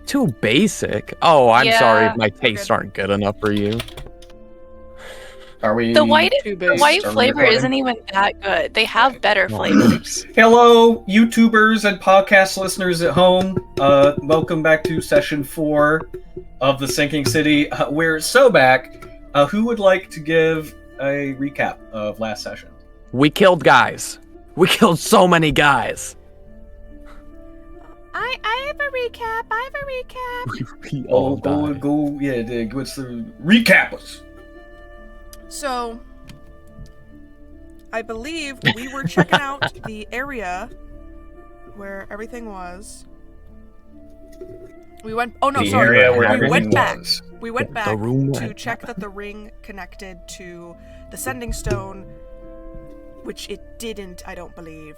Too basic. Oh, I'm sorry if my tastes good. aren't good enough for you. Are we The white Are we flavor recording? isn't even that good. They have better flavors. Hello, YouTubers and podcast listeners at home. Welcome back to session 4 of The Sinking City. We're so back. Who would like to give a recap of last session? We killed guys. We killed so many guys. I have a recap. We all died. What's the recap us? So, I believe we were checking out the area where everything was. We went. Oh no, The sorry. area where We everything went back. was. We went The back room to went check back. that the ring connected to the sending stone, which it didn't. I don't believe.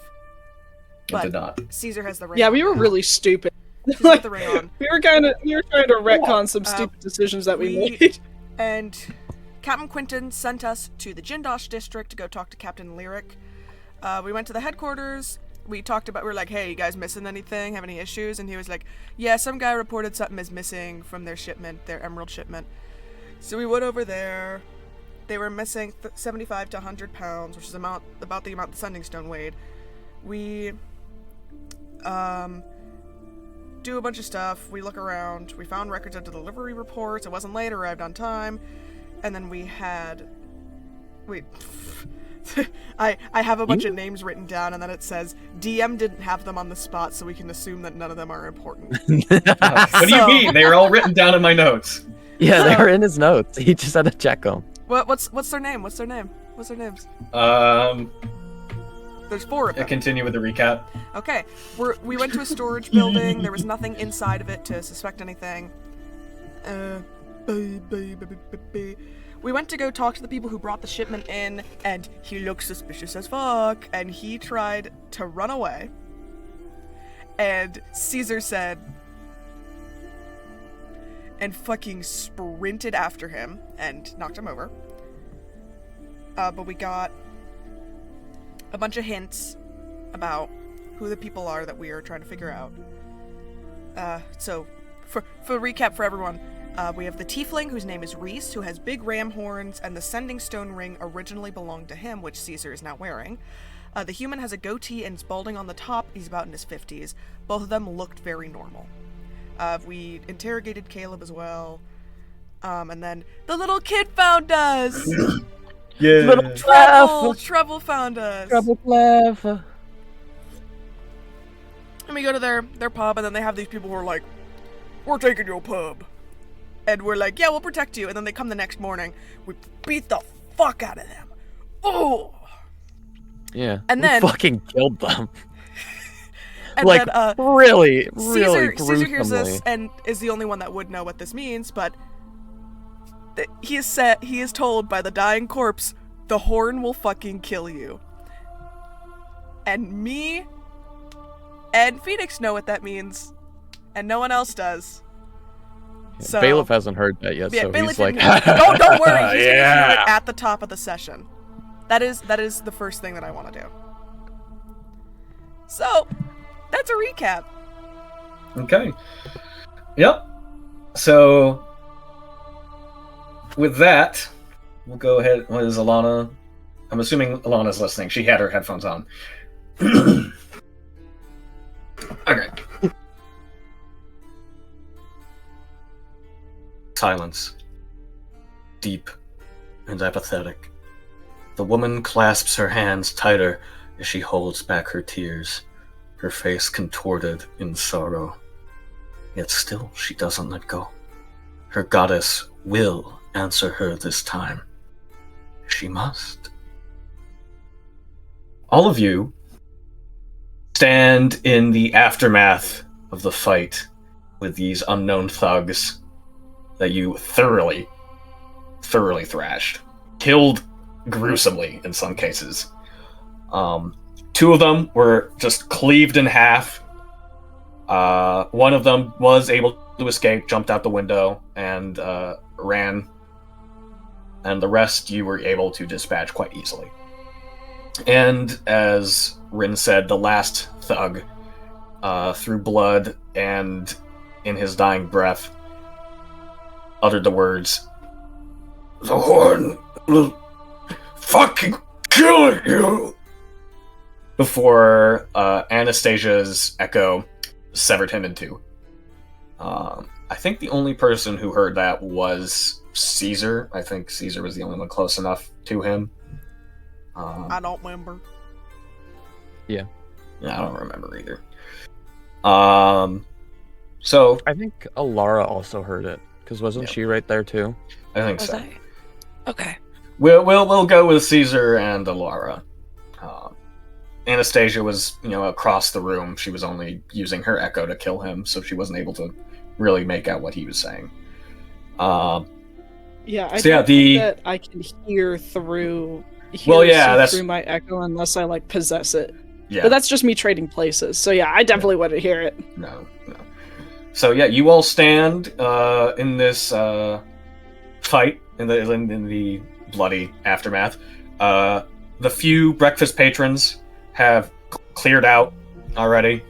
It But did not. Caesar has the ring. Yeah, on we were now. really stupid. Caesar has the ring on. We were trying to retcon some stupid decisions that we made. And Captain Quinton sent us to the Jindosh district to go talk to Captain Lyric. We went to the headquarters. We were like, hey, you guys missing anything? Have any issues? And he was like, yeah, some guy reported something is missing from their shipment, their emerald shipment. So we went over there. They were missing 75 to 100 pounds, which is about the amount the sending stone weighed. We do a bunch of stuff. We look around. We found records of the delivery reports. It wasn't late, arrived on time. And then I have a bunch of names written down, and then it says DM didn't have them on the spot, so we can assume that none of them are important. What do you mean? They were all written down in my notes. Yeah, they were in his notes. He just had to check them. What's their name? What's their names? There's 4 of them. Continue with the recap. Okay, we went to a storage building. There was nothing inside of it to suspect anything. We went to go talk to the people who brought the shipment in, and he looked suspicious as fuck, and he tried to run away. And Caesar said, and fucking sprinted after him and knocked him over. But we got a bunch of hints about who the people are that we are trying to figure out. So, for recap for everyone, we have the tiefling whose name is Reese, who has big ram horns, and the sending stone ring originally belonged to him, which Caesar is now wearing. The human has a goatee and is balding on the top. He's about in his 50s. Both of them looked very normal. We interrogated Caleb as well. And then the little kid found us! Yeah. Little Trouble found us! Trouble clever. And we go to their pub, and then they have these people who are like, we're taking your pub. And we're like, yeah, we'll protect you. And then they come the next morning. We beat the fuck out of them. Oh! Yeah. And we then- fucking killed them. And like, then, really Caesar gruesomely. hears this and is the only one that would know what this means, but he is told by the dying corpse, the horn will fucking kill you. And me and Phoenix know what that means, and no one else does. So, Bailiff hasn't heard that yet, yeah, so Bailiff he's like, didn't hear it. Don't worry, he's gonna hear Yeah. it at the top of the session. That is the first thing that I want to do. So, that's a recap. Okay. Yep. So, with that, we'll go ahead. What is Alana? I'm assuming Alana's listening. She had her headphones on. Okay. Silence. Deep and apathetic. The woman clasps her hands tighter as she holds back her tears, her face contorted in sorrow. Yet still she doesn't let go. Her goddess will answer her this time. She must. All of you stand in the aftermath of the fight with these unknown thugs that you thoroughly thrashed. Killed gruesomely in some cases. 2 of them were just cleaved in half. One of them was able to escape, jumped out the window, and ran. And the rest you were able to dispatch quite easily. And as Rin said, the last thug, through blood and in his dying breath, uttered the words, "The horn will fucking kill you!" Before Anastasia's echo severed him in two. I think the only person who heard that was Caesar. I think Caesar was the only one close enough to him. I don't remember. Yeah, I don't remember either. So I think Alara also heard it, because wasn't she right there too? I think Was so. I? Okay. We'll go with Caesar and Alara. Anastasia was, across the room. She was only using her echo to kill him, so she wasn't able to really make out what he was saying. Yeah, I So yeah, don't think that I can hear through. Through my echo unless I like possess it. Yeah. But that's just me trading places. So yeah, I definitely wouldn't hear it. No. So yeah, you all stand in this fight in the bloody aftermath. The few breakfast patrons have cleared out already.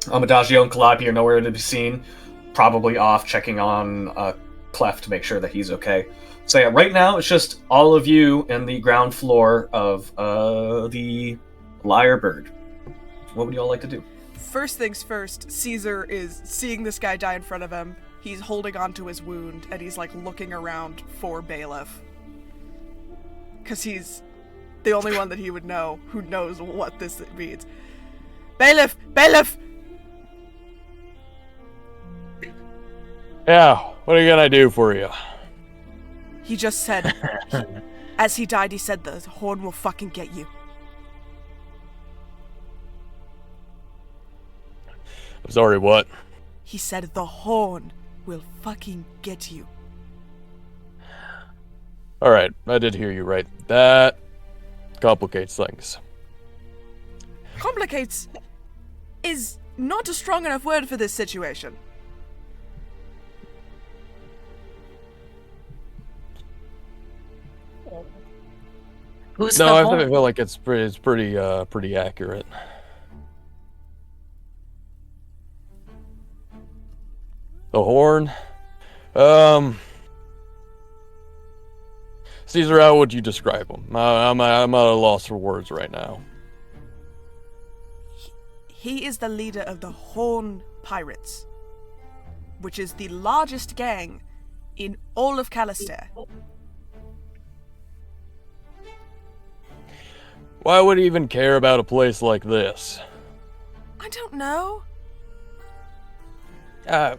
Amadagio and Calliope are nowhere to be seen. Probably off checking on Clef to make sure that he's okay. So yeah, right now it's just all of you in the ground floor of the Lyrebird. What would you all like to do? First things first, Caesar is seeing this guy die in front of him. He's holding on to his wound, and he's like looking around for Bailiff. Because he's the only one that he would know who knows what this means. Bailiff! Bailiff! Yeah, what are you gonna do for you? He just said, as he died, he said the horn will fucking get you. I'm sorry, what? He said the horn will fucking get you. Alright, I did hear you right. That complicates things. Complicates is not a strong enough word for this situation. Who's No, the I horn? feel like it's pretty accurate. The horn? Caesar, how would you describe him? I'm at a loss for words right now. He is the leader of the Horn Pirates, which is the largest gang in all of Calistair. Why would he even care about a place like this? I don't know. I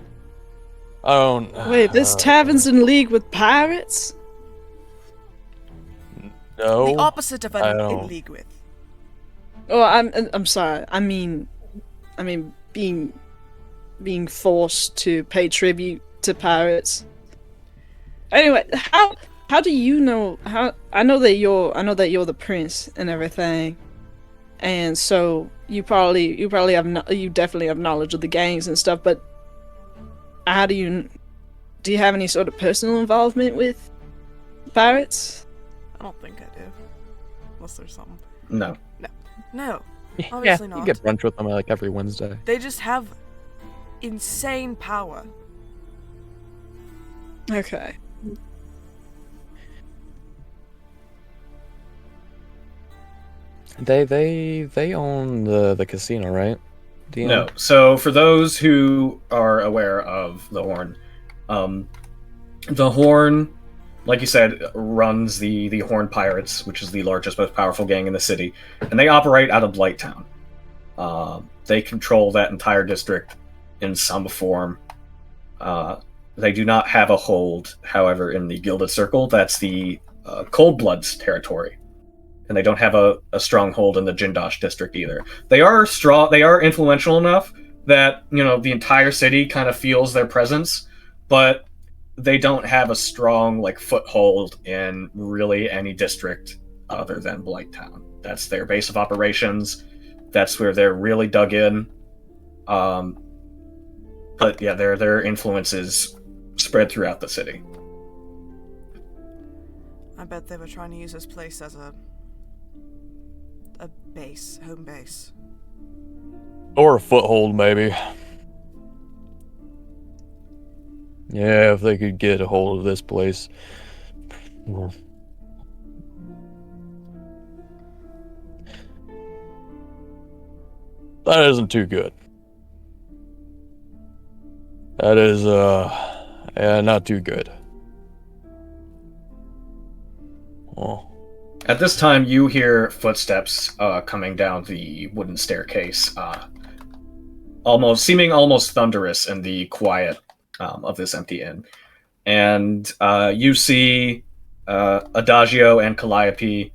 don't... Wait, this tavern's in league with pirates? No. The opposite of I in don't. league with. Oh, I'm sorry. I mean, being forced to pay tribute to pirates. Anyway, how do you know? How I know that you're the prince and everything, and so you definitely have knowledge of the gangs and stuff. But how do you have any sort of personal involvement with pirates? I don't think I do. Unless there's something. No. No. Yeah, Obviously you not. get brunch with them like every Wednesday. They just have insane power. Okay. They own the casino, right? DM? No. So for those who are aware of the Horn, the Horn, like you said, runs the Horn Pirates, which is the largest, most powerful gang in the city, and they operate out of Blighttown. They control that entire district in some form. They do not have a hold, however, in the Gilded Circle. That's the Coldbloods territory. And they don't have a stronghold in the Jindosh district either. They are strong. They are influential enough that the entire city kind of feels their presence, but they don't have a strong foothold in really any district other than Blighttown. That's their base of operations. That's where they're really dug in. But yeah, their influence is spread throughout the city. I bet they were trying to use this place as a base, home base. Or a foothold, maybe. Yeah, if they could get a hold of this place. Well, that isn't too good. That is, yeah, not too good. Oh. At this time, you hear footsteps coming down the wooden staircase, seeming almost thunderous in the quiet of this empty inn. And you see Adagio and Calliope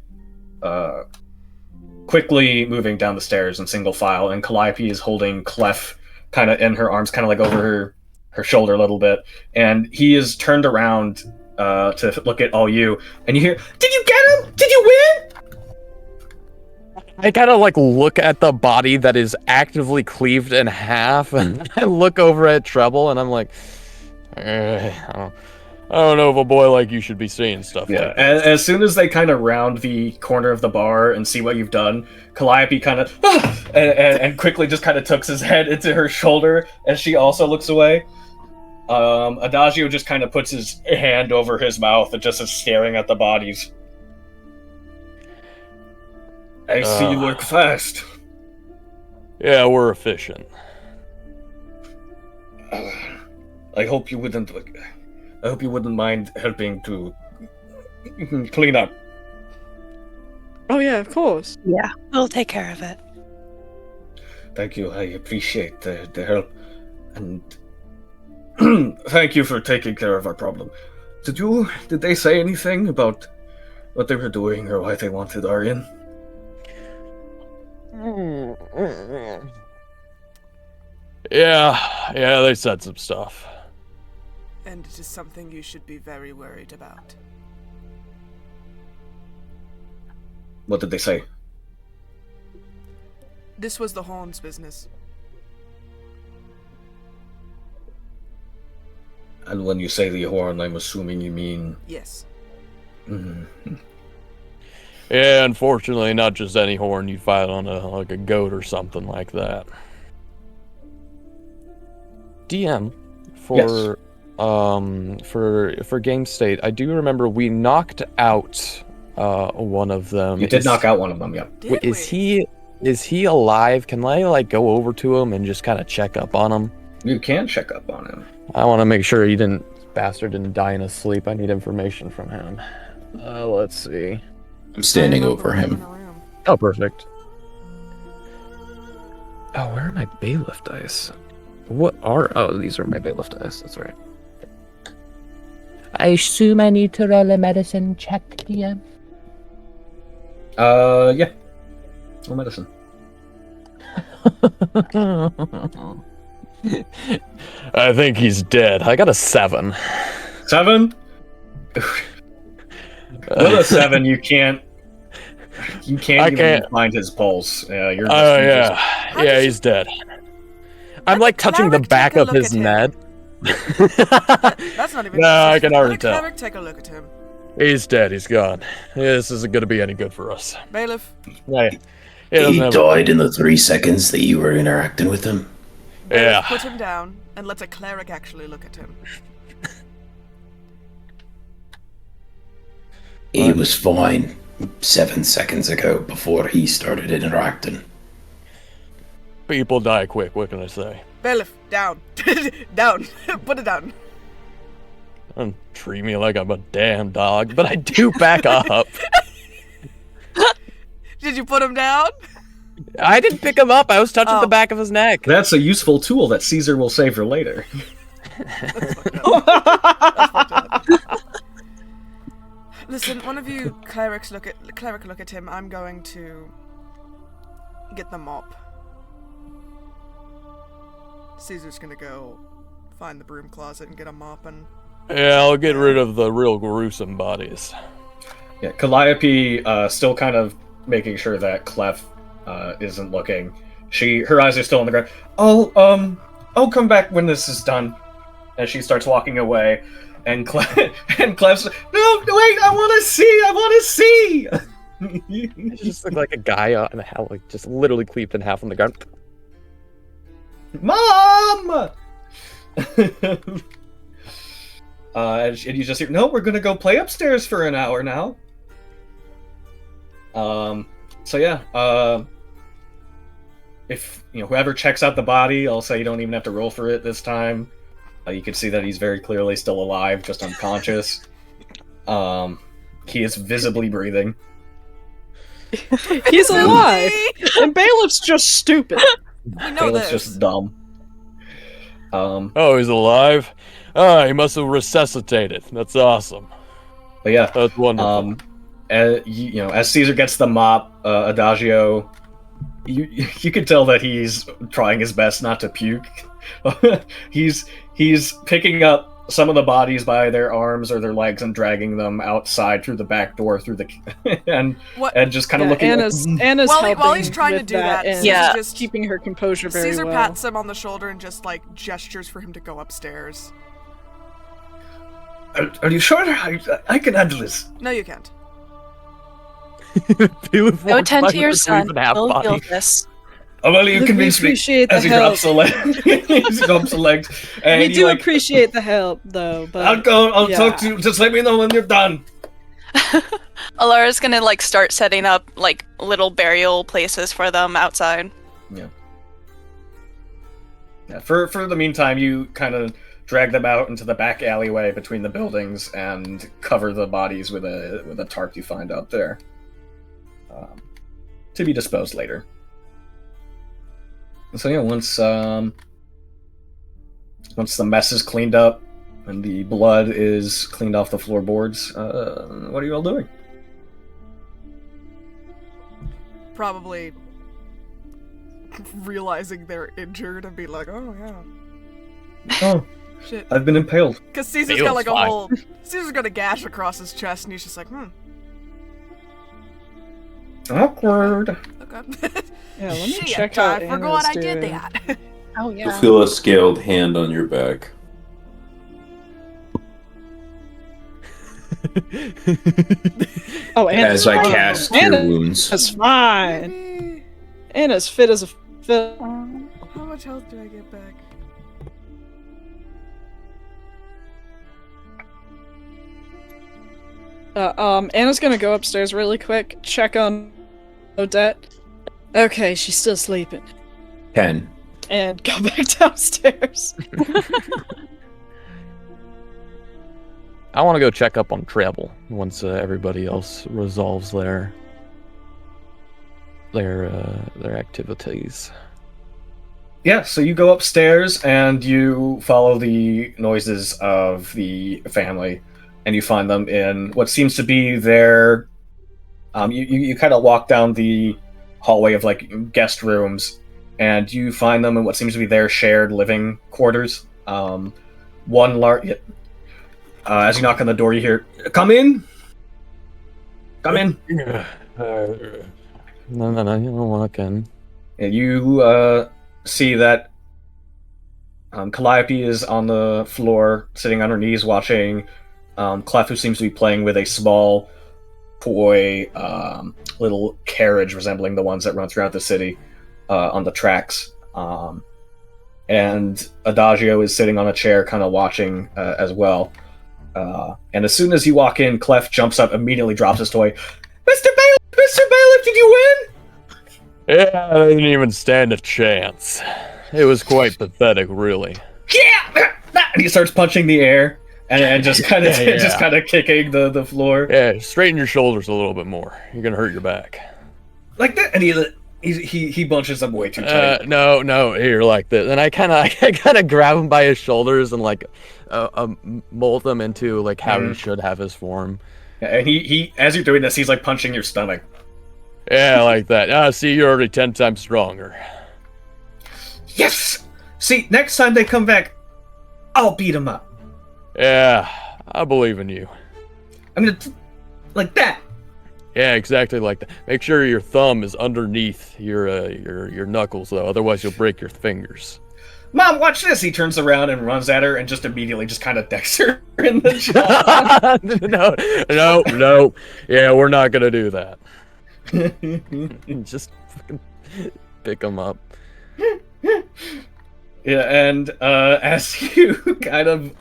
quickly moving down the stairs in single file, and Calliope is holding Clef kind of in her arms, kind of like over her shoulder a little bit, and he is turned around to look at all you, and you hear, "Did you get him? Did you win?" I kind of like look at the body that is actively cleaved in half, and I look over at Treble, and I'm like, I don't know if a boy like you should be seeing stuff Yeah, like that. as soon as they kind of round the corner of the bar and see what you've done, Calliope kind of and quickly just kind of tucks his head into her shoulder as she also looks away. Adagio just kind of puts his hand over his mouth and just is staring at the bodies. I see you work fast. Yeah, we're efficient. I hope you wouldn't mind helping to clean up. Oh yeah, of course. Yeah, we'll take care of it. Thank you. I appreciate the help, and thank you for taking care of our problem. Did they say anything about what they were doing or why they wanted our inn? Yeah, they said some stuff. And it is something you should be very worried about. What did they say? This was the Horn's business. And when you say the horn, I'm assuming you mean... Yes. Mm-hmm. Yeah, unfortunately, not just any horn. You'd find on a goat or something like that. DM for Game State. I do remember we knocked out one of them. You did knock out one of them, yeah. Did Is we? he alive? Can I like go over to him and just kind of check up on him? You can check up on him. I want to make sure bastard didn't die in his sleep. I need information from him. Let's see. I'm standing over him. Oh, perfect. Oh, where are my bailiff dice? Oh, these are my bailiff dice. That's right. I assume I need to roll a medicine check, DM. Yeah. No medicine. I think he's dead. I got a 7. 7? With a 7, you can't even find his pulse. You're just, yeah, he's dead. I'm like touching the Cleric, back take a of look his at him. neck. That's not even. No, I can already Let a tell. cleric take a look at him. He's dead. He's gone. Yeah, this isn't going to be any good for us. Bailiff. Yeah, He died in the 3 seconds that you were interacting with him. Bailiff, Yeah. put him down and let a cleric actually look at him. He was fine 7 seconds ago before he started interacting. People die quick. What can I say? Bailiff, down. Down. Put it down. Don't treat me like I'm a damn dog, but I do back up. Did you put him down? I didn't pick him up. I was touching Oh. the back of his neck. That's a useful tool that Caesar will save for later. Listen, one of you cleric look at him. I'm going to get the mop. Caesar's gonna go find the broom closet and get a mop and Yeah, I'll get rid of the real gruesome bodies. Yeah, Calliope still kind of making sure that Clef isn't looking. Her eyes are still on the ground. I'll come back when this is done. As she starts walking away, and Clef's no, wait, I want to see. It just looked like a guy in a hell, like just literally cleaved in half on the ground. Mom. and you just hear, no, we're gonna go play upstairs for an hour now. So yeah, if whoever checks out the body, I'll say you don't even have to roll for it this time. You can see that he's very clearly still alive, just unconscious. He is visibly breathing. He's alive, and Bailiff's just stupid. We know Caleb's this. just dumb. Oh, he's alive? Oh, he must have resuscitated. That's awesome. But yeah, That's wonderful. as Caesar gets the mop, Adagio, you can tell that he's trying his best not to puke. he's picking up some of the bodies by their arms or their legs and dragging them outside through the back door through the and just kind of looking. Anna's While helping he's trying to with do that, and Yeah. just keeping her composure very Caesar well. pats him on the shoulder and just like gestures for him to go upstairs. Are you sure? I can handle this. No, you can't. Go tend to your son. We'll heal this. Oh, well, you Look, we convinced me. appreciate As the he help. drops the leg, he drops the legs. And We he, do like, appreciate the help, though. But I'll go. I'll yeah. talk to you. Just let me know when you're done. Alara's gonna like start setting up like little burial places for them outside. Yeah. For the meantime, you kind of drag them out into the back alleyway between the buildings and cover the bodies with a tarp you find out there, to be disposed later. So yeah, once the mess is cleaned up and the blood is cleaned off the floorboards, what are you all doing? Probably realizing they're injured and be like, oh yeah, Oh, shit. I've been impaled. Because Caesar's Feels got like fine. Caesar's got a gash across his chest, and he's just like, Awkward. okay. yeah, let me Shit, check out I forgot Anna's I did doing. that. Oh You'll feel a scaled hand on your back. Oh, Anna's As I fine. cast Cure Anna's Wounds. fine. Anna's fit as a fiddle. How much health do I get back? Anna's gonna go upstairs really quick, check on Odette. Okay, she's still sleeping. 10. And go back downstairs. I want to go check up on Treble once everybody else resolves their activities. Yeah, so you go upstairs and you follow the noises of the family, and you find them in what seems to be their. You kind of walk down the hallway of like guest rooms, and you find them in what seems to be their shared living quarters. One large. As you knock on the door, you hear, "Come in, come in." No, you don't walk in. And you see that Calliope is on the floor, sitting on her knees, watching Clef, who seems to be playing with a small toy little carriage resembling the ones that run throughout the city on the tracks. And Adagio is sitting on a chair, kind of watching as well. And as soon as you walk in, Clef jumps up, immediately drops his toy. Mr. Bailiff, did you win? Yeah, I didn't even stand a chance. It was quite pathetic, really. Yeah! And he starts punching the air and just kind of Yeah. just kind of kicking the floor Yeah, straighten your shoulders a little bit more. You're gonna hurt your back. like that. And he bunches them way too tight. No, here, like this. And I kind of grab him by his shoulders and like mold him into like how he should have his form. And he as you're doing this, he's like punching your stomach. Yeah, like that. See, you're already 10 times stronger. Yes. See, next time they come back, I'll beat them up. Yeah, I believe in you. I'm gonna like that. Yeah, exactly like that. Make sure your thumb is underneath your knuckles, though. Otherwise, you'll break your fingers. Mom, watch this. He turns around and runs at her and just immediately just kind of decks her in the jaw. No. Yeah, we're not gonna do that. Just fucking pick him up. Yeah, and as you kind of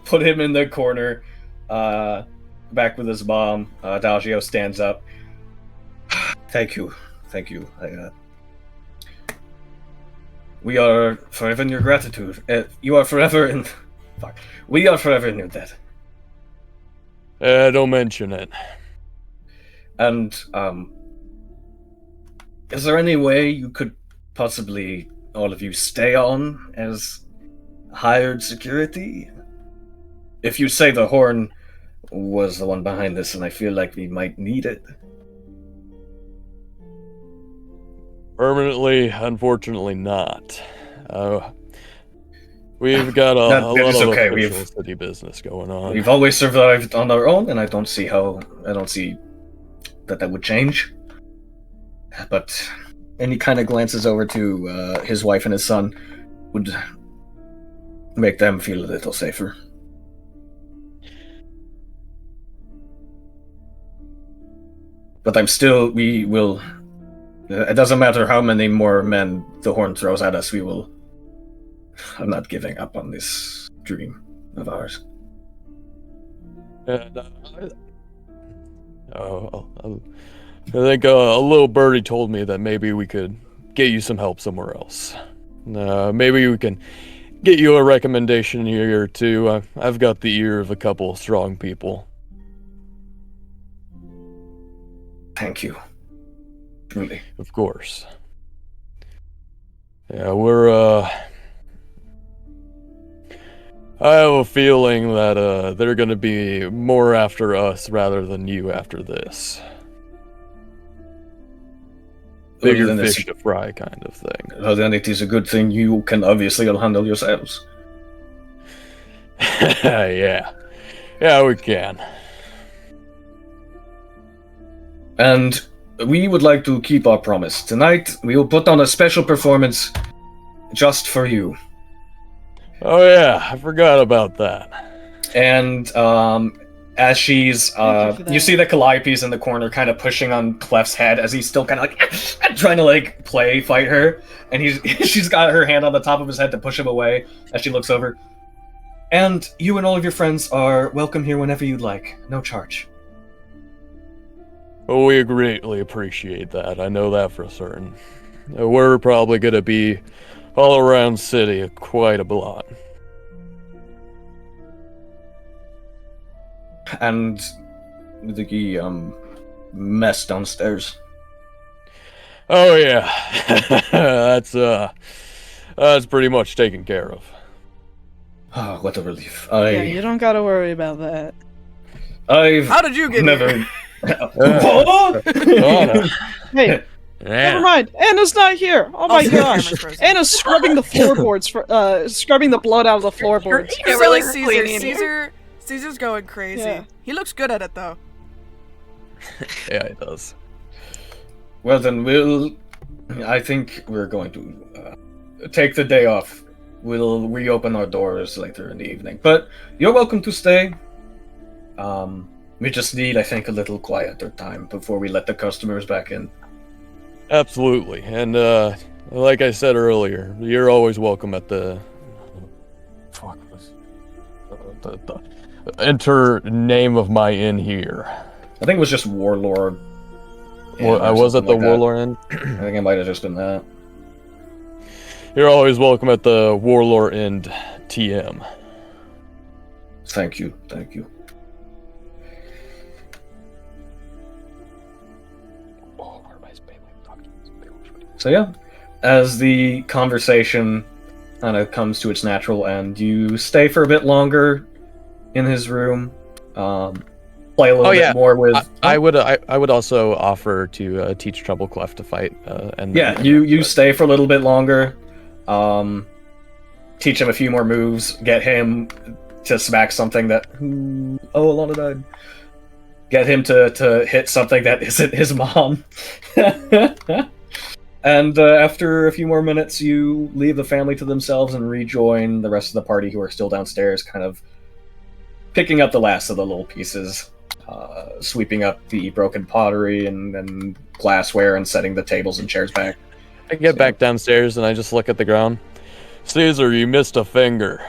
put him in the corner, back with his mom, Dalgio stands up. Thank you. We are forever in your gratitude. You are forever in... Fuck. We are forever in your debt. Don't mention it. And, is there any way you could possibly, all of you, stay on as hired security? If you say the Horn was the one behind this, and I feel like we might need it. Permanently, unfortunately not. We've got a lot of official city business going on. We've always survived on our own, and I don't see that would change. But and he kind of glances over to his wife and his son, would make them feel a little safer. But we will... It doesn't matter how many more men the Horn throws at us, I'm not giving up on this dream of ours. And, I think a little birdie told me that maybe we could get you some help somewhere else. Maybe we can get you a recommendation here or two. I've got the ear of a couple strong people. Thank you. Truly. Of course. Yeah, we're, I have a feeling that, they're gonna be more after us rather than you after this. Bigger fish to fry kind of thing. Well, then it is a good thing you can obviously handle yourselves. Yeah, we can. And we would like to keep our promise. Tonight, we will put on a special performance just for you. Oh yeah, I forgot about that. And as she's, you see the Calliope's in the corner kind of pushing on Clef's head as he's still kind of like trying to fight her. And she's got her hand on the top of his head to push him away as she looks over. And you and all of your friends are welcome here whenever you'd like. No charge. Well, we greatly appreciate that. I know that for certain. We're probably gonna be all around city quite a lot. And the mess downstairs. Oh yeah, that's pretty much taken care of. Oh, what a relief! Yeah, you don't gotta worry about that. How did you get never? here? Hey, never mind. Anna's not here. Oh my gosh, Anna's scrubbing the floorboards scrubbing the blood out of the floorboards. You're really cleaning. Caesar's going crazy. Yeah. He looks good at it though. Yeah, he does. Well then, I think we're going to take the day off. We'll reopen our doors later in the evening. But you're welcome to stay. We just need, I think, a little quieter time before we let the customers back in. Absolutely. And, like I said earlier, you're always welcome at the... the enter name of my inn here. I think it was just Warlord. I was at the Warlord Inn? I think it might have just been that. You're always welcome at the Warlord Inn TM. Thank you. So yeah, as the conversation kind of comes to its natural end, you stay for a bit longer in his room, play a little bit more with... I would also offer to teach Trouble Clef to fight. And yeah, you stay for a little bit longer, teach him a few more moves, get him to smack something that... Oh, Alana died. Get him to hit something that isn't his mom. And after a few more minutes, you leave the family to themselves and rejoin the rest of the party who are still downstairs, kind of picking up the last of the little pieces, sweeping up the broken pottery and glassware and setting the tables and chairs back. I get back downstairs and I just look at the ground. Caesar, you missed a finger.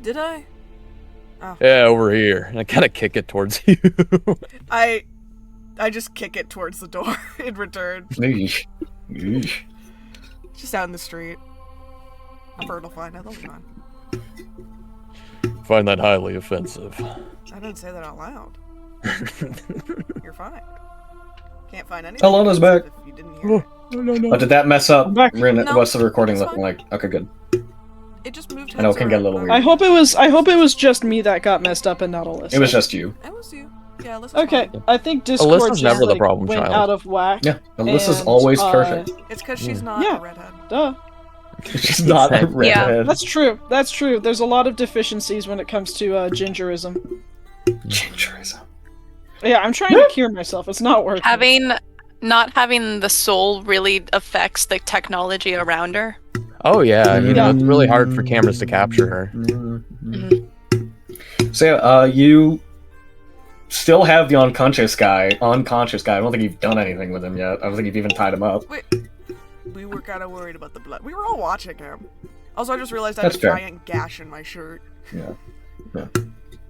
Did I? Oh. Yeah, over here. And I kind of kick it towards you. I just kick it towards the door in return. Eesh. Eesh. Just out in the street. I'm sure it'll find it. They'll be fine. Find that highly offensive. I didn't say that out loud. You're fine. Can't find anything. Elena's back. If you didn't hear it. Oh, did that mess up? I'm back. Rin, No, what's the recording it's looking fine. like? Okay, good. It just moved. I know it heads can get a little around. weird. I hope it was just me that got messed up and not Alyssa. It was just you. It was you. Yeah, listen. Okay, I think Discord Alyssa's just never the like, problem went child. out of whack. Yeah, Alyssa's and, always perfect. It's because she's not Yeah. a redhead. Duh. She's not a redhead. That's true. That's true. There's a lot of deficiencies when it comes to gingerism. Gingerism. Yeah, I'm trying to cure myself. It's not working. Not having the soul really affects the technology around her. Oh yeah, you know, Yeah. it's really hard for cameras to capture her. Mm-hmm. So yeah, you still have the unconscious guy. I don't think you've done anything with him yet. I don't think you've even tied him up. Wait, we were kind of worried about the blood. We were all watching him. Also, I just realized I That's have a fair. giant gash in my shirt. Yeah.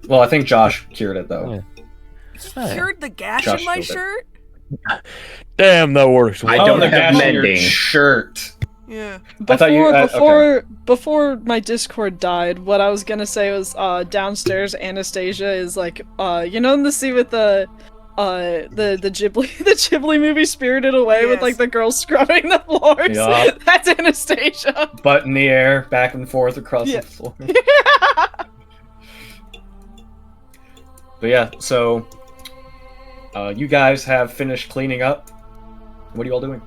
Well, I think Josh cured it though. Yeah. Cured the gash Josh in my killed it. shirt? Damn, that works. I Oh, don't the have gash in your mending. shirt. Yeah. I thought you- Before my Discord died, what I was gonna say was downstairs Anastasia is like you know in the scene with the Ghibli the Ghibli movie Spirited Away with Yes. like the girls scrubbing the floors. Yup. That's Anastasia. Butt in the air, back and forth across Yeah. the floor. But yeah, so you guys have finished cleaning up. What are you all doing?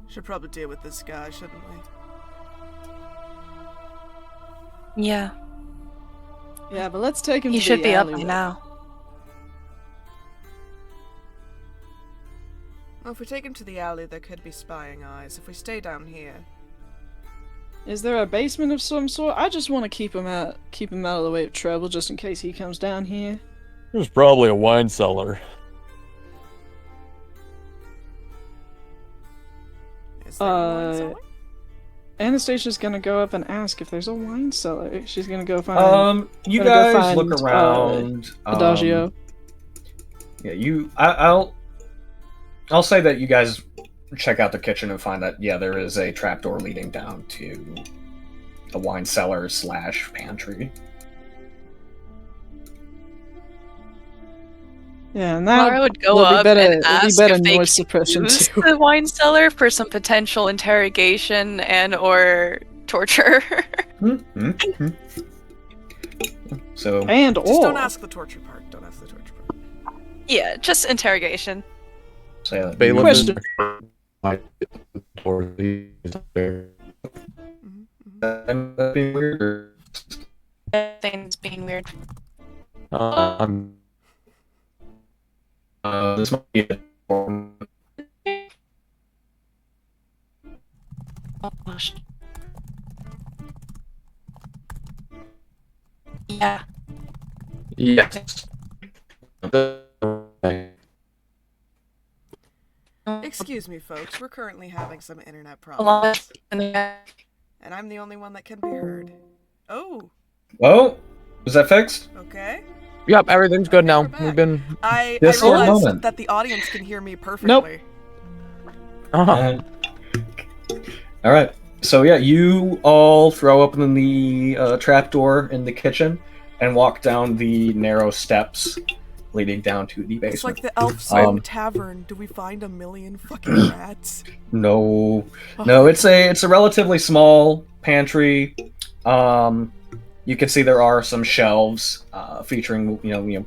Should probably deal with this guy, shouldn't we? Yeah, Yeah, but let's take him he to should the be up alley by then. now. Well, if we take him to the alley, there could be spying eyes. If we stay down here, Is there a basement of some sort? I just want to keep him out of the way of trouble just in case he comes down here. There's probably a wine cellar. is there a wine cellar? Anastasia's gonna go up and ask if there's a wine cellar. She's gonna go find You Gotta go guys look find, around. Adagio. Yeah, I'll say that you guys check out the kitchen and find that there is a trapdoor leading down to a wine cellar / pantry. Yeah, and Laura that would go would be up better- and would be ask better if they noise could suppression, use too. the wine cellar for some potential interrogation and or torture. So and Just don't ask the torture part. Don't ask the torture part. Yeah, just interrogation. say that. Bailiff Question. or these there. That'd be weird. Things being weird. This might be a Oh, gosh. Yeah. Yes. Excuse me, folks. We're currently having some internet A lot problems, in the and I'm the only one that can be heard. Oh, Oh, is that fixed? okay. Yep, everything's good now. We're back. We've been. I Just for a realized moment. that the audience can hear me perfectly. Oh, All right. So yeah, you all throw open the trapdoor in the kitchen and walk down the narrow steps leading down to the basement. It's like the Elf Song Tavern. Do we find a million fucking rats? No, it's a relatively small pantry. You can see there are some shelves featuring you know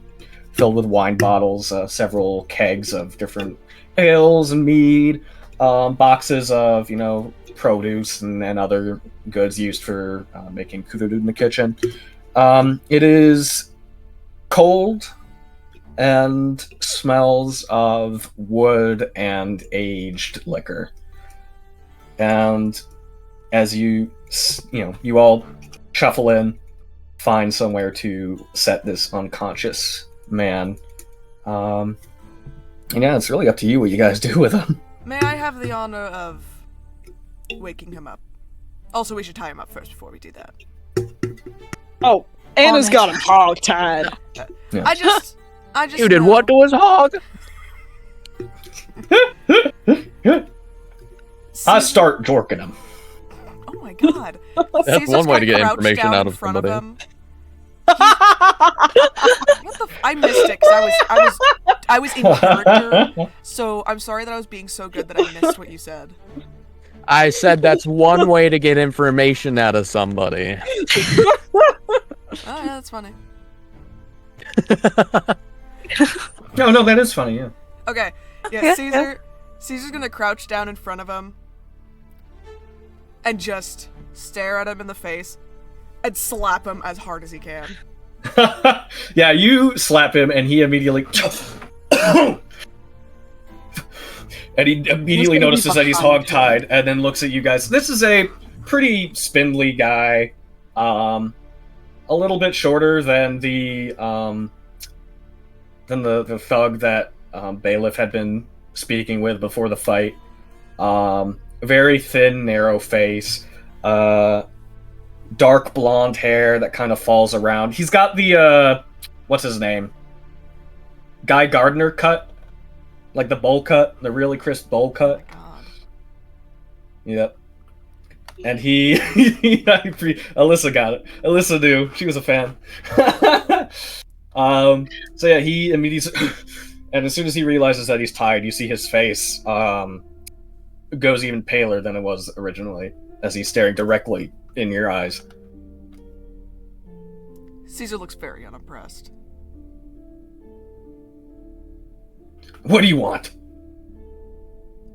filled with wine bottles, several kegs of different ales and mead, boxes of produce and other goods used for making food in the kitchen. It is cold and smells of wood and aged liquor. And as you all shuffle in, find somewhere to set this unconscious man. And yeah, it's really up to you what you guys do with him. May I have the honor of waking him up? Also, we should tie him up first before we do that. Oh, Anna's my got him hog-tied. I just You did know- what to his hog? I start jorking him. Oh my god. That's Caesar's one way to kinda get crouched information down out in of front somebody. him. What the I missed it because I was in character. So I'm sorry that I was being so good that I missed what you said. I said that's one way to get information out of somebody. Oh yeah, that's funny. No, that is funny, yeah. Okay. Yeah, Caesar's gonna crouch down in front of him and just stare at him in the face and slap him as hard as he can. Yeah, you slap him and he immediately and he immediately notices that he's hog-tied and then looks at you guys. This is a pretty spindly guy, a little bit shorter than the thug that Bailiff had been speaking with before the fight. Very thin, narrow face, dark blonde hair that kind of falls around. He's got the what's his name? Guy Gardner cut, like the bowl cut, the really crisp bowl cut. God. Yep. And Alyssa got it. Alyssa knew. She was a fan. So yeah, he immediately, and as soon as he realizes that he's tied, you see his face goes even paler than it was originally, as he's staring directly in your eyes. Caesar looks very unimpressed. What do you want?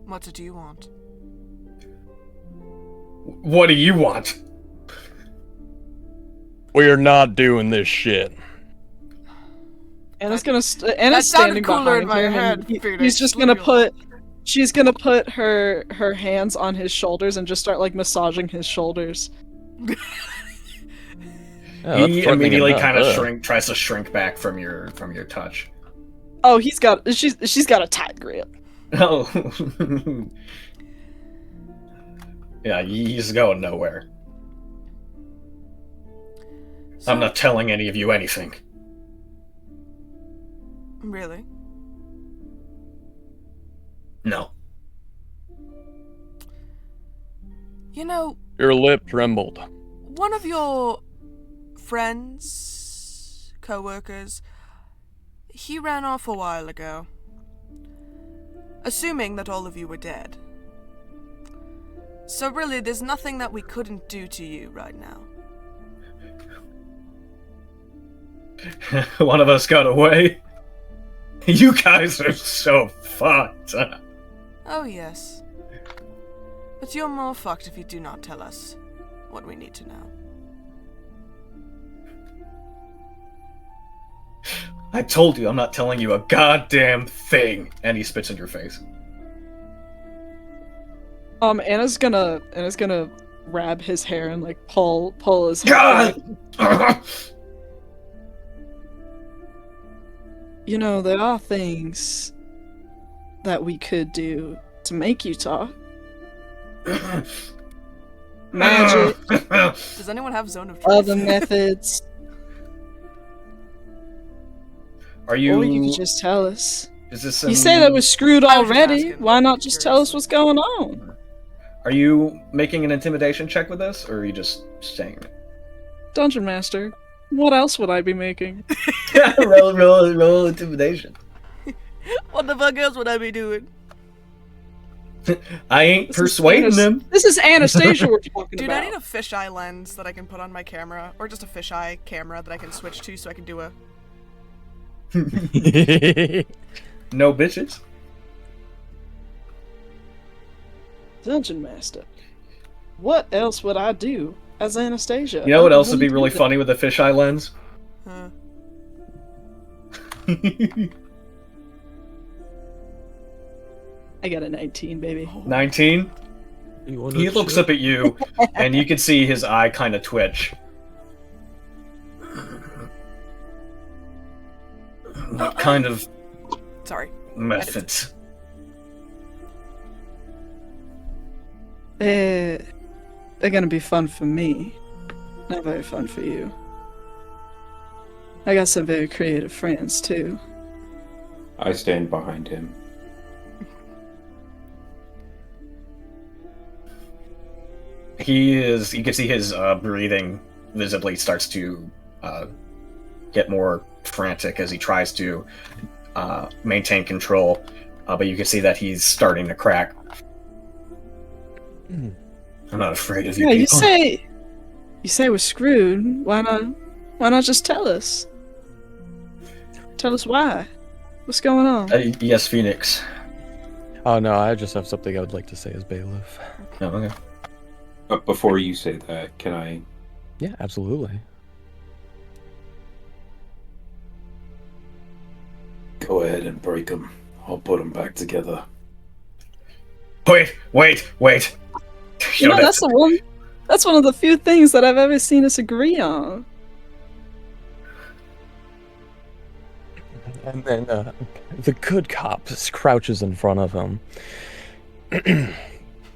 What do you want? What do you want? We're not doing this shit. Anna's gonna. That Anna's sounded standing cooler in behind my him, and head, Phoenix. he's just Leave gonna me alone. She's gonna put her hands on his shoulders and just start like massaging his shoulders. Oh, He that's fucking immediately enough. kind of Ugh. tries to shrink back from your touch. Oh, she's got a tight grip. Oh. Yeah, he's going nowhere. I'm not telling any of you anything. Really? No. You know, Your lip trembled. one of your friends, co-workers, he ran off a while ago. Assuming that all of you were dead. So really, there's nothing that we couldn't do to you right now. One of us got away. You guys are so fucked. Oh yes. But you're more fucked if you do not tell us what we need to know. I told you I'm not telling you a goddamn thing. And he spits in your face. Anna's gonna grab his hair and like pull his hair back. God! You know, there are things that we could do to make you talk. Magic, Does anyone have Zone of Truth? other methods, Are you? or you could just tell us. Is this? You say that we're screwed I was just already. asking. Why not just tell us what's going on? Are you making an intimidation check with this, or are you just saying it? Dungeon Master, what else would I be making? roll intimidation. What the fuck else would I be doing? I ain't This is persuading Anas- them. This is Anastasia we're talking Dude, about. I need a fisheye lens that I can put on my camera, or just a fisheye camera that I can switch to so I can do a... No bitches. Dungeon Master. What else would I do as Anastasia? You know what other else would than be really do that? funny with a fisheye lens? Huh. I got a 19, baby. 19? He looks up at you, and you can see his eye kind of twitch. What kind of Sorry. methods? they're gonna be fun for me. Not very fun for you. I got some very creative friends too. I stand behind him. You can see his breathing visibly starts to get more frantic as he tries to maintain control. But you can see that he's starting to crack. I'm not afraid of you Yeah, people. you say we're screwed. Why not just tell us? Tell us why. What's going on? Yes, Phoenix. Oh no, I just have something I would like to say as bailiff. No, okay. But before you say that, can I... Yeah, absolutely. Go ahead and break them. I'll put them back together. Wait! You know, that's one of the few things that I've ever seen us agree on. And then the good cop crouches in front of him.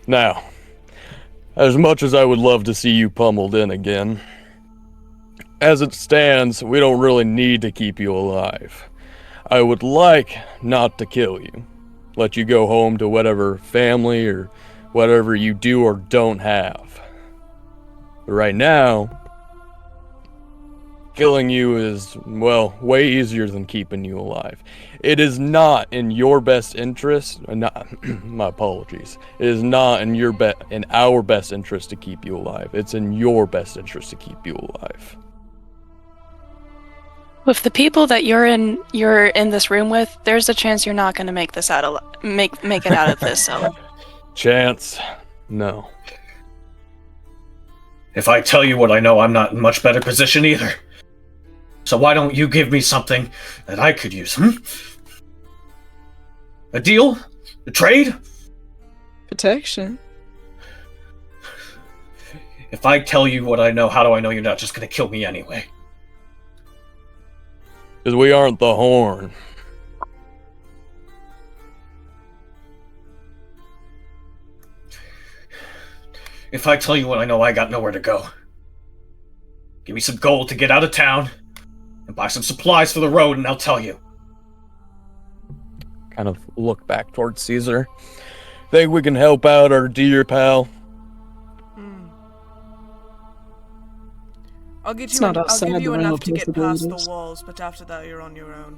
Now, as much as I would love to see you pummeled in again, as it stands, we don't really need to keep you alive. I would like not to kill you. Let you go home to whatever family or whatever you do or don't have. But right now, killing you is, well, way easier than keeping you alive. It is not in your best interest, my apologies. It is not in our best interest to keep you alive. It's in your best interest to keep you alive. With the people that you're in this room with, there's a chance you're not going to make this make it out of this cell. Chance? No. If I tell you what I know, I'm not in much better position either. So why don't you give me something that I could use, A deal? A trade? Protection. If I tell you what I know, how do I know you're not just gonna kill me anyway? Because we aren't the Horn. If I tell you what I know, I got nowhere to go. Give me some gold to get out of town, and buy some supplies for the road, and I'll tell you. Kind of look back towards Caesar. Think we can help out our dear pal? I'll give It's not you outside enough the realm of to get past the possibilities. walls, but after that you're on your own.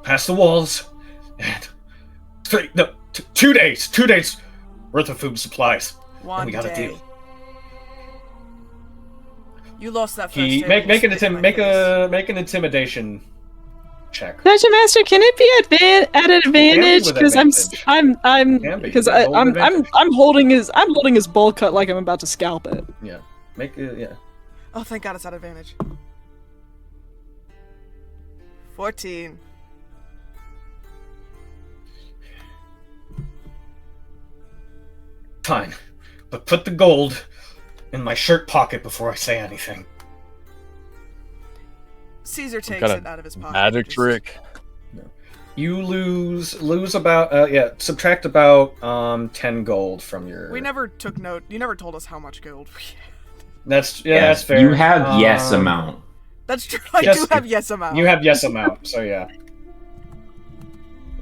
Past the walls, and 2 days. 2 days worth of food and supplies. One and we got day. a deal. You lost that first He day. make when you spit in my make an intimidation check. Dungeon Master, can it be at an advantage? with Because advantage. I'm Can be. because Roll with I'm advantage. holding his bowl cut like I'm about to scalp it. Yeah. Make it. Yeah. Oh, thank God it's at advantage. 14. Fine, but put the gold in my shirt pocket before I say anything. Caesar takes kind of it out of his pocket. Magic just- trick. You lose about subtract about 10 gold from your. We never took note. You never told us how much gold we had. That's Yeah, that's fair. You have yes Um, amount. That's true. I Yes, do have yes amount. You have yes amount, so yeah.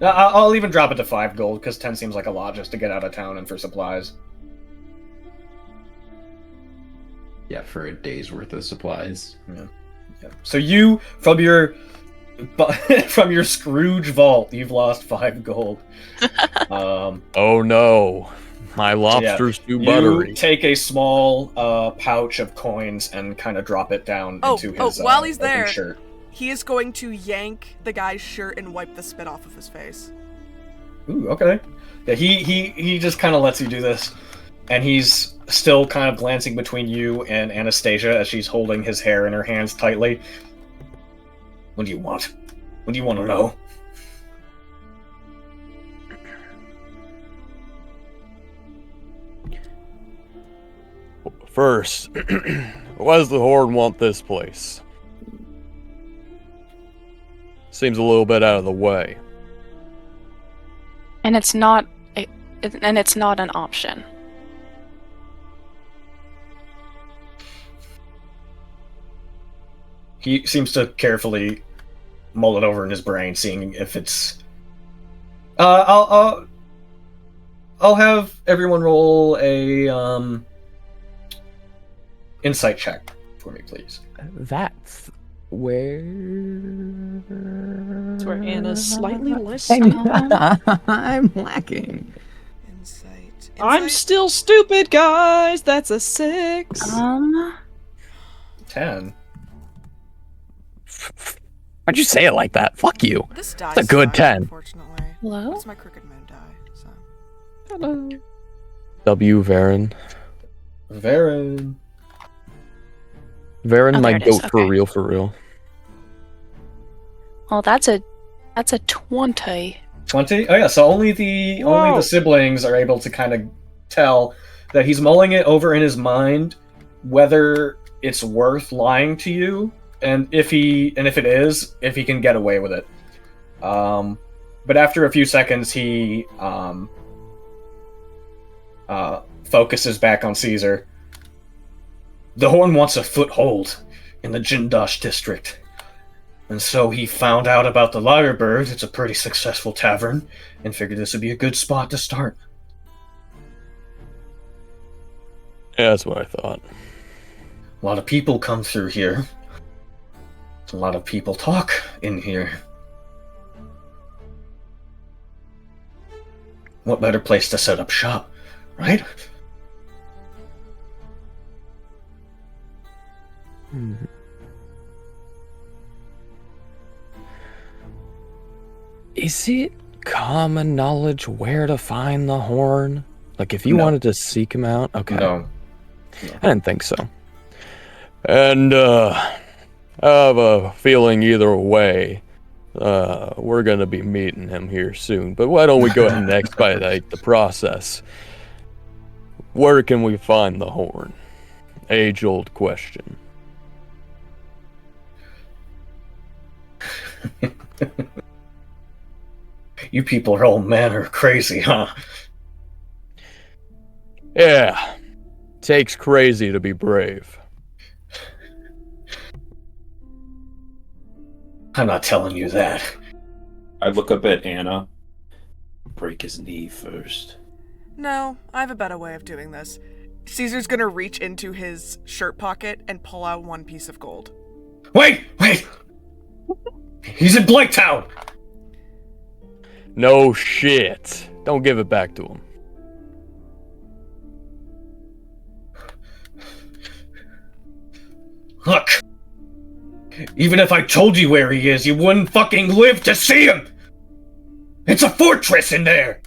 I'll even drop it to 5 gold because 10 seems like a lot just to get out of town and for supplies. Yeah, for a day's worth of supplies. Yeah. So you from your Scrooge vault, you've lost 5 gold. Oh no. My lobster's too You buttery. take a small pouch of coins and kind of drop it down into his while he's open there- shirt. He is going to yank the guy's shirt and wipe the spit off of his face. Ooh, okay. Yeah, he just kind of lets you do this, and he's still kind of glancing between you and Anastasia as she's holding his hair in her hands tightly. What do you want? What do you want to know? First, why does the Horde want this place? Seems a little bit out of the way. And it's not an option. He seems to carefully mull it over in his brain, seeing if it's. I'll have everyone roll a insight check for me, please. That's where. That's where Anna's slightly less. I'm lacking. Insight. I'm still stupid, guys. That's a 6. 10. Why'd you say it like that? Fuck you. This die It's a good sucks, 10. Unfortunately. Hello? That's my crooked moon die. So. Hello. W. Varen. Varen. Varen, Oh, my there it is, goat for okay. real, for real. Oh, that's a 20. 20? Oh yeah, so only Whoa. the siblings are able to kind of tell that he's mulling it over in his mind whether it's worth lying to you, and if it is, if he can get away with it. But after a few seconds, he focuses back on Caesar. The Horn wants a foothold in the Jindash district. And so he found out about the Lyrebird. It's a pretty successful tavern, and figured this would be a good spot to start. Yeah, that's what I thought. A lot of people come through here. A lot of people talk in here. What better place to set up shop, right? Is it common knowledge where to find the Horn? Like, if you No. wanted to seek him out? Okay. No. I didn't think so. And, I have a feeling either way, we're gonna be meeting him here soon. But why don't we go ahead and expedite the process? Where can we find the Horn? Age-old question. You people are all manner crazy, huh? Yeah. Takes crazy to be brave. I'm not telling you that. I look up at Anna. Break his knee first. No, I have a better way of doing this. Caesar's gonna reach into his shirt pocket and pull out one piece of gold. Wait! He's in Blaketown! No shit. Don't give it back to him. Look! Even if I told you where he is, you wouldn't fucking live to see him! It's a fortress in there!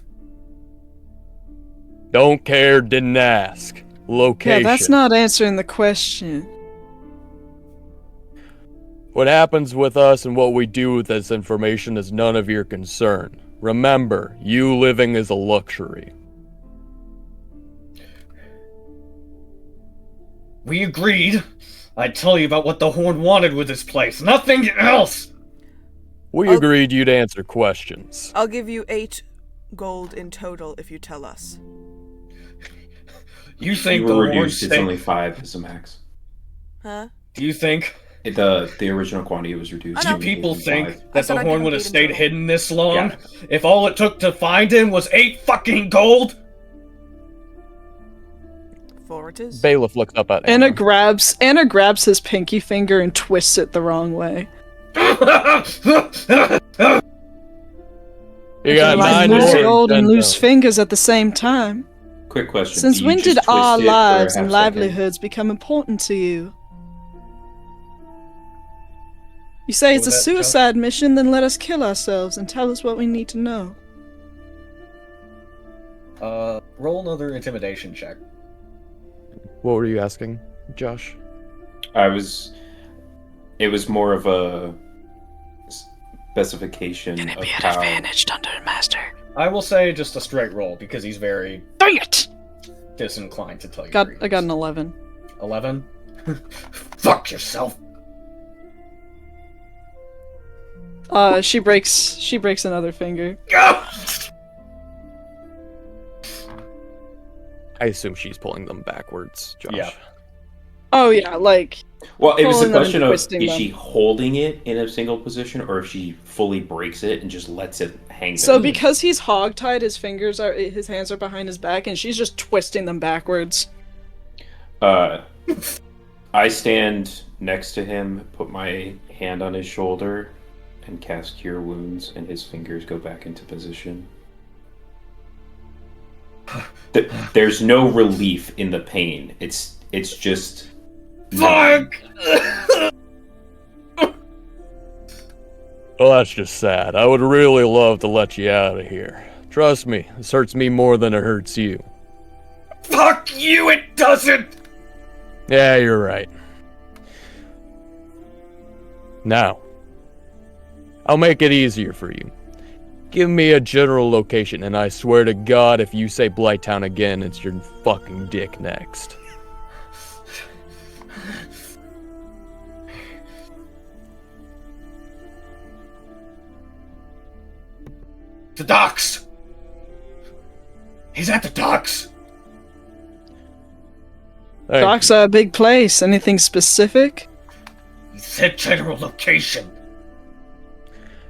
Don't care, didn't ask. Location. Yeah, that's not answering the question. What happens with us and what we do with this information is none of your concern. Remember, you living is a luxury. We agreed. I'd tell you about what the Horn wanted with this place, nothing else! We I'll- agreed you'd answer questions. I'll give you 8 gold in total if you tell us. You think You the were Horn reduced. It's stayed... only 5 as a max. Huh? Do you think... The original quantity was reduced. I Do know. to people 5. think I that said the I'd Horn give would him have 8 in stayed total. hidden this long? Yeah. If all it took to find him was 8 fucking gold? 4 it is. Bailiff looks up at Anna Anna. grabs his pinky finger and twists it the wrong way. You got Like 9 lose more gold and than lose those. fingers at the same time. Quick question. Since do you when just did our twist it for a lives and half second? livelihoods become important to you? You say it's a What was that, Josh? suicide mission, then let us kill ourselves and tell us what we need to know. Roll another intimidation check. What were you asking, Josh? It was more of a specification Can it of be at how. advantage, Dungeon Master? I will say just a straight roll, because he's very Dang it! disinclined to tell you. I got an 11. 11? Fuck yourself! She breaks another finger. I assume she's pulling them backwards, Josh. Yeah. Oh yeah, like Well, it was a pulling them and question of, is twisting them. she holding it in a single position, or if she fully breaks it and just lets it hang so there? because he's hogtied, his hands are behind his back, and she's just twisting them backwards. I stand next to him, put my hand on his shoulder, and cast Cure Wounds, and his fingers go back into position. There's no relief in the pain. It's just... Fuck! Well, that's just sad. I would really love to let you out of here. Trust me, this hurts me more than it hurts you. Fuck you, it doesn't! Yeah, you're right. Now, I'll make it easier for you. Give me a general location, and I swear to God, if you say Blighttown again, it's your fucking dick next. The docks! He's at the docks! Thank Docks are a big place. Anything specific? He said general location.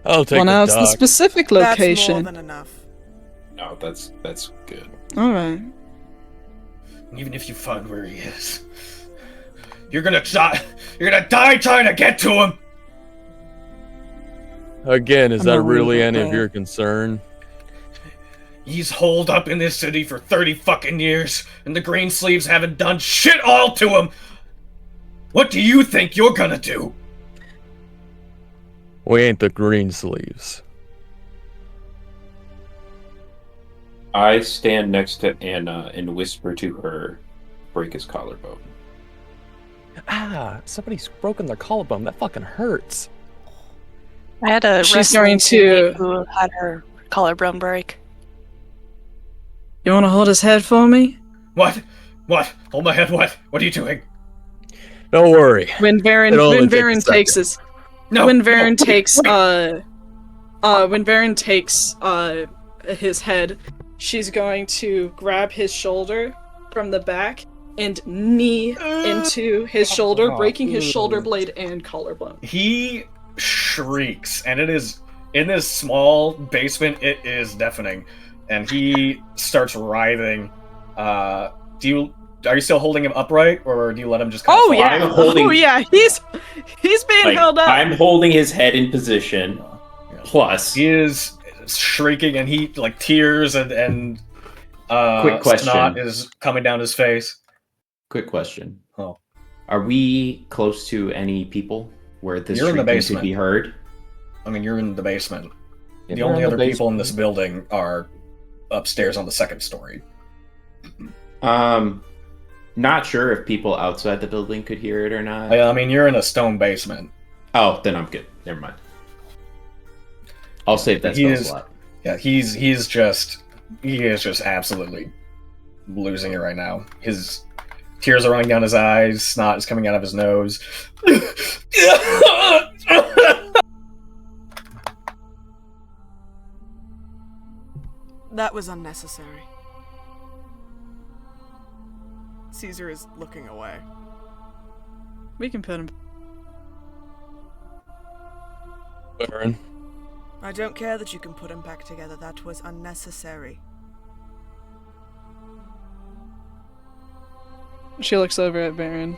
I'll take Well, now the it's the dock. specific That's more location. than enough. No, that's good. All right. Even if you find where he is, you're gonna die. You're gonna die trying to get to him. Again, is I'm that not worried really about any of that. your concern? He's holed up in this city for 30 fucking years, and the Greensleeves haven't done shit all to him. What do you think you're gonna do? We ain't the Greensleeves. I stand next to Anna and whisper to her, break his collarbone. Ah, somebody's broken their collarbone. That fucking hurts. I had a She's wrestling going to- teammate who had her collarbone break. You want to hold his head for me? What? What? Hold my head, what? What are you doing? Don't worry. When Varen It'll only when take a Varen second. takes his No. when no, Varen wait, takes wait. when Varen takes his head, she's going to grab his shoulder from the back and knee into his shoulder, breaking his shoulder blade and collarbone. He shrieks, and it is in this small basement. It is deafening, and he starts writhing. Are you still holding him upright, or do you let him just? Kind Oh of yeah, I'm holding- oh yeah, he's being Like, held up. I'm holding his head in position. Plus, He is shrieking, and he like tears and Quick question. snot is coming down his face. quick question. Oh. Are we close to any people where this You're in the shrieking basement. could be heard? I mean, you're in the basement. Yeah, The we're only in the other people in basement. this building are upstairs on the second story. Not sure if people outside the building could hear it or not. I mean, you're in a stone basement. Oh, then I'm good. Never mind. I'll save that He spell is- slot. Yeah, he is just absolutely losing it right now. His tears are running down his eyes, snot is coming out of his nose. That was unnecessary. Caesar is looking away. We can put him. Baron. I don't care that you can put him back together. That was unnecessary. She looks over at Varen.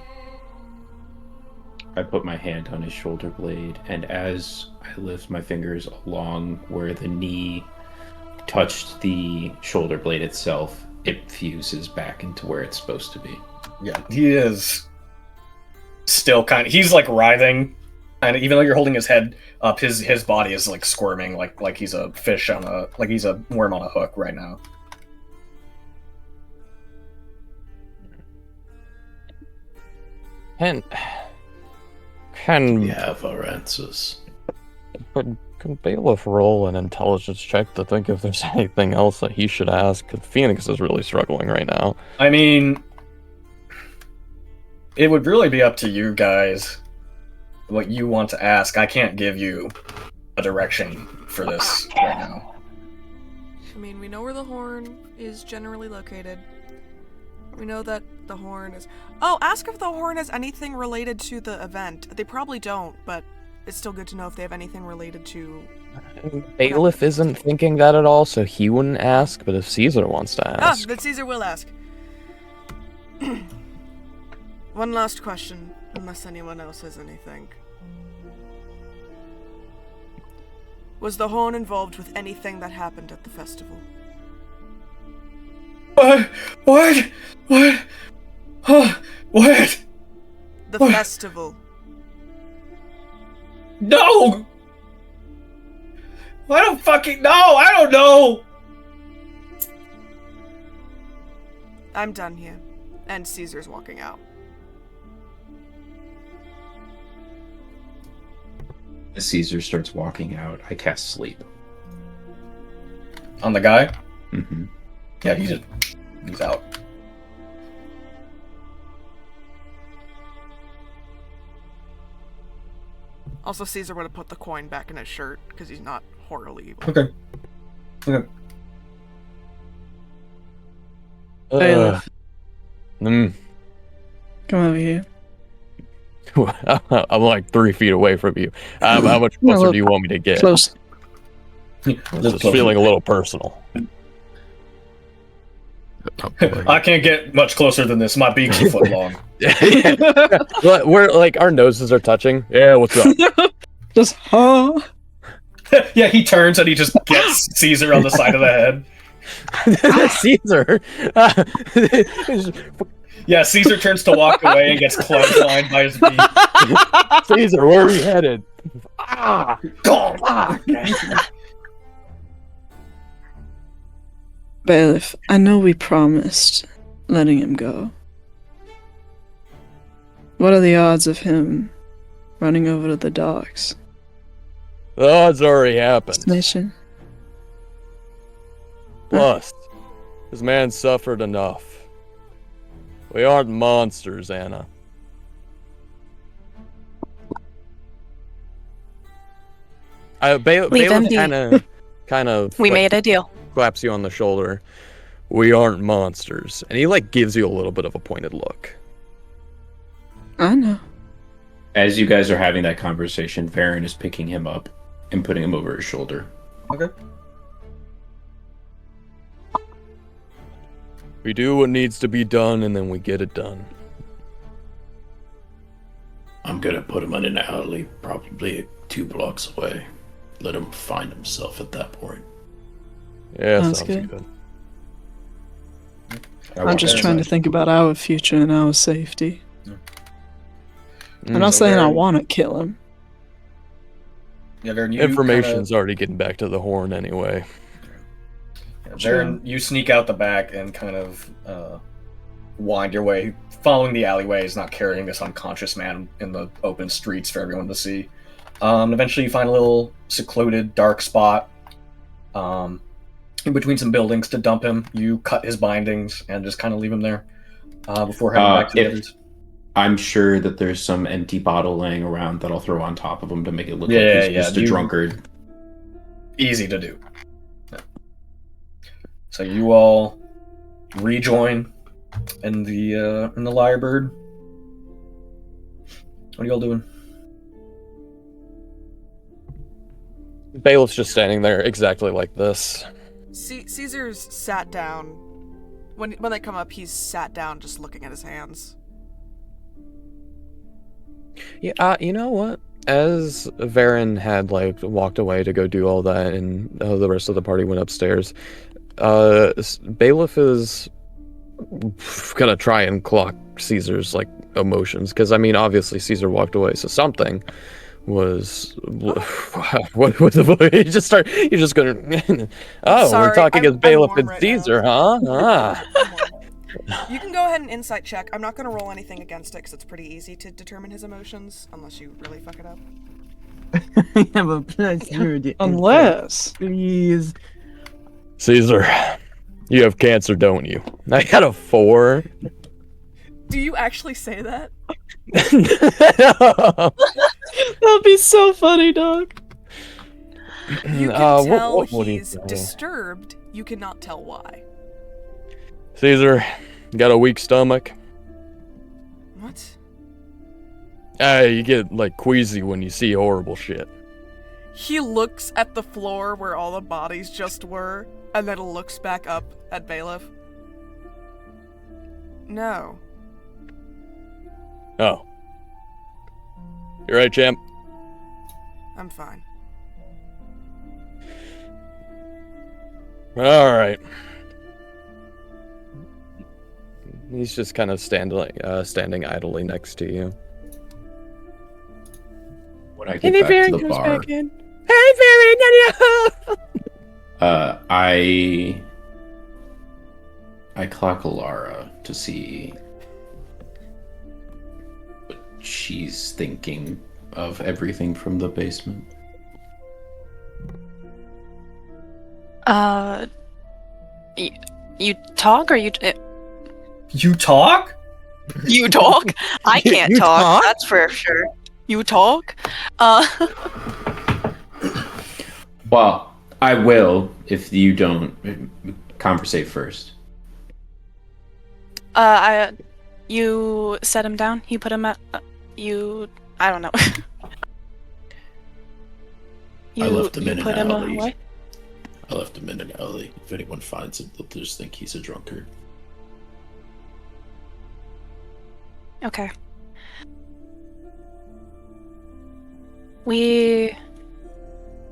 I put my hand on his shoulder blade, and as I lift my fingers along where the knee touched the shoulder blade itself, it fuses back into where it's supposed to be. Yeah, he is still he's like writhing, and even though you're holding his head up, his body is like squirming like he's a fish like he's a worm on a hook right now. Can We have our answers. can Bailiff roll an intelligence check to think if there's anything else that he should ask? 'Cause Phoenix is really struggling right now. I mean, it would really be up to you guys what you want to ask. I can't give you a direction for this right now. I mean, we know where the horn is generally located. We know that the horn is... Oh, ask if the horn has anything related to the event. They probably don't, but it's still good to know if they have anything related to... Bailiff isn't thinking that at all, so he wouldn't ask, but if Caesar wants to ask... but Caesar will ask. One last question, unless anyone else has anything. Was the horn involved with anything that happened at the festival? What? What? The festival. No! I don't fucking know! I don't know! I'm done here. And Caesar's walking out. As Caesar starts walking out, I cast sleep. On the guy? Mm-hmm. Yeah, he's out. Also, Caesar would have put the coin back in his shirt, because he's not horribly evil. Okay. Bailiff. Mm. Come over here. I'm like 3 feet away from you. How much closer do you want me to get? Close. It's feeling a little personal. I can't get much closer than this. My beak's a foot long. We're like, our noses are touching. Yeah, what's up? Just, huh? Yeah, he turns and he just gets Caesar on the side of the head. Caesar! Yeah, Caesar turns to walk away and gets clotheslined by his beak. Caesar, where are you headed? Bailiff, I know we promised letting him go. What are the odds of him running over to the docks? The odds already happened. Nation? Plus, this man suffered enough. We aren't monsters, Anna. Bailiff kind of. We made a deal. Claps you on the shoulder. We aren't monsters, and he like gives you a little bit of a pointed look. I know. As you guys are having that conversation, Varen is picking him up and putting him over his shoulder. Okay. We do what needs to be done, and then we get it done. I'm gonna put him in an alley, probably 2 blocks away. Let him find himself at that point. Yeah, Sounds sounds good. good. I'm just trying to think about our future and our safety. I'm not So saying I Varen- want to kill him. Yeah, Varen, you Information's already getting back to the horn anyway. Varen, you sneak out the back and kind of wind your way, following the alleyways, not carrying this unconscious man in the open streets for everyone to see. Eventually you find a little secluded, dark spot in between some buildings to dump him. You cut his bindings and just kind of leave him there before heading back to the others. I'm sure that there's some empty bottle laying around that I'll throw on top of him to make it look Yeah, like he's yeah, just a drunkard. Easy to do. Yeah. So you all rejoin in the Lyrebird. What are y'all doing? Bailiff's just standing there exactly like this. Caesar's sat down. When they come up, he's sat down just looking at his hands. Yeah, you know what? As Varen had like walked away to go do all that, and the rest of the party went upstairs, Bailiff is gonna try and clock Caesar's like emotions, because I mean, obviously Caesar walked away, so something was. What was the? You just start. You're just gonna. Oh, Sorry, we're talking I'm as Bailiff warm and right Caesar, now. huh? Ah. You can go ahead and insight check. I'm not going to roll anything against it because it's pretty easy to determine his emotions, unless you really fuck it up. I have a pleasure to Unless. please. Caesar, you have cancer, don't you? I got a 4. Do you actually say that? That'd be so funny, dog. You can tell what do you he's say? disturbed. You cannot tell why. Caesar, Got a weak stomach? What? You get, like, queasy when you see horrible shit. He looks at the floor where all the bodies just were, and then looks back up at Bailiff. No. Oh. You're right, champ. I'm fine. Alright. He's just kind of standing idly next to you. When I get back to the bar, I clock Alara to see what she's thinking of everything from the basement. You talk or you? You talk? You talk? I can't You talk. talk? That's for sure. You talk? Well, I will if you don't conversate first. You set him down. You put him at. I don't know. I left him in an put him alley. away? I left him in an alley. If anyone finds him, they'll just think he's a drunkard. Okay.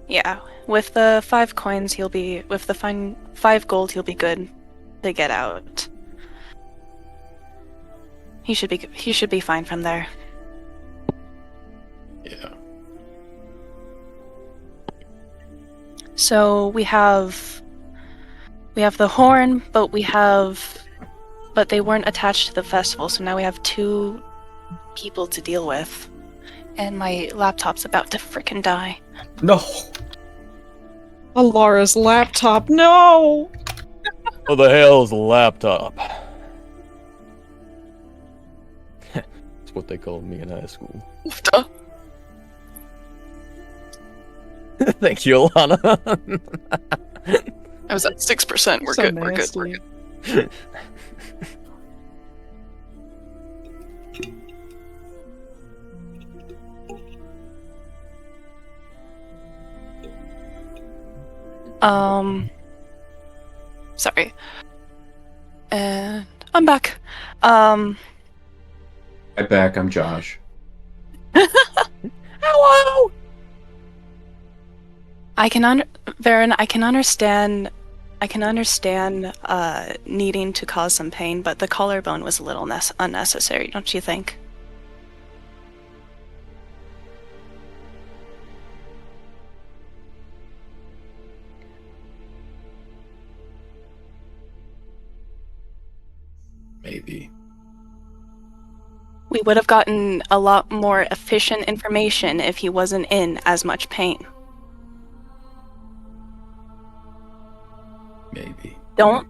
Yeah, with the 5 coins, he'll be with the 5 gold. He'll be good to get out. He should be fine from there. Yeah. So we have the horn, but they weren't attached to the festival. So now we have 2 people to deal with, and my laptop's about to frickin' die. No. Alara's laptop. No. What the hell is a laptop? That's what they called me in high school. Thank you, Alana. I was at 6%. We're So good. We're good. nasty. We're good. Sorry. And I'm back. I'm back. I'm Josh. Hello. Varen, I can understand needing to cause some pain, but the collarbone was a little unnecessary, don't you think? Maybe. We would have gotten a lot more efficient information if he wasn't in as much pain. Maybe. Don't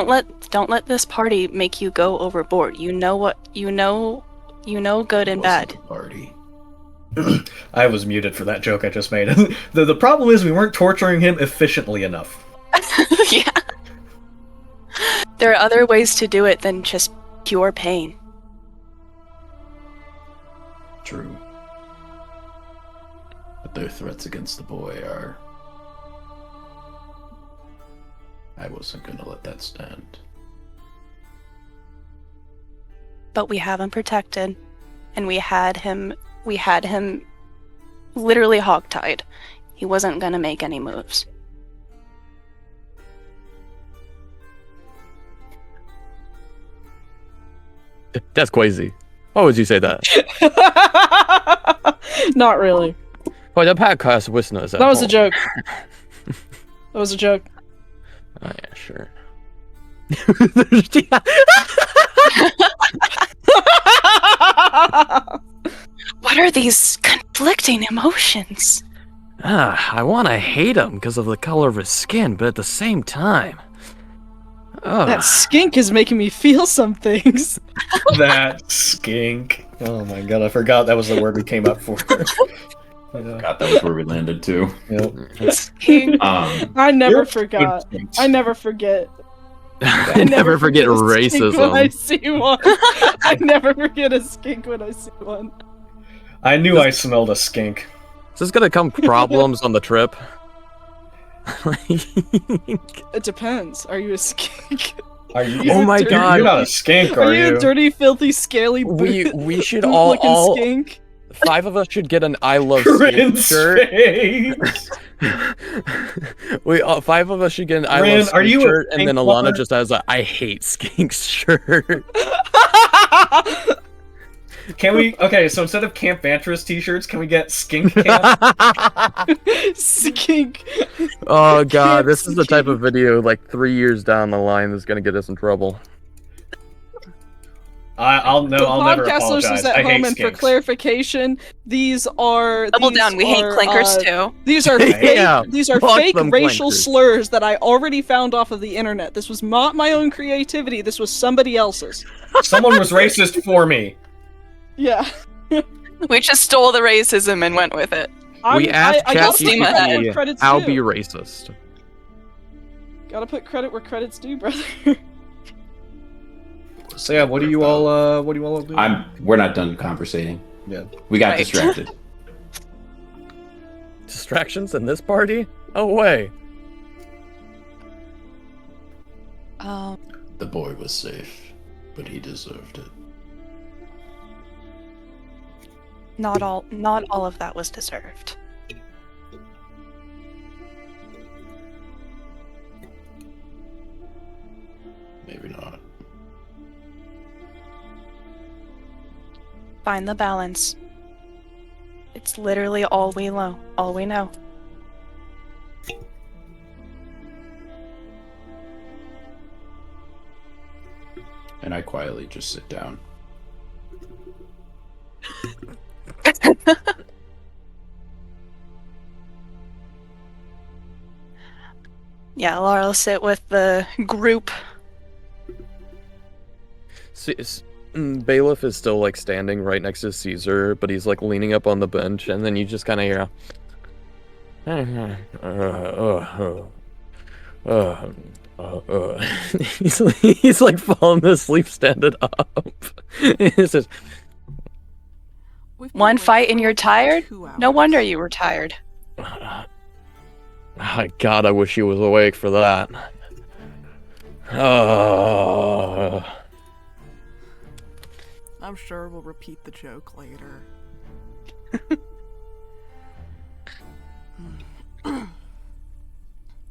let this party make you go overboard. You know good and bad. Party. I was muted for that joke I just made. The problem is we weren't torturing him efficiently enough. Yeah. There are other ways to do it than just pure pain. True. But their threats against the boy are... I wasn't gonna let that stand. But we have him protected, and we had him literally hogtied. He wasn't gonna make any moves. That's crazy. Why would you say that? Not really. Well, the podcast listeners. That was a joke. That was a joke. Oh, yeah, sure. What are these conflicting emotions? I want to hate him because of the color of his skin, but at the same time... That skink is making me feel some things. That skink. Oh my god, I forgot that was the word we came up for. God, that was where we landed too. Yep. Skink. I never You're forgot. good. I never forget. I never forget a skink when I racism. see one. I never forget a skink when I see one. I knew I smelled a skink. Is this gonna come problems on the trip? It depends. Are you a skink? Are you? Oh my Dude, God. You're not a skink, Are are you you? a dirty, filthy, scaly, we should boot-looking all skink? 5 of us should get an I love Rin skink shirt. face. We 5 of us should get an I Rin, love are skink you a shirt, and then skink Alana lover? just has a I hate skinks shirt. Can we? Okay, so instead of Camp Vantress t-shirts, can we get Skink Camp? Skink. Oh god, Camp this is the type of skink. video like 3 years down the line that's gonna get us in trouble. I'll The never podcast apologize. listeners at I home, hate and for skinks. clarification, these are Double these down. We hate are, clinkers too. These are fake. Yeah, These are fuck fake them racial clinkers. slurs that I already found off of the internet. This was not my own creativity. This was somebody else's. Someone was racist for me. Yeah. We just stole the racism and went with it. We asked I gotta put credit where ChatGPT credit's how due. be racist. Gotta put credit where credit's due, brother. So yeah, what do you all do? We're not done conversating. Yeah. We got Right. distracted. Distractions in this party? No way. The boy was safe, but he deserved it. Not all of that was deserved. Maybe not. Find the balance. It's literally all we know. All we know. And I quietly just sit down. Yeah, Laurel sit with the group. Bailiff is still like standing right next to Caesar, but he's like leaning up on the bench, and then you just kind of hear. He's like falling asleep standing up. It's just, We've been One awake fight and for you're tired? 2 No hours. wonder you were tired. God, I wish he was awake for that. I'm sure we'll repeat the joke later.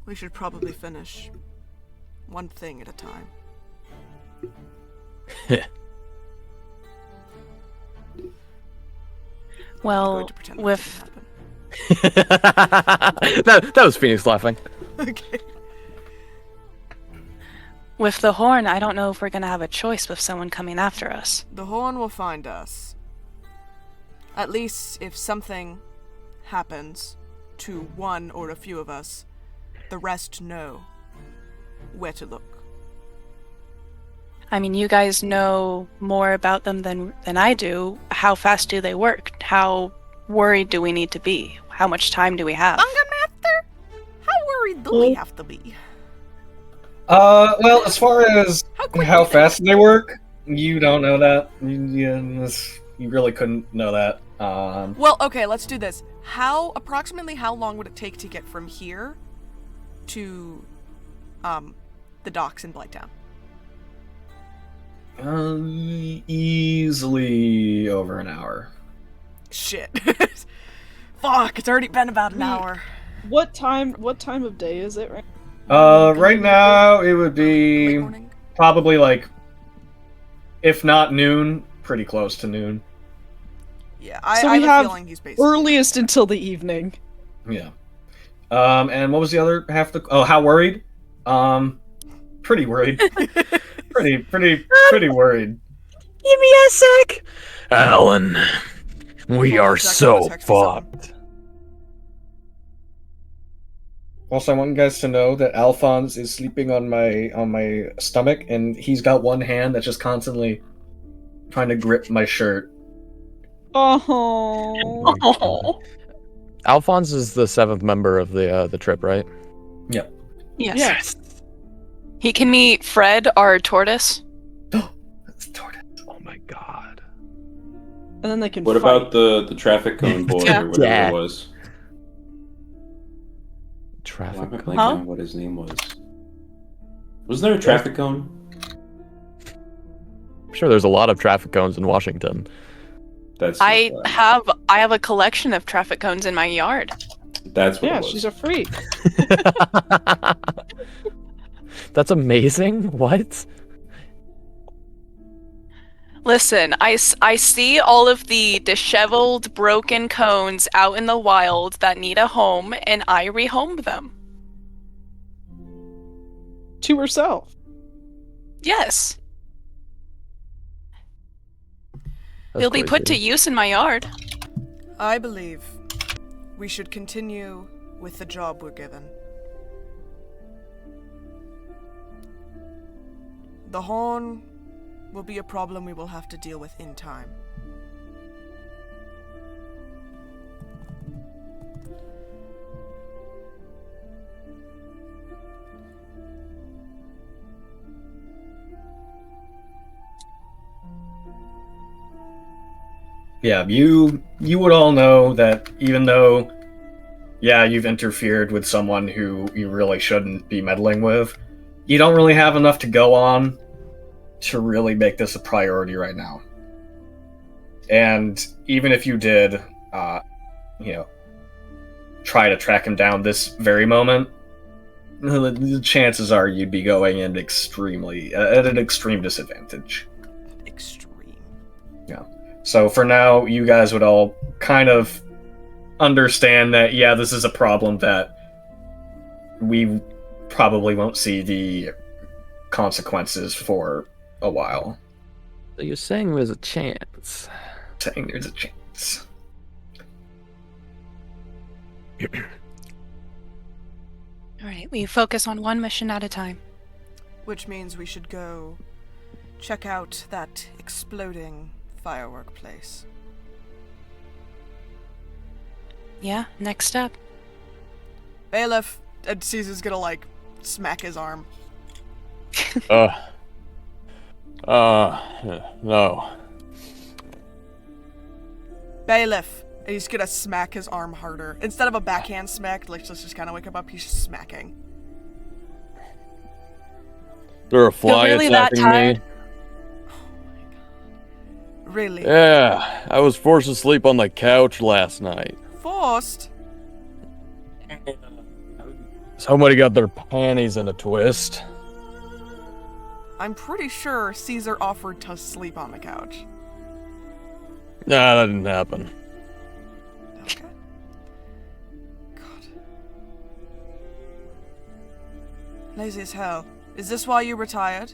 We should probably finish one thing at a time. I'm Well, going to pretend that with didn't happen. that was Phoenix laughing. Okay. with the horn, I don't know if we're gonna have a choice with someone coming after us. The horn will find us. At least if something happens to one or a few of us, the rest know where to look. I mean, you guys know more about them than I do. How fast do they work? How worried do we need to be? How much time do we have? Master, how worried do we have to be? Well, as far as quickly how they fast they work, you don't know that. You really couldn't know that. Well, okay, let's do this. Approximately how long would it take to get from here to, the docks in Blighttown? Easily over an hour. Shit. Fuck, it's already been about an hour. What time of day is it right? Right now it would Late be morning? probably like, if not noon, pretty close to noon. Yeah, So I we have a have feeling he's basically... Earliest until the evening. Yeah. And what was the other half? How worried? Pretty worried. pretty worried. Give me a sec. Alan, we Hold on are a second, so I'm gonna text you something. fucked. Also, I want you guys to know that Alphonse is sleeping on my stomach, and he's got one hand that's just constantly trying to grip my shirt. Oh. Oh. Alphonse is the 7th member of the trip, right? Yep. Yes. Yes. He can meet Fred, our tortoise. That's tortoise. Oh my god. And then they can What fight. about the traffic cone boy Yeah. or whatever Yeah. it was? Why Traffic. am I blanking Huh? on what his name was? Was there a traffic cone? I'm sure there's a lot of traffic cones in Washington. That's I have a collection of traffic cones in my yard. That's what Yeah, it was. she's a freak. That's amazing. What? Listen, I see all of the disheveled, broken cones out in the wild that need a home, and I rehome them. To herself. Yes, That's they'll be put to crazy. use in my yard. I believe we should continue with the job we're given. The horn will be a problem we will have to deal with in time. Yeah, you would all know that even though, yeah, you've interfered with someone who you really shouldn't be meddling with, you don't really have enough to go on to really make this a priority right now. And even if you did, try to track him down this very moment, the chances are you'd be going in at an extreme disadvantage. Extreme. So for now, you guys would all kind of understand that, yeah, this is a problem that we probably won't see the consequences for a while. So you're saying there's a chance? Saying there's a chance. Alright, we focus on one mission at a time. Which means we should go check out that exploding firework place. Yeah, next step. Bailiff, and Caesar's gonna, like, smack his arm. No. Bailiff! And he's gonna smack his arm harder. Instead of a backhand smack, like, let's just kind of wake him up, he's just smacking. There a fly really that attacking tired? me? Really? Yeah, I was forced to sleep on the couch last night. Forced? Somebody got their panties in a twist. I'm pretty sure Caesar offered to sleep on the couch. Nah, that didn't happen. Okay. God. Lazy as hell. Is this why you retired?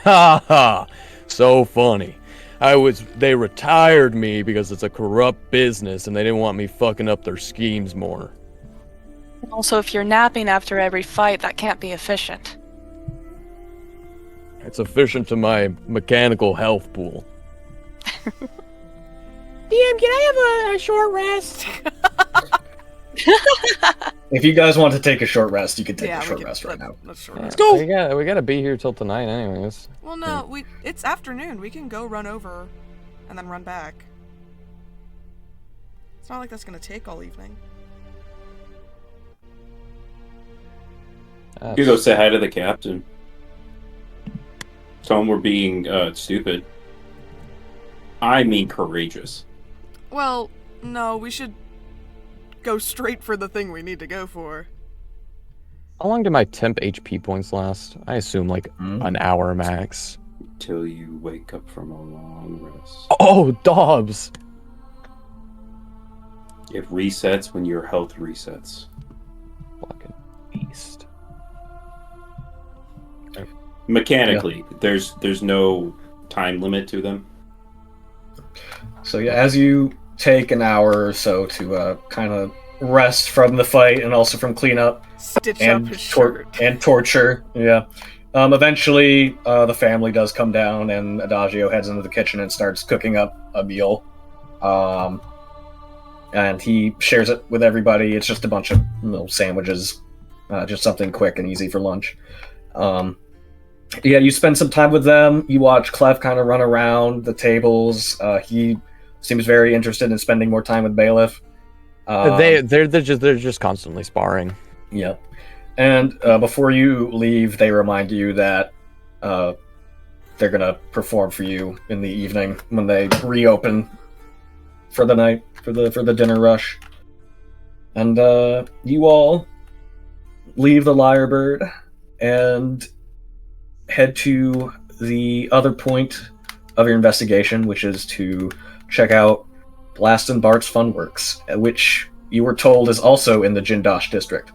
Ha ha! So funny. They retired me because it's a corrupt business and they didn't want me fucking up their schemes more. Also, if you're napping after every fight, that can't be efficient. It's efficient to my mechanical health pool. DM, can I have a short rest? If you guys want to take a short rest, you can take a we short can- rest right now. Let's short Yeah, rest. go! We gotta be here till tonight anyways. Well, no, it's afternoon. We can go run over and then run back. It's not like that's gonna take all evening. You could go say hi to the captain. Tell him we're being stupid. I mean courageous. Well, no, we should go straight for the thing we need to go for. How long do my temp HP points last? I assume like an hour max. Till you wake up from a long rest. Oh, Dobbs! It resets when your health resets. Fucking beast. Mechanically, there's no time limit to them. So yeah, as you take an hour or so to kind of rest from the fight and also from cleanup Stitch up and his shirt. and torture, yeah. Eventually, the family does come down, and Adagio heads into the kitchen and starts cooking up a meal. And he shares it with everybody. It's just a bunch of little sandwiches, just something quick and easy for lunch. Yeah, you spend some time with them. You watch Clef kind of run around the tables. He seems very interested in spending more time with Bailiff. They're just constantly sparring. Yeah, and before you leave, they remind you that they're gonna perform for you in the evening when they reopen for the night for the dinner rush. And you all leave the Lyrebird and head to the other point of your investigation, which is to check out Blaston Bart's Funworks, which you were told is also in the Jindosh district.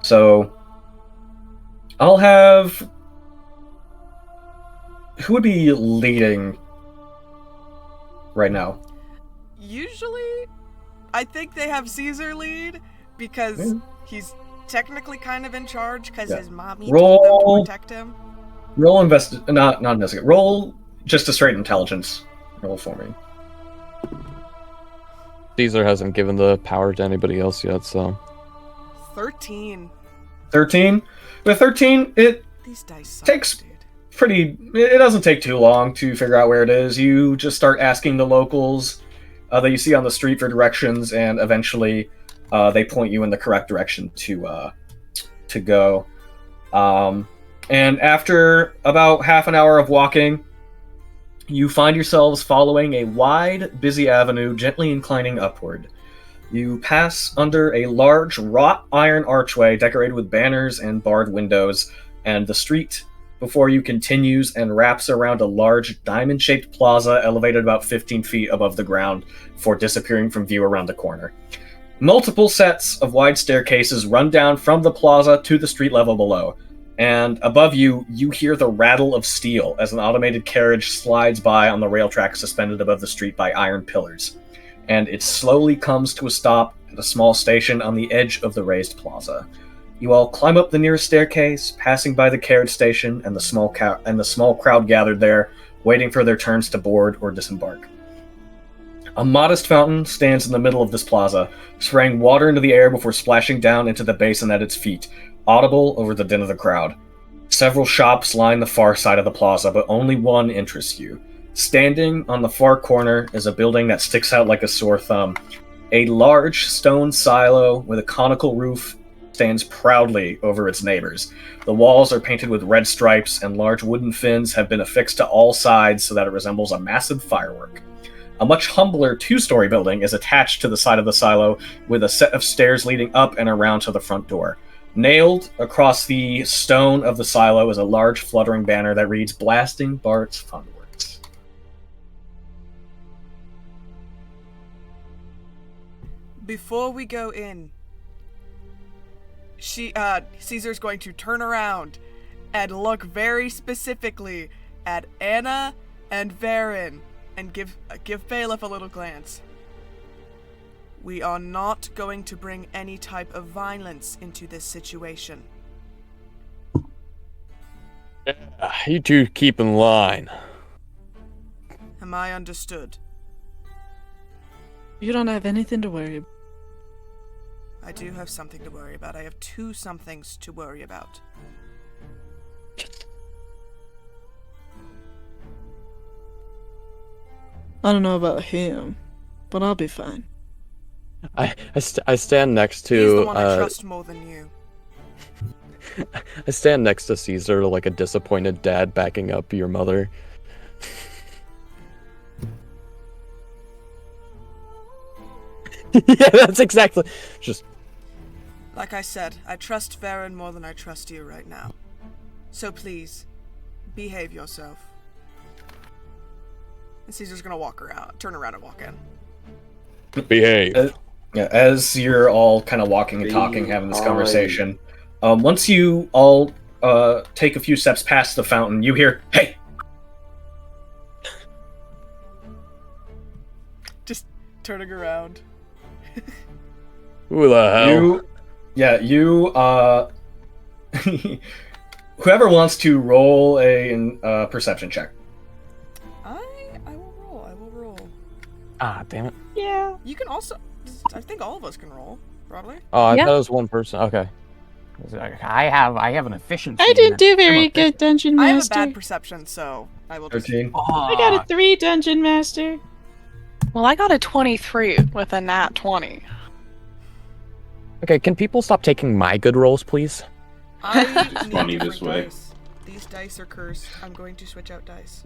So I'll have... Who would be leading right now? Usually, I think they have Caesar lead because he's technically kind of in charge because his mommy told them to protect him. Roll not investigate. Roll just a straight intelligence roll for me. Caesar hasn't given the power to anybody else yet, so 13. 13? With 13, it These dice suck, takes dude. it doesn't take too long to figure out where it is. You just start asking the locals that you see on the street for directions, and eventually they point you in the correct direction to go. And after about half an hour of walking, you find yourselves following a wide, busy avenue gently inclining upward. You pass under a large wrought iron archway decorated with banners and barred windows, and the street before you continues and wraps around a large diamond-shaped plaza elevated about 15 feet above the ground before disappearing from view around the corner. Multiple sets of wide staircases run down from the plaza to the street level below, and above you, you hear the rattle of steel as an automated carriage slides by on the rail track suspended above the street by iron pillars, and it slowly comes to a stop at a small station on the edge of the raised plaza. You all climb up the nearest staircase, passing by the carriage station and the small crowd gathered there, waiting for their turns to board or disembark. A modest fountain stands in the middle of this plaza, spraying water into the air before splashing down into the basin at its feet, audible over the din of the crowd. Several shops line the far side of the plaza, but only one interests you. Standing on the far corner is a building that sticks out like a sore thumb. A large stone silo with a conical roof stands proudly over its neighbors. The walls are painted with red stripes, and large wooden fins have been affixed to all sides so that it resembles a massive firework. A much humbler two-story building is attached to the side of the silo, with a set of stairs leading up and around to the front door. Nailed across the stone of the silo is a large fluttering banner that reads Blasting Bart's Funworks. Before we go in, Caesar's going to turn around and look very specifically at Anna and Varen and give Bailiff a little glance. We are not going to bring any type of violence into this situation. You two keep in line. Am I understood? You don't have anything to worry about. I do have something to worry about. I have two somethings to worry about. I don't know about him, but I'll be fine. I stand next to. He's the one I trust more than you. I stand next to Caesar like a disappointed dad backing up your mother. Yeah, that's exactly. Just. Like I said, I trust Varen more than I trust you right now. So please, behave yourself. And Caesar's gonna turn around and walk in. Behave. As you're all kind of walking and talking, having this conversation, once you all take a few steps past the fountain, you hear, "Hey!" Just turning around. Who the hell? Whoever wants to roll a perception check. I will roll. Ah, damn it. Yeah. You can also. I think all of us can roll, probably. Oh, I Yeah. thought it was one person. Okay. I have an efficiency. I didn't do very good, Dungeon I have a Master. bad perception, so I will just... 13. I got a 3, Dungeon Master. Well, I got a 23 with a nat 20. Okay, can people stop taking my good rolls, please? I It's need funny different this way. dice. These dice are cursed. I'm going to switch out dice.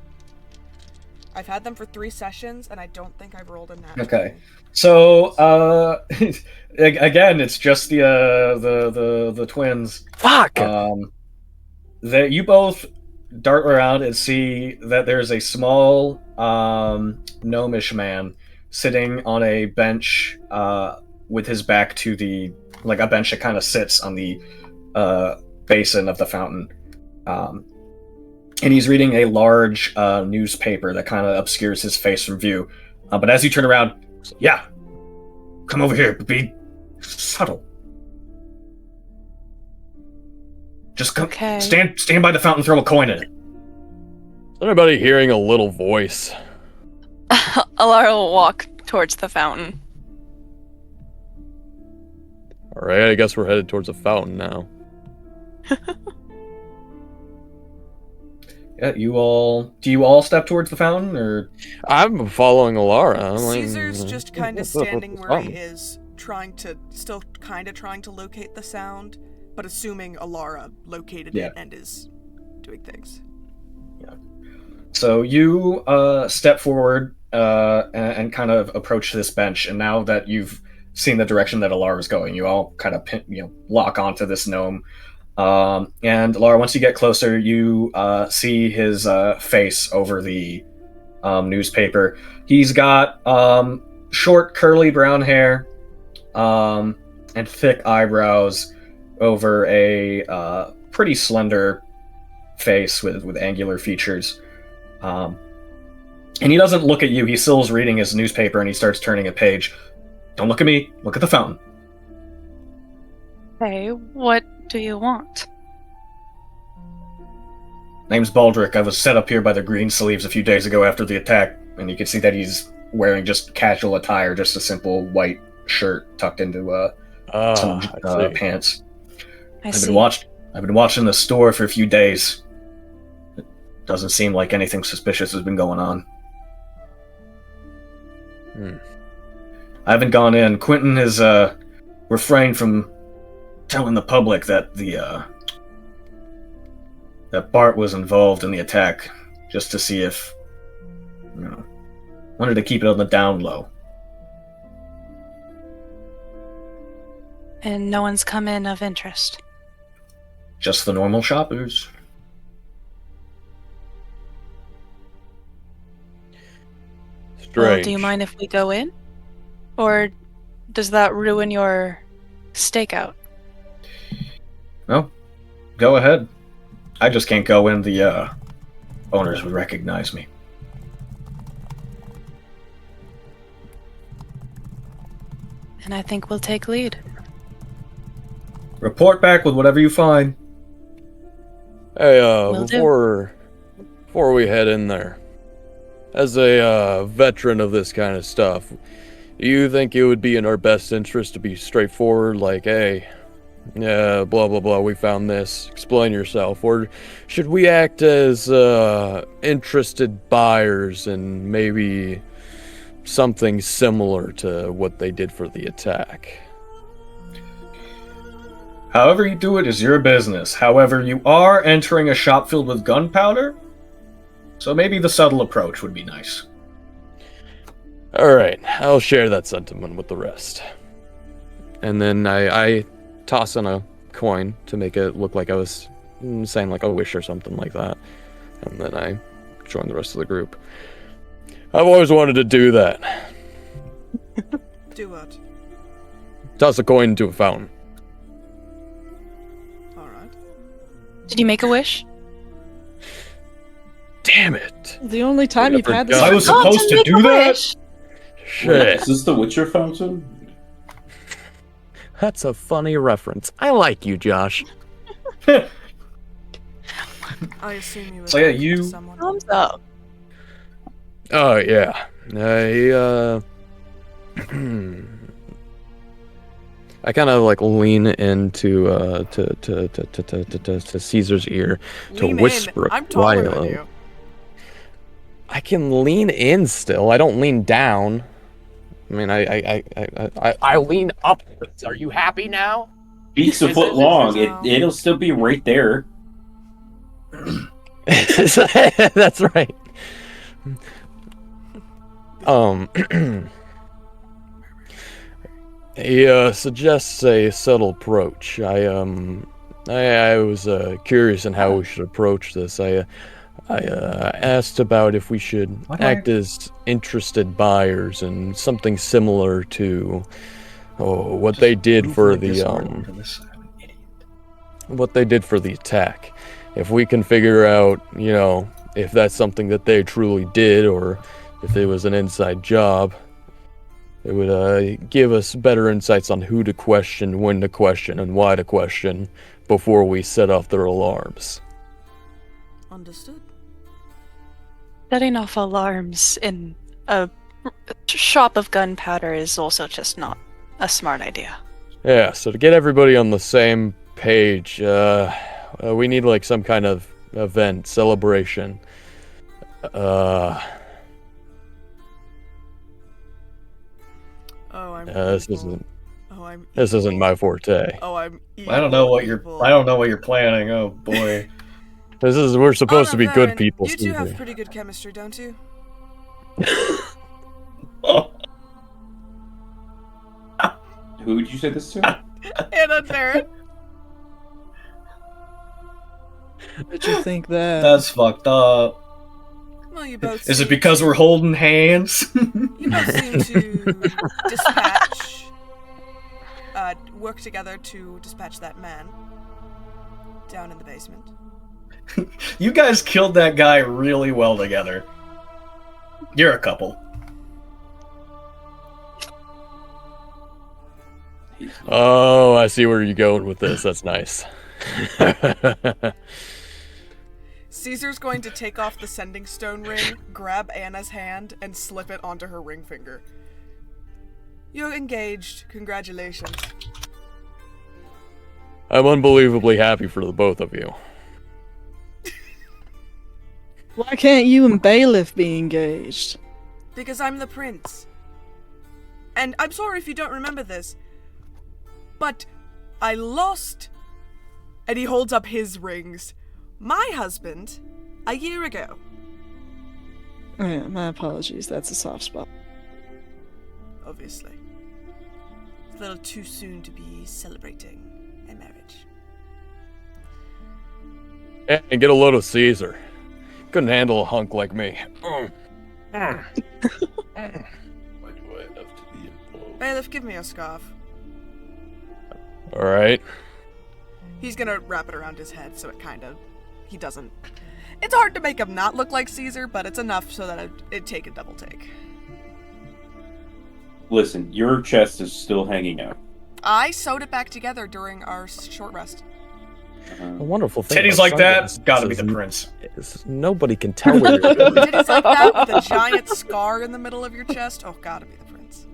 I've had them for 3 sessions, and I don't think I've rolled a nat. Okay. So, again, it's just the twins. Fuck! That you both dart around and see that there's a small gnomish man sitting on a bench with his back to a bench that kind of sits on the basin of the fountain. And he's reading a large newspaper that kind of obscures his face from view. But as you turn around, yeah, come over here, but be subtle. Just come, Okay. stand by the fountain, throw a coin in it. Is anybody hearing a little voice? Alara will walk towards the fountain. Alright, I guess we're headed towards the fountain now. Yeah, do you all step towards the fountain, or? I'm following Alara. I'm like, Caesar's just kind of what's up with standing the where he fountain? is, trying to locate the sound, but assuming Alara located Yeah. it and is doing things. So you step forward and kind of approach this bench, and now that you've seen the direction that Alara is going, you all kind of lock onto this gnome. And Alara, once you get closer, you see his face over the newspaper. He's got short, curly brown hair and thick eyebrows over a pretty slender face with angular features. And he doesn't look at you. He still is reading his newspaper, and he starts turning a page. Don't look at me. Look at the fountain. Okay, what do you want? Name's Baldric. I was set up here by the Green Sleeves a few days ago after the attack, and you can see that he's wearing just casual attire, just a simple white shirt tucked into some I see. pants. I I've see. been watching the store for a few days. It doesn't seem like anything suspicious has been going on. I haven't gone in. Quentin has refrained from telling the public that that Bart was involved in the attack, just to see if, wanted to keep it on the down low. And no one's come in of interest. Just the normal shoppers. Strange. Well, do you mind if we go in? Or does that ruin your stakeout? No, go ahead. I just can't go in. The owners would recognize me. And I think we'll take lead. Report back with whatever you find. Hey, Will do. before we head in there, as a veteran of this kind of stuff, do you think it would be in our best interest to be straightforward, like, hey, yeah, blah blah blah, we found this, explain yourself, or should we act as interested buyers and maybe something similar to what they did for the attack? However you do it is your business. However, you are entering a shop filled with gunpowder, so maybe the subtle approach would be nice. Alright, I'll share that sentiment with the rest. And then I toss in a coin to make it look like I was saying like a wish or something like that. And then I join the rest of the group. I've always wanted to do that. Do what? Toss a coin into a fountain. Alright. Did you make a wish? Damn it. The only time you've had this. I was supposed to do that? Shit. Is this the Witcher fountain? That's a funny reference. I like you, Josh. I assume you would So yeah, like to you- someone. Thumbs up. Oh, yeah. I kind of like lean into to Caesar's ear to Lean whisper in. I'm taller than quietly. you. I can lean in still. I don't lean down. I mean, I lean upwards. Are you happy now? Beak's a foot long. It'll still be right there. That's right. He suggests a subtle approach. I was curious on how we should approach this. I asked about if we should act as interested buyers and something similar to what they did for the what they did for the attack. If we can figure out, if that's something that they truly did or if it was an inside job, it would give us better insights on who to question, when to question, and why to question before we set off their alarms. Understood. Setting off alarms in a shop of gunpowder is also just not a smart idea. Yeah, so to get everybody on the same page, we need like some kind of event, celebration. This isn't my forte. I'm evil. I don't know what you're planning. Oh boy. We're supposed to be good Varen, people. You two have pretty good chemistry, don't you? Who did you say this to? Anna Varen. Did you think that? That's fucked up. Well, you both. Is it because we're holding hands? You both seem to work together to dispatch that man down in the basement. You guys killed that guy really well together. You're a couple. Oh, I see where you're going with this. That's nice. Caesar's going to take off the sending stone ring, grab Anna's hand, and slip it onto her ring finger. You're engaged. Congratulations. I'm unbelievably happy for the both of you. Why can't you and Bailiff be engaged? Because I'm the prince. And I'm sorry if you don't remember this, but I lost, and he holds up his rings, my husband a year ago. Oh, yeah, my apologies. That's a soft spot. Obviously. It's a little too soon to be celebrating a marriage. And get a load of Caesar. Couldn't handle a hunk like me. Why do I have to be involved? Bailiff, give me a scarf. Alright. He's gonna wrap it around his head so he doesn't. It's hard to make him not look like Caesar, but it's enough so that it'd take a double take. Listen, your chest is still hanging out. I sewed it back together during our short rest. A wonderful thing. Titties about like that, Sundance gotta be is the prince. Nobody can tell where you're going. Titties like that with a giant scar in the middle of your chest. Oh, gotta be the prince.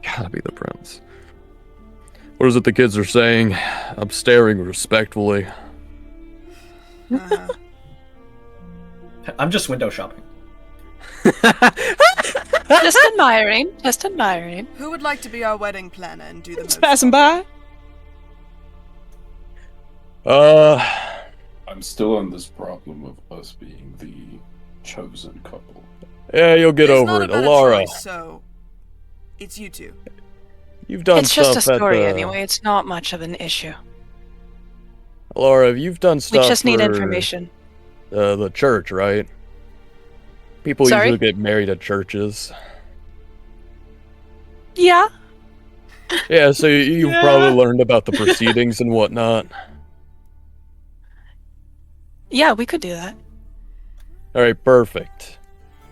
Gotta be the prince. What is it the kids are saying? I'm staring respectfully. Uh-huh. I'm just window shopping. Just admiring. Just admiring. Who would like to be our wedding planner and do the Just most passing by. I'm still on this problem of us being the chosen couple. Yeah, you'll get It's over not it. about a Alara, choice, so it's you two. you've done It's just stuff a story at the... anyway. It's not much of an issue. Alara, you've done We stuff just need for, information. the church, right? People Sorry? usually get married at churches. Yeah. Yeah, so you've probably learned about the proceedings and whatnot. Yeah, we could do that. All right, perfect.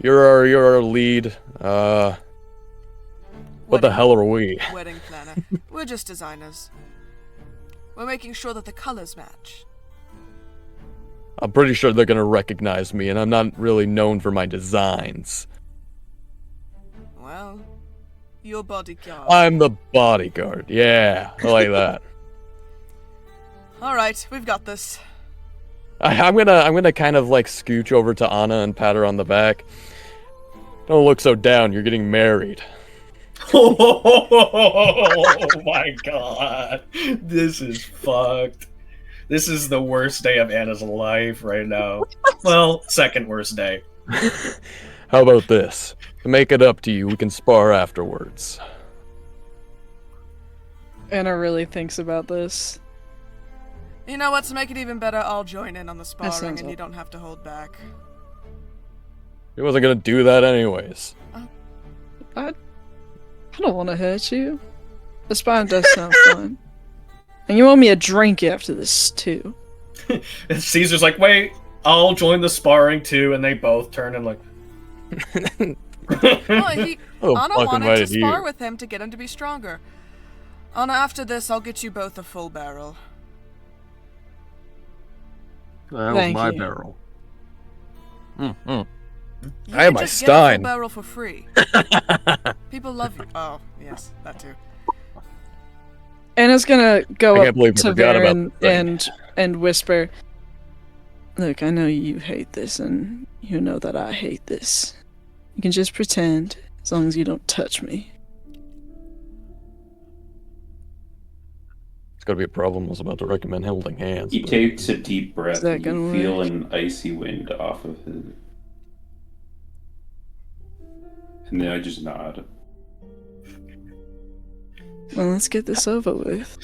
You're our lead. What the hell are we? Wedding planner. We're just designers. We're making sure that the colors match. I'm pretty sure they're gonna recognize me, and I'm not really known for my designs. Well, Your bodyguard. I'm the bodyguard. Yeah, I like that. All right, we've got this. I'm gonna kind of like scooch over to Anna and pat her on the back. Don't look so down. You're getting married. Oh my god. This is fucked. This is the worst day of Anna's life right now. Well, second worst day. How about this? To make it up to you, we can spar afterwards. Anna really thinks about this. You know what? To make it even better, I'll join in on the sparring, sounds and you awful. don't have to hold back. He wasn't gonna do that anyways. I don't want to hurt you. The sparring does sound fun. And you owe me a drink after this, too. And Caesar's like, wait, I'll join the sparring too, and they both turn and like. Well, Anna fucking wanted to right spar here. with him to get him to be stronger. Anna, after this, I'll get you both a full barrel. That was Thank my you. barrel. You I can have my just get a full Stein. barrel for free. People love you. Oh, yes, that too. Anna's gonna go I up can't believe I to forgot about Varen this thing. and whisper, "Look, I know you hate this, and you know that I hate this. You can just pretend, as long as you don't touch me." It's gonna be a problem. I was about to recommend holding hands. He but- takes a deep breath that and you gonna feel work? an icy wind off of him. And then I just nod. Well, let's get this over with.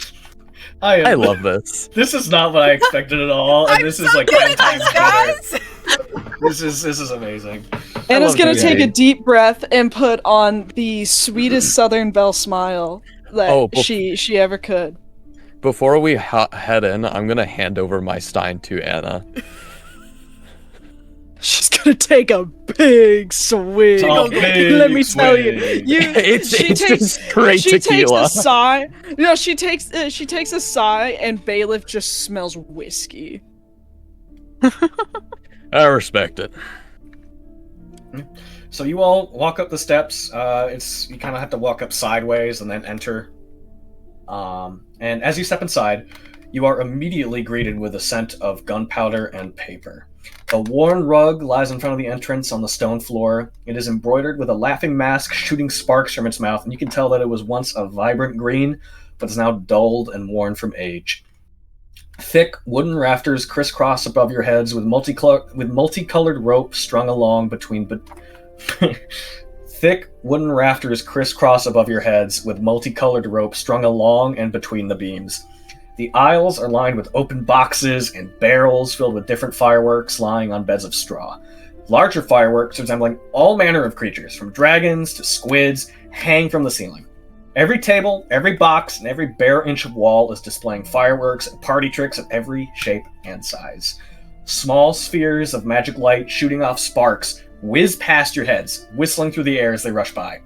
I love this. This is not what I expected at all, and this is like 10 times better. This is amazing. Anna's love gonna doing take that. a deep breath and put on the sweetest Southern Belle smile that Oh, bef- she ever could. Before we head in, I'm gonna hand over my Stein to Anna. She's gonna take a big swig. Oh, big Let me tell you, swig. It's she just takes straight she tequila. takes a sigh. No, she takes a sigh, and Bailiff just smells whiskey. I respect it. So you all walk up the steps. You kind of have to walk up sideways and then enter. And as you step inside, you are immediately greeted with a scent of gunpowder and paper. A worn rug lies in front of the entrance on the stone floor. It is embroidered with a laughing mask shooting sparks from its mouth, and you can tell that it was once a vibrant green, but is now dulled and worn from age. Thick wooden rafters crisscross above your heads with multicolored rope strung along between. Thick wooden rafters crisscross above your heads with multicolored rope strung along and between the beams. The aisles are lined with open boxes and barrels filled with different fireworks lying on beds of straw. Larger fireworks resembling all manner of creatures, from dragons to squids, hang from the ceiling. Every table, every box, and every bare inch of wall is displaying fireworks and party tricks of every shape and size. Small spheres of magic light shooting off sparks whiz past your heads, whistling through the air as they rush by.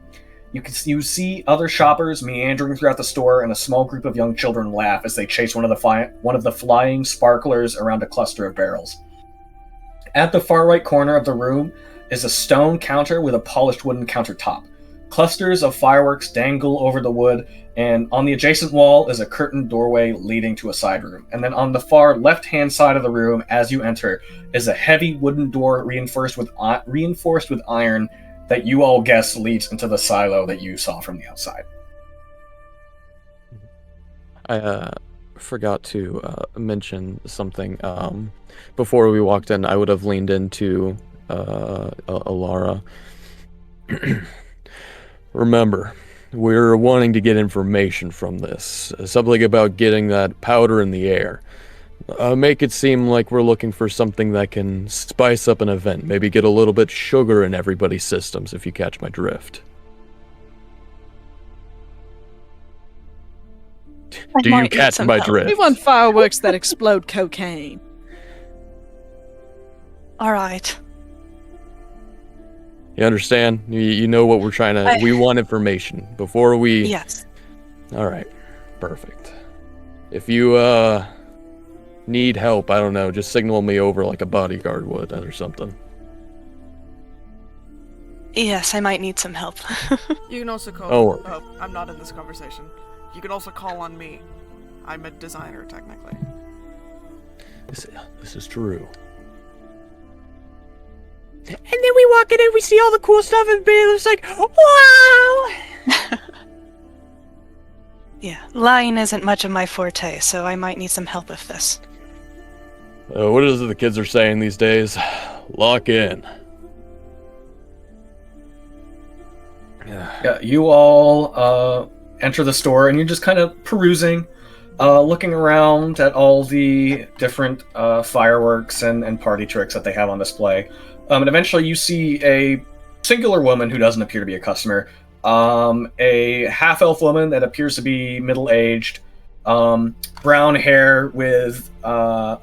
You see other shoppers meandering throughout the store, and a small group of young children laugh as they chase one of the flying sparklers around a cluster of barrels. At the far right corner of the room is a stone counter with a polished wooden countertop. Clusters of fireworks dangle over the wood, and on the adjacent wall is a curtained doorway leading to a side room. And then on the far left-hand side of the room, as you enter, is a heavy wooden door reinforced with iron that you all guess leads into the silo that you saw from the outside. I forgot to mention something. Before we walked in, I would have leaned into Alara. Remember, we're wanting to get information from this. Something about getting that powder in the air. Make it seem like we're looking for something that can spice up an event. Maybe get a little bit sugar in everybody's systems, if you catch my drift. Do you catch my drift? We want fireworks that explode cocaine. All right. You understand? You know what we're trying to... We want information before we... Yes. Alright. Perfect. If you, need help, I don't know, just signal me over like a bodyguard would or something. Yes, I might need some help. You can also call. Oh. Oh, I'm not in this conversation. You can also call on me. I'm a designer, technically. This is true. And then we walk in and we see all the cool stuff, and Baylor's like, wow! Yeah, lying isn't much of my forte, so I might need some help with this. What is it the kids are saying these days? Lock in. Yeah, you all enter the store and you're just kind of perusing, looking around at all the different fireworks and party tricks that they have on display. And eventually you see a singular woman who doesn't appear to be a customer, a half-elf woman that appears to be middle-aged, brown hair with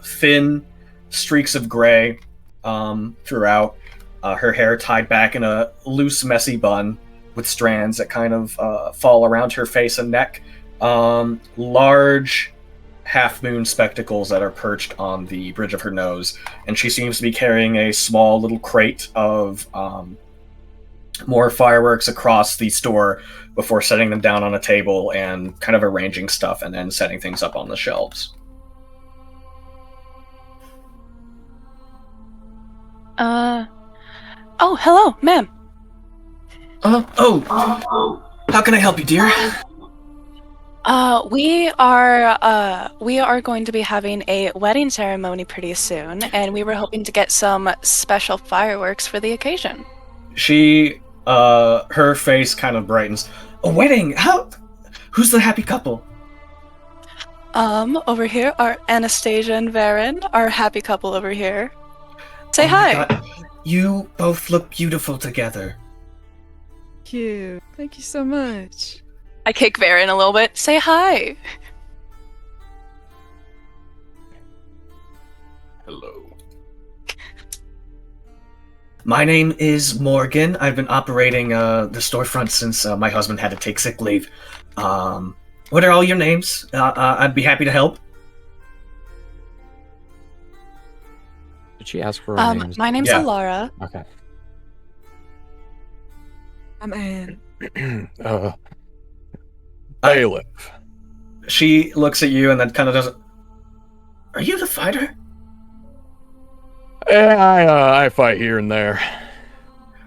thin streaks of gray throughout, her hair tied back in a loose, messy bun with strands that kind of fall around her face and neck, large half-moon spectacles that are perched on the bridge of her nose, and she seems to be carrying a small little crate of more fireworks across the store before setting them down on a table and kind of arranging stuff and then setting things up on the shelves. Oh, hello, ma'am. How can I help you, dear? We are going to be having a wedding ceremony pretty soon, and we were hoping to get some special fireworks for the occasion. She, her face kind of brightens. A wedding? Who's the happy couple? Over here are Anastasia and Varen, our happy couple over here. Say hi. God. You both look beautiful together. Thank you. Thank you so much. I kick Varen a little bit. Say hi. Hello. My name is Morgan. I've been operating the storefront since my husband had to take sick leave. What are all your names? I'd be happy to help. Did she ask for our names? My name's Yeah. Alara. Okay. I'm Anne. Bailiff. She looks at you and then kind of does. Are you the fighter? I fight here and there.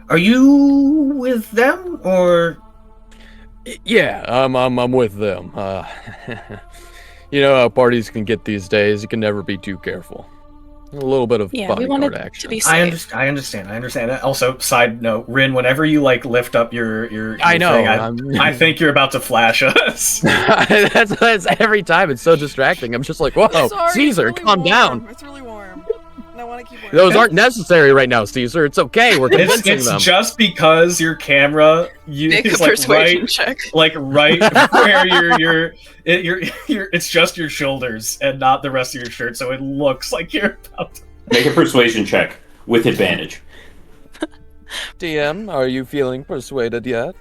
Are you with them or? Yeah, I'm with them. You know how parties can get these days. You can never be too careful. A little bit of Yeah, we bodyguard wanted action. to be I safe. understand. Also, side note, Rin, whenever you like lift up your I know. thing, I think you're about to flash us. that's every time. It's so distracting. I'm just like, whoa, Sorry, Caesar, it's really calm warm. down. It's really warm. And I want to keep wearing Those it. aren't necessary right now, Caesar. It's okay. We're convincing It's them. just because your camera Make a is like persuasion right, check. like right where it's just your shoulders and not the rest of your shirt, so it looks like you're about to. Make a persuasion check with advantage. DM, are you feeling persuaded yet?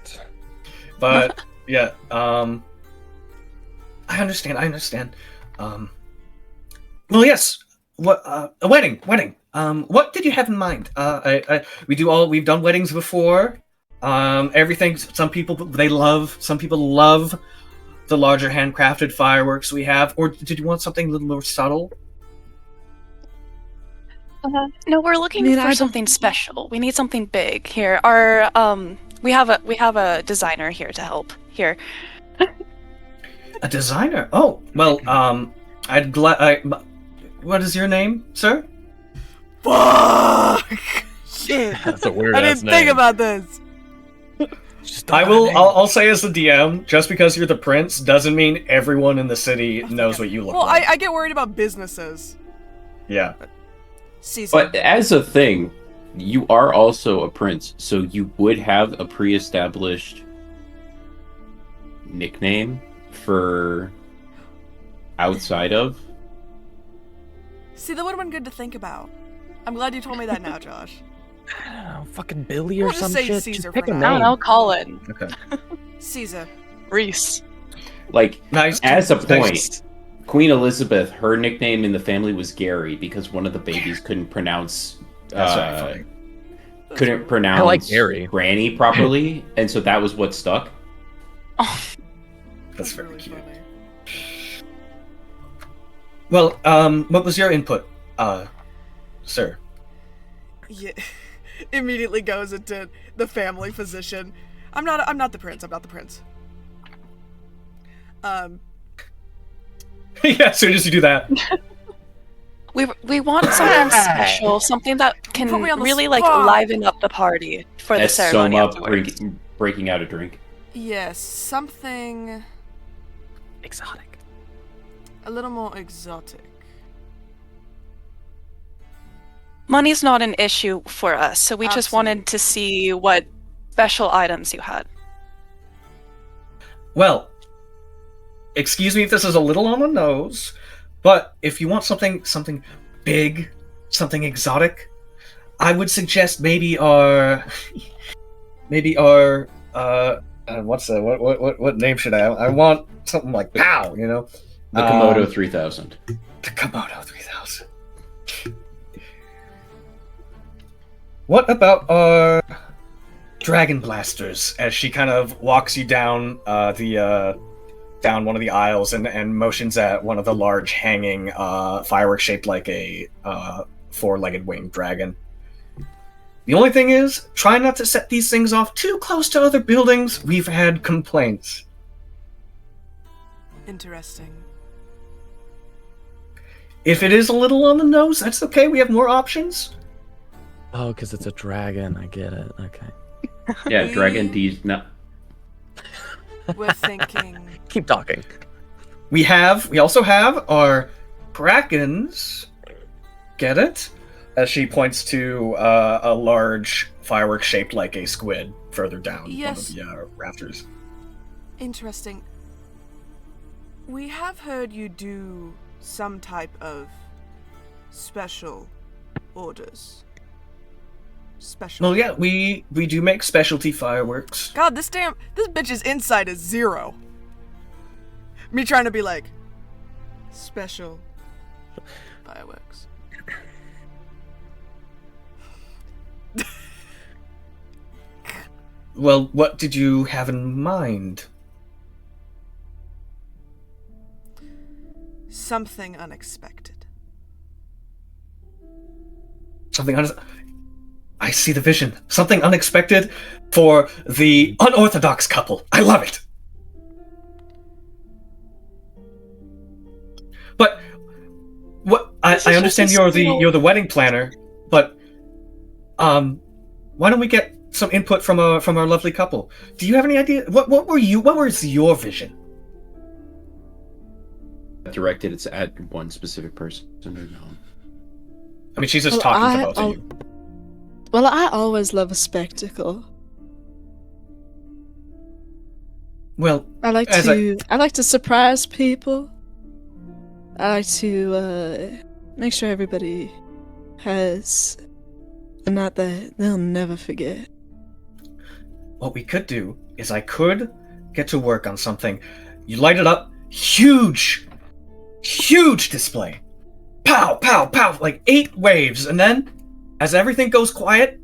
But yeah, I understand. Well, yes. What a wedding. What did you have in mind? We've done weddings before. Everything. Some people love the larger handcrafted fireworks we have. Or did you want something a little more subtle? No, we're looking I mean, for I don't- something special. We need something big here. We have a designer here to help. Here. A designer? Oh, well, what is your name, sir? Fuck! Shit. That's a weird I ass didn't name. think about this. I'll say as the DM, just because you're the prince doesn't mean everyone in the city knows what you look Well, like. I get worried about businesses. Yeah. Caesar. But as a thing, you are also a prince, so you would have a pre-established nickname for outside of. See, that would have been good to think about. I'm glad you told me that now, Josh. I don't know, fucking Billy or We'll just some say shit. Caesar Just pick for a now. I don't name. know, Colin. Okay. Caesar. Reese. Like, Nice. as a Nice. point, Queen Elizabeth, her nickname in the family was Gary because one of the babies couldn't pronounce. That's very funny. couldn't pronounce I like Gary. Granny properly, and so that was what stuck. That's very really cute. funny. Well, what was your input, sir? Yeah, immediately goes into the family physician. I'm not the prince. I'm not the prince. Yeah, as soon as you do that. We want something special, something that can Put me on the really like spot. liven up the party for the That's ceremony Soma afterwards. breaking out a drink. Yes, something Exotic. a little more exotic. Money's not an issue for us, so we just wanted to see what special items you had. Well, excuse me if this is a little on the nose, but if you want something big, something exotic, I would suggest maybe our what name should I want something like POW, you know? The Komodo 3000. The Komodo 3000. What about our Dragon Blasters? As she kind of walks you down down one of the aisles and motions at one of the large hanging fireworks shaped like a four-legged winged dragon. The only thing is, try not to set these things off too close to other buildings. We've had complaints. Interesting. If it is a little on the nose, that's okay. We have more options. Oh, because it's a dragon. I get it. Okay. Yeah, Dragon D's no. We're thinking. Keep talking. We also have our Krakens. Get it? As she points to a large firework shaped like a squid further down Yes. one of the rafters. Interesting. We have heard you do some type of special orders. Special. Well, yeah, we do make specialty fireworks. God, this bitch's insight is 0. Me trying to be like, special fireworks. Well, what did you have in mind? Something unexpected. I see the vision. Something unexpected for the unorthodox couple. I love it. But what I understand you're the wedding planner, but why don't we get some input from our lovely couple? Do you have any idea what was your vision? Directed it's at one specific person or no? I mean, she's just talking to both of you. Well, I always love a spectacle. Well, I like to surprise people. I like to make sure everybody has a night that they'll never forget. What we could do is I could get to work on something. You light it up, huge display. Pow, pow, pow, like 8 waves, and then, as everything goes quiet,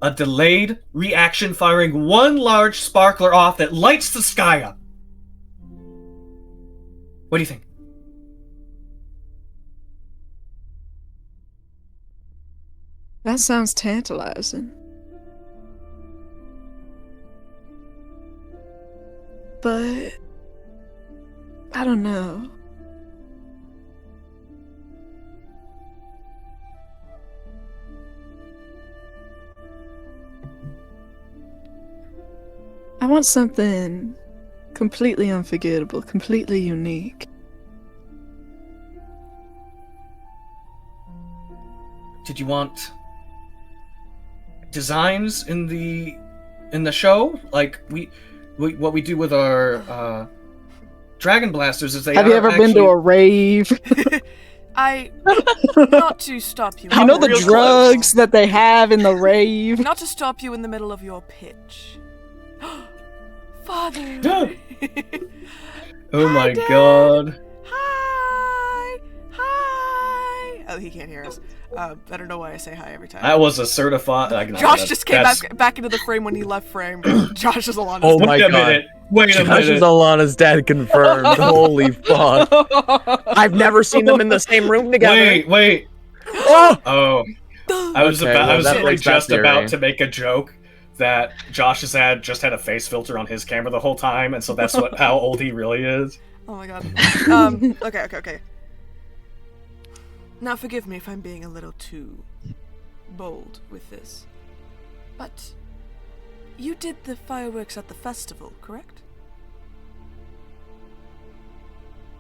a delayed reaction firing one large sparkler off that lights the sky up. What do you think? That sounds tantalizing. But I don't know. I want something completely unforgettable, completely unique. Did you want designs in the show? Like what we do with our Dragon Blasters is they Have you ever been to a rave? Not to stop you. You know the drugs that they have in the rave? Not to stop you in the middle of your pitch. Father! Oh Hi, my Dad. god. Hi! Hi! Oh, he can't hear us. I don't know why I say hi every time. That was a certified. Josh just came back into the frame when he left frame. Josh is Alana's Oh dad. my Wait a god. minute. Wait a Josh is minute. Alana's dad confirmed. Holy fuck. I've never seen them in the same room together. Wait. Oh! Oh. I was Okay, about. well, I was that literally breaks that just about theory. to make a joke that Josh's dad just had a face filter on his camera the whole time, and so that's how old he really is. Oh my god. Okay. Now forgive me if I'm being a little too bold with this. But you did the fireworks at the festival, correct?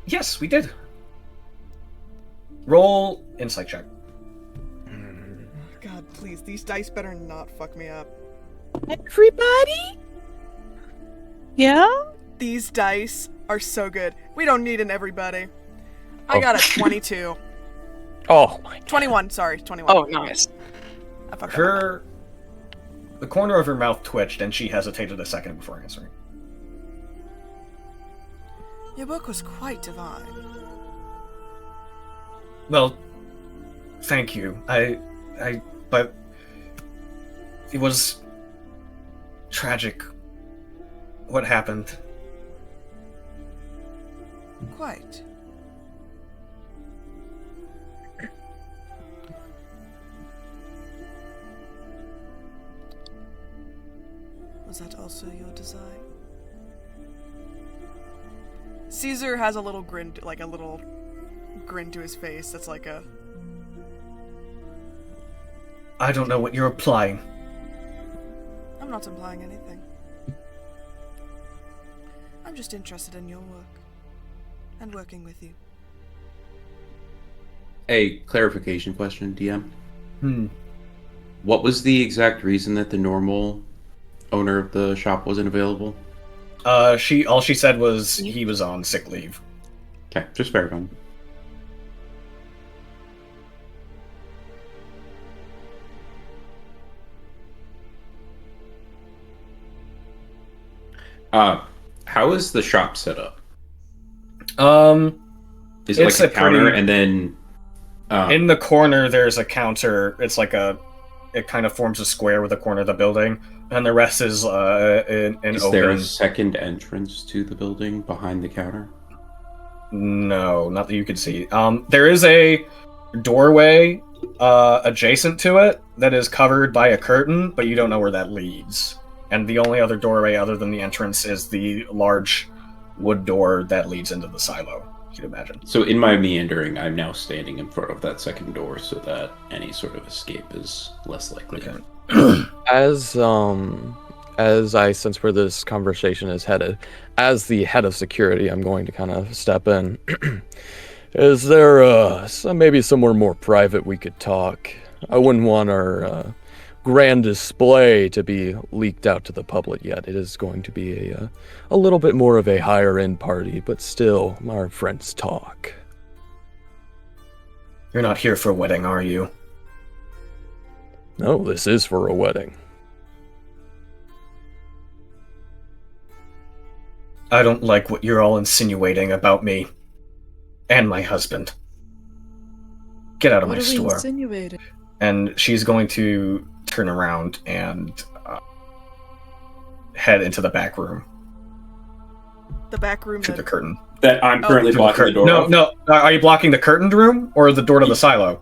Yes, we did. Roll insight check. God, please, these dice better not fuck me up. Everybody? Yeah? These dice are so good. We don't need an everybody. I got a 22. Oh my god. 21, sorry, 21. Oh, nice. I fucked up. The corner of her mouth twitched, and she hesitated a second before answering. Your work was quite divine. Well, thank you. But it was tragic what happened. Quite. Was that also your design? Caesar has a little grin, to his face. That's like a. I don't know what you're implying. I'm not implying anything. I'm just interested in your work and working with you. A clarification question, DM. What was the exact reason that the normal owner of the shop wasn't available? All she said was he was on sick leave. Okay, just verifying. How is the shop set up? Is it It's like a a counter pretty- and then In the corner, there's a counter. It's like it kind of forms a square with the corner of the building, and the rest is an is open. there a second entrance to the building behind the counter? No, not that you can see. There is a doorway adjacent to it that is covered by a curtain, but you don't know where that leads. And the only other doorway other than the entrance is the large wood door that leads into the silo, you'd imagine. So in my meandering, I'm now standing in front of that second door so that any sort of escape is less likely. Okay. As I sense where this conversation is headed, as the head of security, I'm going to kind of step in. Is there maybe somewhere more private we could talk? I wouldn't want our grand display to be leaked out to the public yet. It is going to be a little bit more of a higher end party, but still, our friends talk. You're not here for a wedding, are you? No, this is for a wedding. I don't like what you're all insinuating about me and my husband. Get out of What my are we store. insinuating? And she's going to turn around and head into the back room The back room. through the That, curtain. That I'm currently Through the blocking the curtain. door. No. Are you blocking the curtained room or the door to the silo?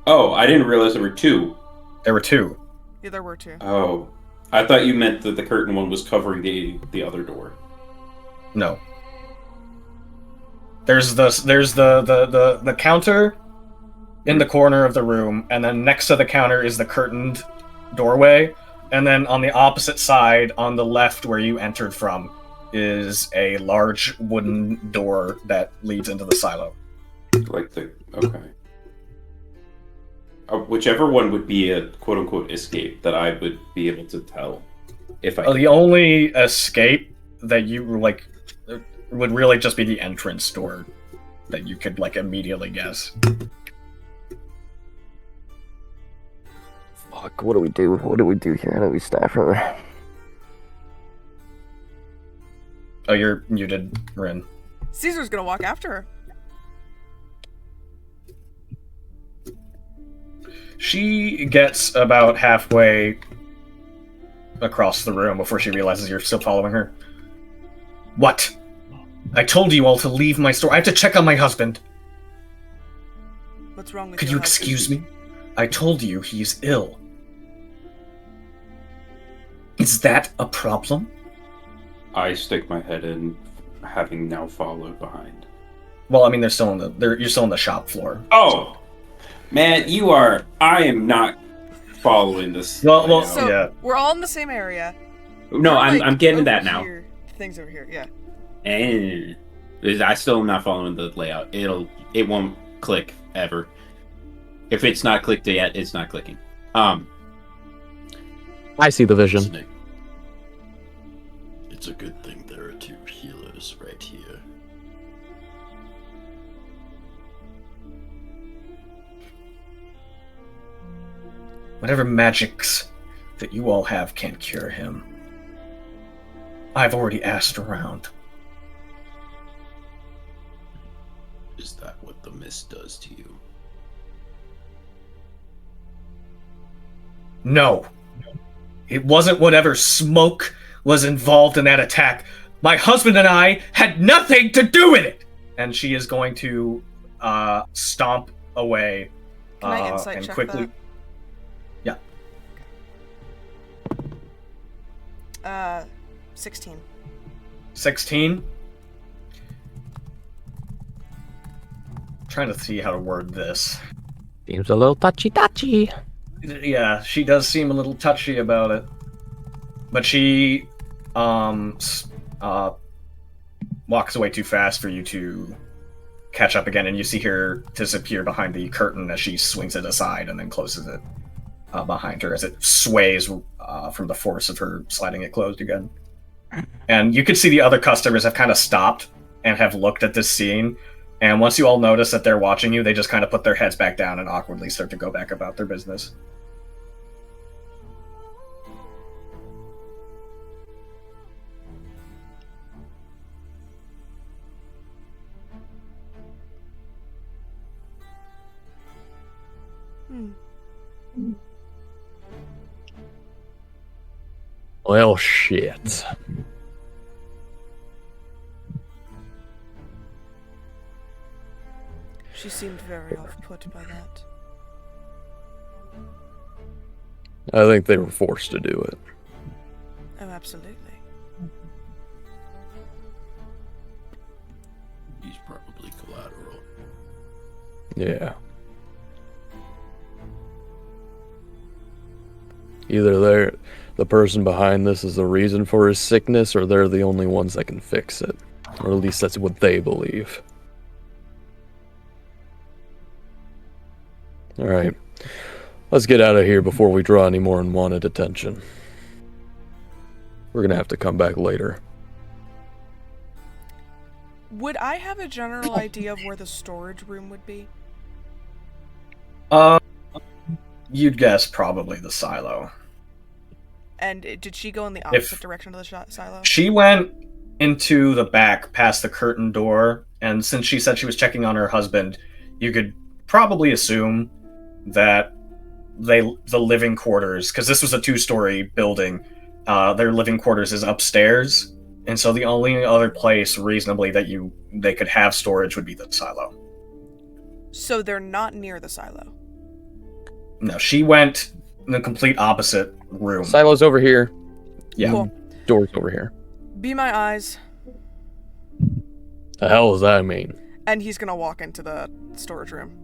Oh, I didn't realize there were two. There were two. yeah, there were two. Oh, I thought you meant that the curtain one was covering the other door. No. There's the counter in the corner of the room, and then next to the counter is the curtained doorway, and then on the opposite side, on the left where you entered from, is a large wooden door that leads into the silo. Okay. Whichever one would be a quote unquote escape that I would be able to tell if I. The only escape that you would really just be the entrance door that you could immediately guess. Fuck, what do we do? What do we do here? How do we staff her? Oh, you're muted, Rin. Caesar's gonna walk after her. She gets about halfway across the room before she realizes you're still following her. What? I told you all to leave my store. I have to check on my husband. What's wrong with Could your you husband? excuse me? I told you he's ill. Is that a problem? I stick my head in, having now followed behind. Well, I mean, you're still on the shop floor. Oh, man, I am not following this. Well, So yeah. we're all in the same area. No, We're, I'm getting over that now. here. Things over here, yeah. And I still am not following the layout. It won't click ever. If it's not clicked yet, it's not clicking. I see the vision. Listening. It's a good thing there are two healers right here. Whatever magics that you all have can't cure him. I've already asked around. Is that what the mist does to you? No. It wasn't whatever smoke was involved in that attack. My husband and I had nothing to do with it! And she is going to stomp away. Can I insight and check quickly. that? 16. 16. Trying to see how to word this. Seems a little touchy. Yeah, she does seem a little touchy about it. But she walks away too fast for you to catch up again, and you see her disappear behind the curtain as she swings it aside and then closes it behind her as it sways from the force of her sliding it closed again. And you can see the other customers have kind of stopped and have looked at this scene. And once you all notice that they're watching you, they just kind of put their heads back down and awkwardly start to go back about their business. Well, shit. She seemed very off-put by that. I think they were forced to do it. Oh, absolutely. He's probably collateral. Yeah. Either the person behind this is the reason for his sickness, or they're the only ones that can fix it. Or at least that's what they believe. Alright. Let's get out of here before we draw any more unwanted attention. We're gonna have to come back later. Would I have a general idea of where the storage room would be? You'd guess probably the silo. And did she go in the opposite direction to the silo? She went into the back past the curtain door, and since she said she was checking on her husband, you could probably assume that the living quarters, because this was a 2-story building, their living quarters is upstairs, and so the only other place reasonably that they could have storage would be the silo. So they're not near the silo. No, she went in the complete opposite room. Silo's over here. Yeah. Cool. Door's over here. Be my eyes. The hell does that mean? And he's gonna walk into the storage room.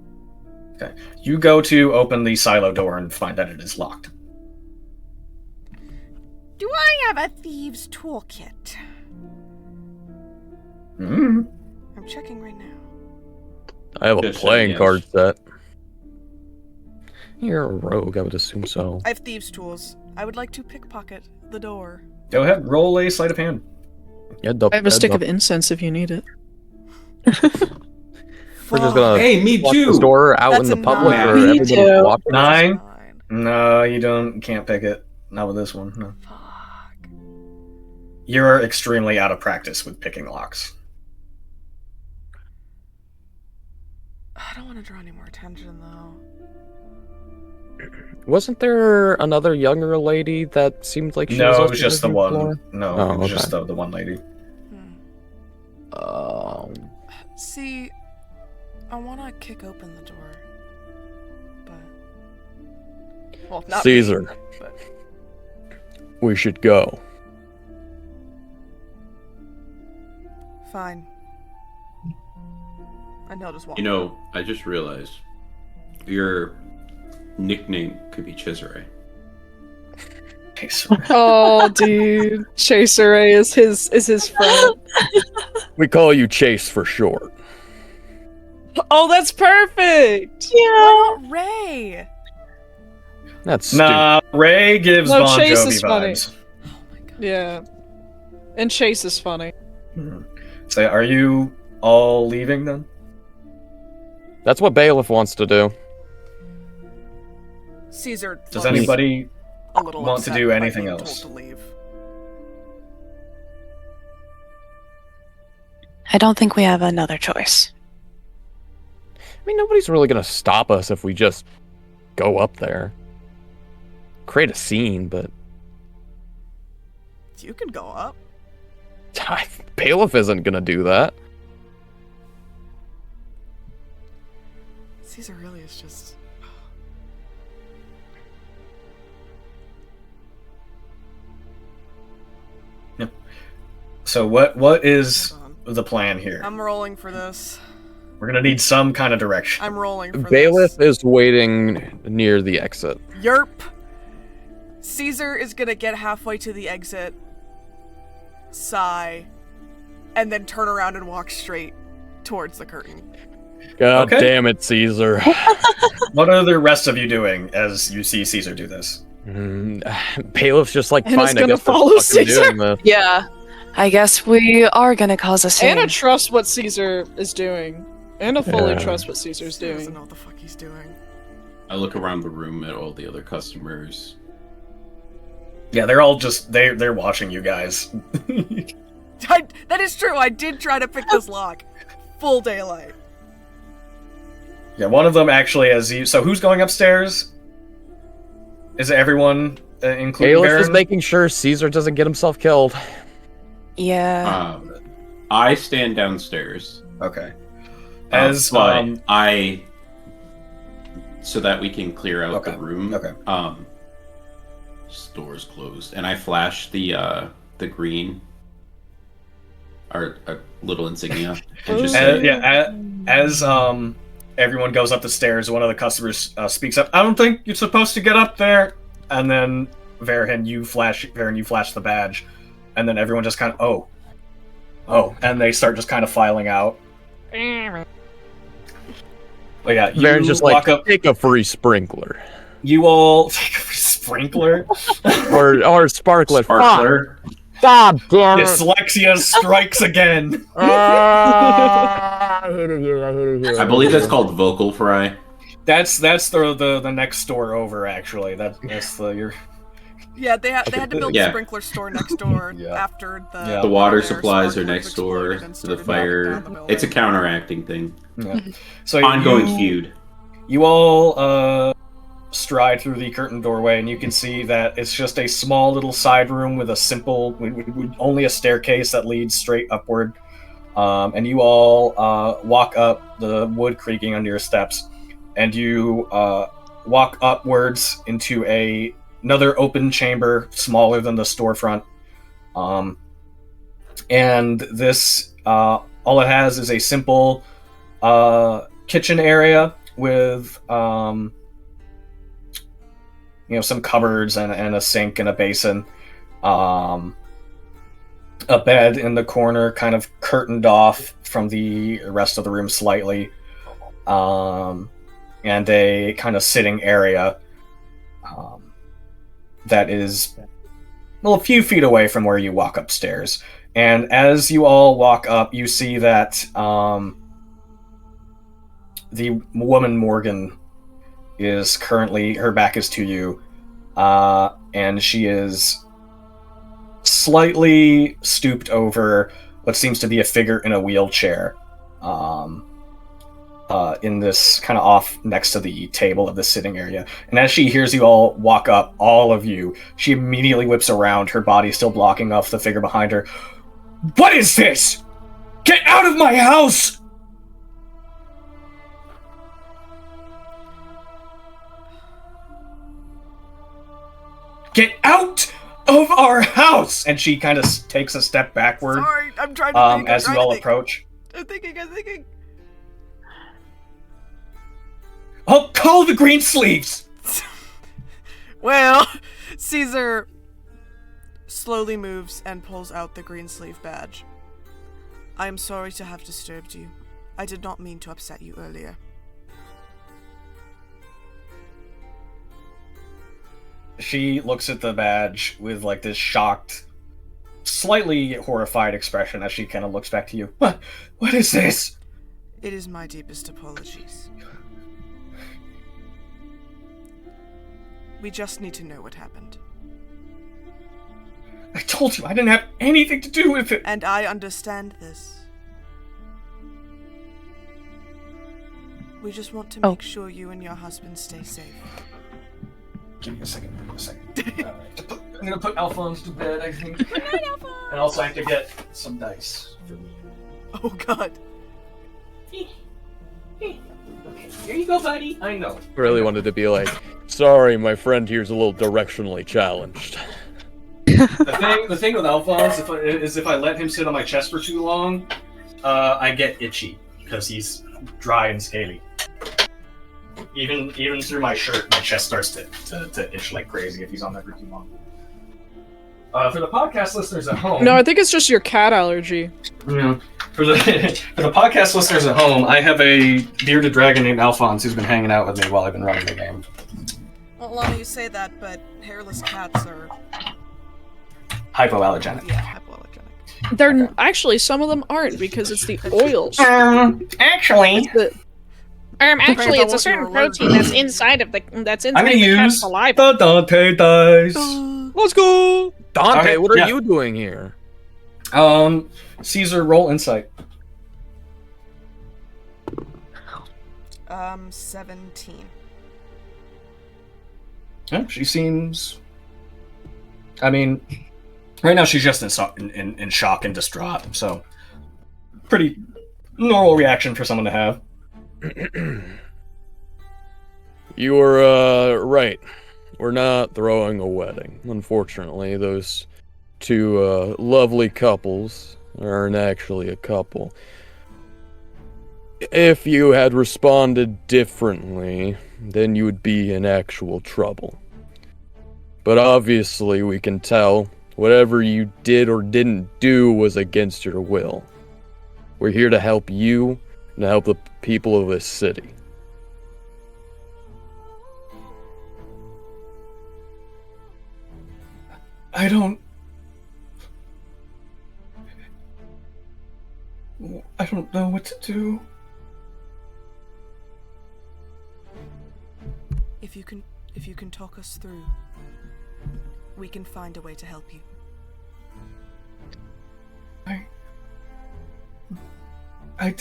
Okay. You go to open the silo door and find that it is locked. Do I have a thieves' toolkit? Hmm. I'm checking right now. I have a Just playing yes. card set. You're a rogue, I would assume so. I have thieves' tools. I would like to pickpocket the door. Go ahead, roll a sleight of hand. Yeah, I have a stick of incense if you need it. We're just gonna Hey, me lock too. this door out That's in the a public, nine. or Me everybody too. walk. 9? Fine. No, you don't. Can't pick it. Not with this one. No. Fuck. You're extremely out of practice with picking locks. I don't want to draw any more attention, though. Wasn't there another younger lady that seemed like she was No, it also was just the looking one. for- No, Oh, it was okay. just the one lady. See, I want to kick open the door, but well, not me, Caesar, but we should go. fine. And he'll just walk. You know, I just realized your nickname could be Chisare. Oh, dude, Chaser Ray is his friend. We call you Chase for short. Oh, that's perfect. Why not Ray? That's stupid. Nah, Ray gives No, Bon Chase Jovi is funny. vibes. Oh my god. Yeah, and Chase is funny. So, are you all leaving then? That's what Bailiff wants to do. Caesar. Does looks anybody a little want to upset do by anything being else? Told to leave. I don't think we have another choice. I mean, nobody's really gonna stop us if we just go up there. Create a scene, but You can go up. Bailiff isn't gonna do that. Caesar really is just. So what is Hold the plan here? I'm rolling for this. We're gonna need some kind of direction. I'm rolling for Bailiff this. is waiting near the exit. Yerp. Caesar is gonna get halfway to the exit, sigh, and then turn around and walk straight towards the curtain. God Okay. damn it, Caesar. What are the rest of you doing as you see Caesar do this? Bailiff's just like, And fine, it's I gonna guess we're follow fucking Caesar. doing this. Yeah. I guess we are gonna cause a scene. Anna trusts what Caesar is doing. Anna fully Yeah. trusts what Caesar's He doesn't doing. know what the fuck he's doing. I look around the room at all the other customers. Yeah, they're all just they're watching you guys. That is true. I did try to pick this lock. Full daylight. Yeah, one of them actually as you. So who's going upstairs? Is it everyone, including Bailiff Baron? is making sure Caesar doesn't get himself killed. Yeah. I stand downstairs. Okay. As but I, so that we can clear out Okay, the room. okay. Doors closed, and I flash the green, our little insignia, and just say, as everyone goes up the stairs, one of the customers speaks up. I don't think you're supposed to get up there. And then Varhan, you flash the badge, and then everyone just kind of oh, and they start just kind of filing out. But yeah, you Baron's just walk like, up. take a free sprinkler. You all take a sprinkler. or sparkler. Sparkler. Fuck. God damn it. Dyslexia strikes again. I I believe that's called vocal fry. That's the next store over. Actually, that's the your. Yeah, they had to build Yeah. a sprinkler store next door Yeah. after the Yeah. The water fire supplies are sparklers next door exploded and to the started knocking fire. down the building. It's a counteracting thing. Yeah. So Ongoing you, feud. You all stride through the curtained doorway, and you can see that it's just a small little side room with a simple, only a staircase that leads straight upward. And you all walk up, the wood creaking under your steps, and you walk upwards into another open chamber, smaller than the storefront. And this, all it has is a simple kitchen area with some cupboards and a sink and a basin, a bed in the corner kind of curtained off from the rest of the room slightly, and a kind of sitting area that is a few feet away from where you walk upstairs. And as you all walk up, you see that the woman Morgan is currently, her back is to you, and she is slightly stooped over what seems to be a figure in a wheelchair. in this kind of off next to the table of the sitting area. And as she hears you all walk up, all of you, she immediately whips around, her body still blocking off the figure behind her. What is this? Get out of my house! Get out of our house! And she kind of takes a step backward. Sorry, I'm trying to think. As you all approach. I'm thinking. I'll call the Greensleeves! Well, Caesar slowly moves and pulls out the Greensleeve badge. I am sorry to have disturbed you. I did not mean to upset you earlier. She looks at the badge with like this shocked, slightly horrified expression as she kind of looks back to you. What is this? It is my deepest apologies. We just need to know what happened. I told you I didn't have anything to do with it. And I understand this. We just want to make sure you and your husband stay safe. Give me a second. I'm gonna put Alphonse to bed, I think. Good night, Alphonse! And also I have to get some dice for me. Oh god. Okay, here you go, buddy. I know. Really wanted to be like, sorry, my friend here's a little directionally challenged. The thing with Alphonse is if I let him sit on my chest for too long, I get itchy because he's dry and scaly. Even through my shirt, my chest starts to itch like crazy if he's on there for too long. For the podcast listeners at home, No, I think it's just your cat allergy. yeah, for the podcast listeners at home, I have a bearded dragon named Alphonse who's been hanging out with me while I've been running the game. Well, Lana, you say that, but hairless cats are... Hypoallergenic. Yeah, hypoallergenic. They're actually, some of them aren't because it's the oils. Actually, Actually, it's a certain protein that's inside of the I'm gonna the cat's use saliva. the Dante dice. Let's go. Dante, Okay, what are yeah. you doing here? Caesar, roll insight. 17. Yeah, she seems. I mean, right now she's just in shock and distraught. So, pretty normal reaction for someone to have. You were, right. We're not throwing a wedding. Unfortunately, those two, lovely couples aren't actually a couple. If you had responded differently, then you would be in actual trouble. But obviously, we can tell whatever you did or didn't do was against your will. We're here to help you and to help the people of this city. I don't know what to do. If you can talk us through, we can find a way to help you. I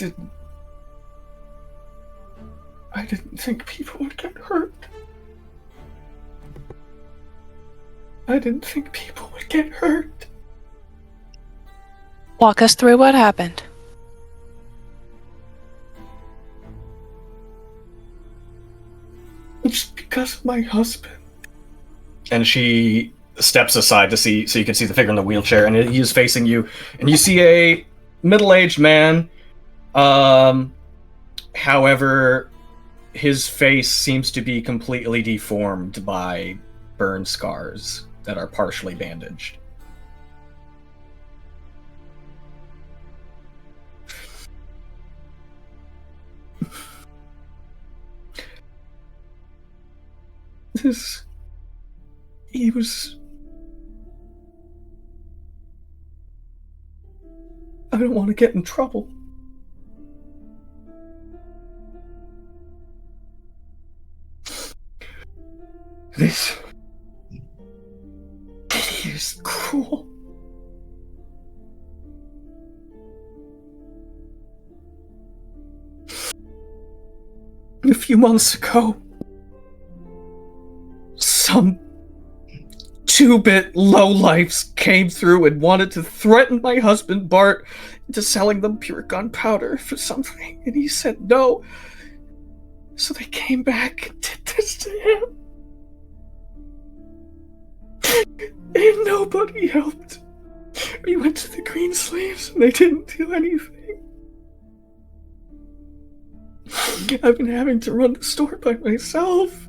didn't think people would get hurt. Walk us through what happened. It's because of my husband. And she steps aside so you can see the figure in the wheelchair, and he is facing you, and you see a middle-aged man. However, his face seems to be completely deformed by burn scars that are partially bandaged. He was... I don't want to get in trouble. This... He is cruel. few months ago, some 2-bit lowlifes came through and wanted to threaten my husband Bart into selling them pure gunpowder for something, and he said no. So they came back and did this to him. And nobody helped. We went to the Greensleeves and they didn't do anything. I've been having to run the store by myself.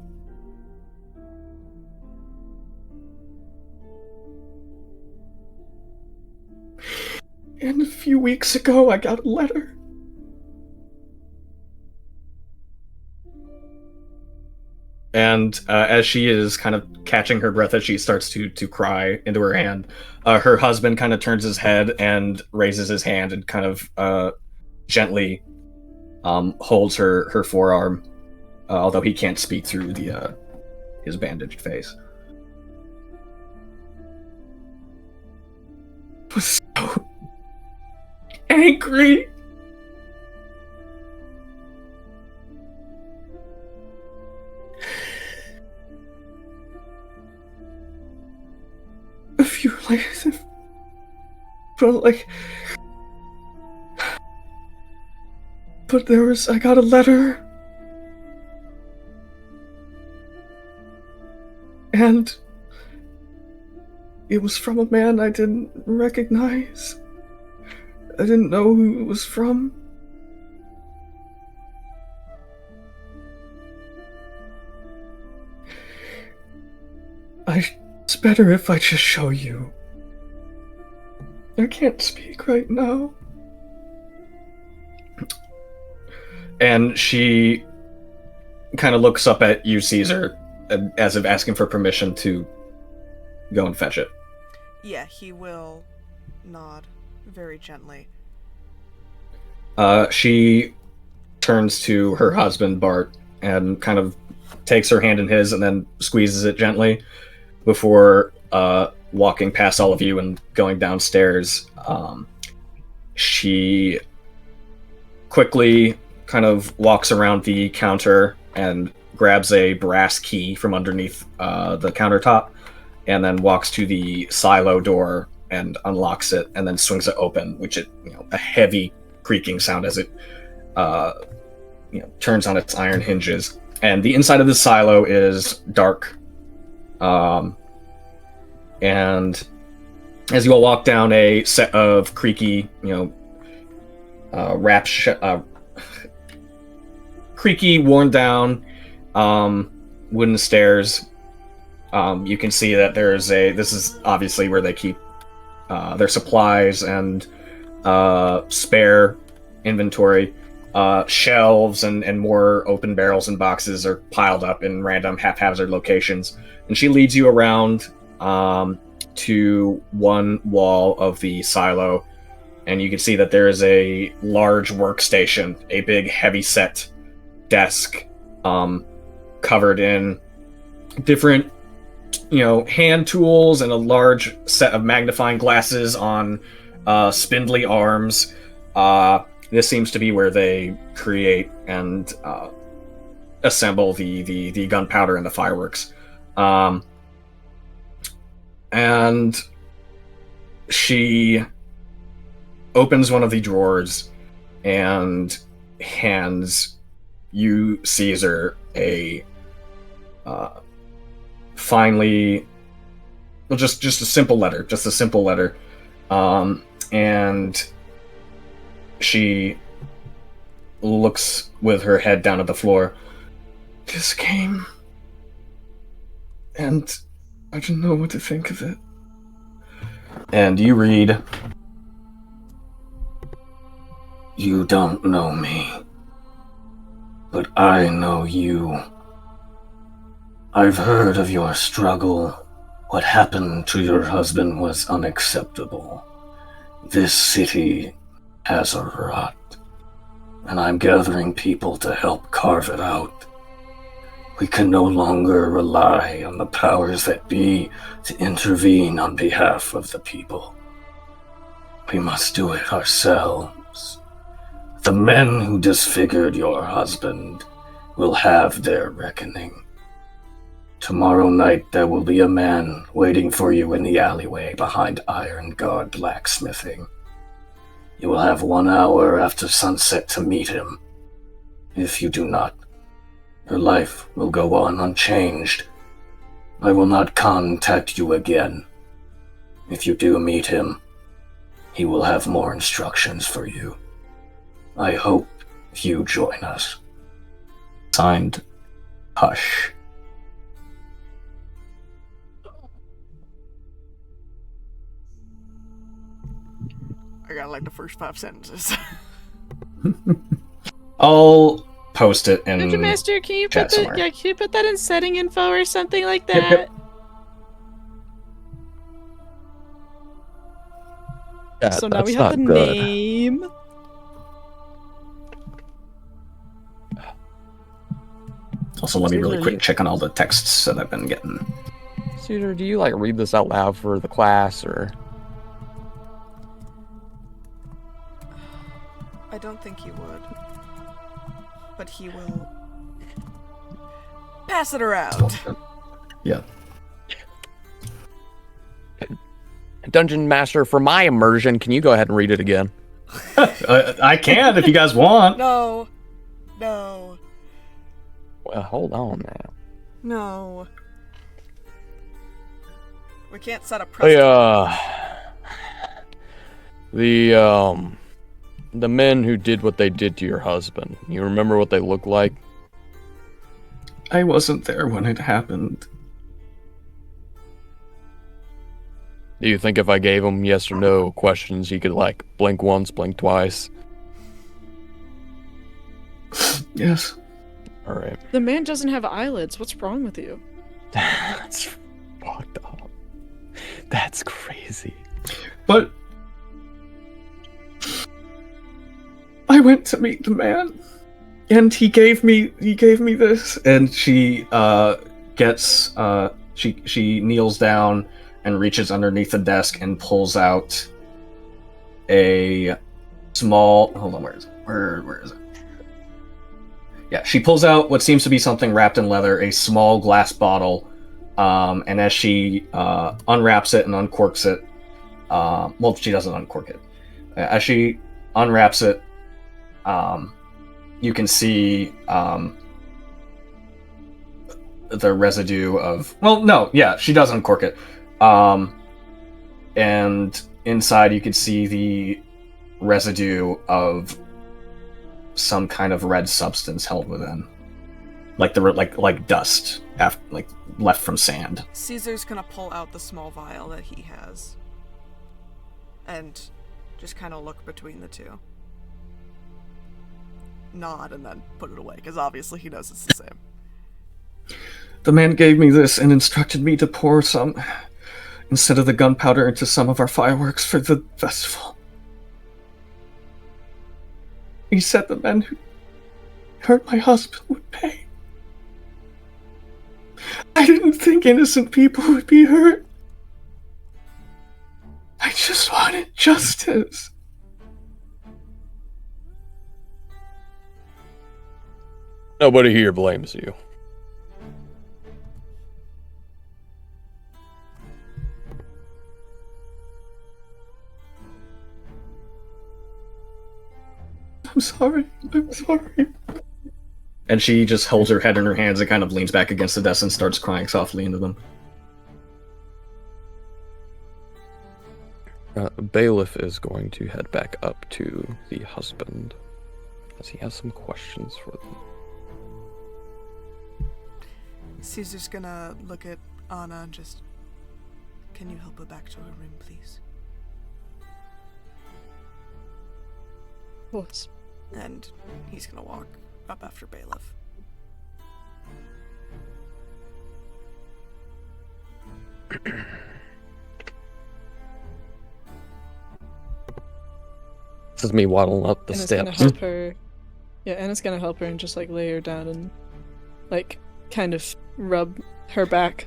And a few weeks ago, I got a letter. And as she is kind of catching her breath as she starts to cry into her hand, her husband kind of turns his head and raises his hand and kind of gently holds her forearm, although he can't speak through his bandaged face. I was so angry. A few later, but I got a letter, and it was from a man I didn't recognize. I didn't know who it was from. It's better if I just show you. I can't speak right now. And she kind of looks up at you, Caesar, as if asking for permission to go and fetch it. Yeah, he will nod very gently. She turns to her husband, Bart, and kind of takes her hand in his and then squeezes it gently before walking past all of you and going downstairs. She quickly kind of walks around the counter and grabs a brass key from underneath the countertop, and then walks to the silo door and unlocks it, and then swings it open, which a heavy creaking sound as it turns on its iron hinges. And the inside of the silo is dark. And as you all walk down a set of creaky, creaky, worn down wooden stairs, you can see that this is obviously where they keep their supplies and spare inventory. Shelves and more open barrels and boxes are piled up in random haphazard locations. And she leads you around to one wall of the silo, and you can see that there is a large workstation, a big heavy-set desk covered in different hand tools and a large set of magnifying glasses on spindly arms. This seems to be where they create and assemble the gunpowder and the fireworks. And she opens one of the drawers and hands you, Caesar, a finely, just a simple letter, and she looks with her head down at the floor. This came, and I didn't know what to think of it. And you read, "You don't know me, but I know you. I've heard of your struggle. What happened to your husband was unacceptable. This city has a rot, and I'm gathering people to help carve it out. We can no longer rely on the powers that be to intervene on behalf of the people. We must do it ourselves. The men who disfigured your husband will have their reckoning. Tomorrow night there will be a man waiting for you in the alleyway behind Iron Guard Blacksmithing. You will have 1 hour after sunset to meet him. If you do not, your life will go on unchanged. I will not contact you again. If you do meet him, he will have more instructions for you. I hope you join us. Signed, Hush. I got like the first 5 sentences. I'll post it in Dungeon Master, can you chat put somewhere. can you put that in setting info or something like that? Yep. Yeah, So now that's we have not the good. name. Also, let me really Caesar, quick check on all the texts that I've been getting. Cedar, do you like read this out loud for the class, or? I don't think he would. But he will pass it around. Yeah. Dungeon Master, for my immersion, can you go ahead and read it again? I can if you guys want. No. No. Well, hold on now. No. We can't set a precedent. The men who did what they did to your husband, you remember what they looked like? I wasn't there when it happened. Do you think if I gave him yes or no questions, he could, like, blink once, blink twice? Yes. Alright. The man doesn't have eyelids. What's wrong with you? That's fucked up. That's crazy. But I went to meet the man, and he gave me this, and she gets she kneels down and reaches underneath the desk and pulls out a small. Hold on, where is it? Where is it? Yeah, she pulls out what seems to be something wrapped in leather, a small glass bottle, and as she unwraps it and uncorks it, well, she doesn't uncork it. As she unwraps it, you can see the residue of. Well, no, yeah, she does uncork it, and inside you can see the residue of some kind of red substance held within, like dust, like left from sand. Caesar's gonna pull out the small vial that he has and just kind of look between the two. Nod and then put it away, because obviously he knows it's the same. The man gave me this and instructed me to pour some, instead of the gunpowder, into some of our fireworks for the festival. He said the men who hurt my husband would pay. I didn't think innocent people would be hurt. I just wanted justice. Nobody here blames you. I'm sorry. And she just holds her head in her hands and kind of leans back against the desk and starts crying softly into them. Bailiff is going to head back up to the husband, as he has some questions for them. Caesar's gonna look at Anna and just, can you help her back to her room, please? Of course. And he's gonna walk up after Bailiff. This is me waddling up the Anna's gonna steps. help her. Yeah, Anna's gonna help her and just like lay her down and like kind of rub her back.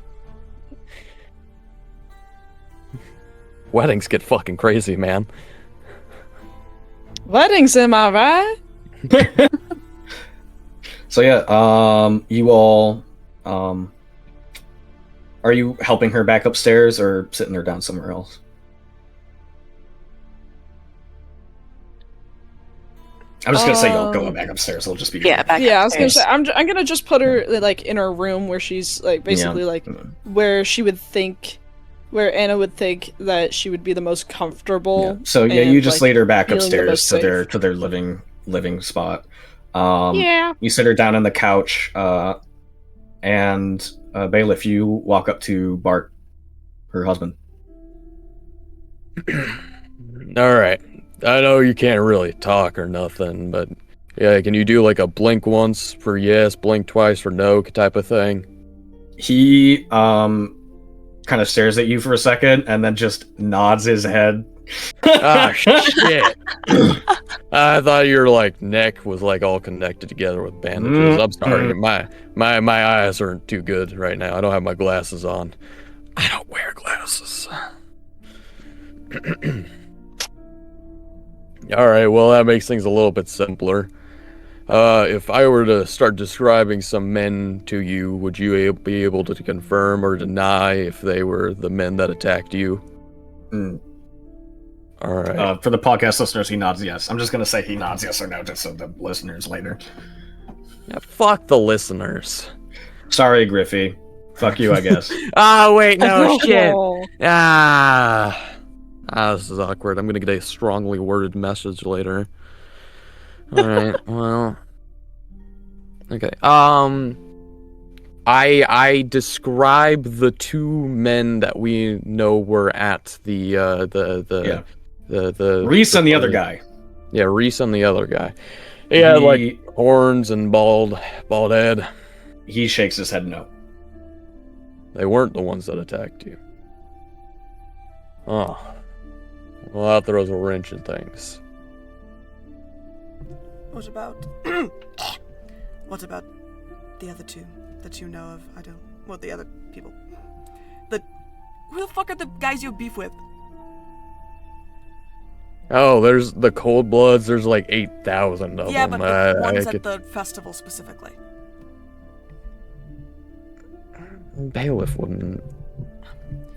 Weddings get fucking crazy, man. Weddings, am I right? So yeah, you all, are you helping her back upstairs or sitting her down somewhere else? I'm just gonna say you'll go back upstairs. It'll just be Yeah, back Yeah, I was gonna upstairs. say I'm gonna just put her like in her room where she's like basically like where she would think, where Anna would think that she would be the most comfortable. So yeah, and, you just like, laid her back feeling the upstairs most to their living spot. Yeah. You sit her down on the couch, and Bailiff, you walk up to Bart, her husband. All right. I know you can't really talk or nothing, but yeah, can you do like a blink once for yes, blink twice for no type of thing? He kind of stares at you for a second and then just nods his head. Ah, shit. I thought your like neck was like all connected together with bandages. I'm sorry. My eyes aren't too good right now. I don't have my glasses on. I don't wear glasses. All right, well, that makes things a little bit simpler. If I were to start describing some men to you, would you be able to confirm or deny if they were the men that attacked you? All right. For the podcast listeners, he nods yes. I'm just going to say he nods yes or no, just so the listeners later. Yeah, fuck the listeners. Sorry, Griffey. Fuck you, I guess. Oh, wait, no, shit. Oh. This is awkward. I'm gonna get a strongly worded message later. Alright, well. Okay. I describe the two men that we know were at the Reese and the other guy. Yeah, Reese and the other guy. He had like horns and bald head. He shakes his head no. They weren't the ones that attacked you. Oh. Well, that throws a wrench in things. What about the other two that you know of? The other people. Who the fuck are the guys you have beef with? Oh, there's the Cold Bloods. There's like 8,000 of them. Yeah, but the ones at the festival specifically. Bailiff wouldn't.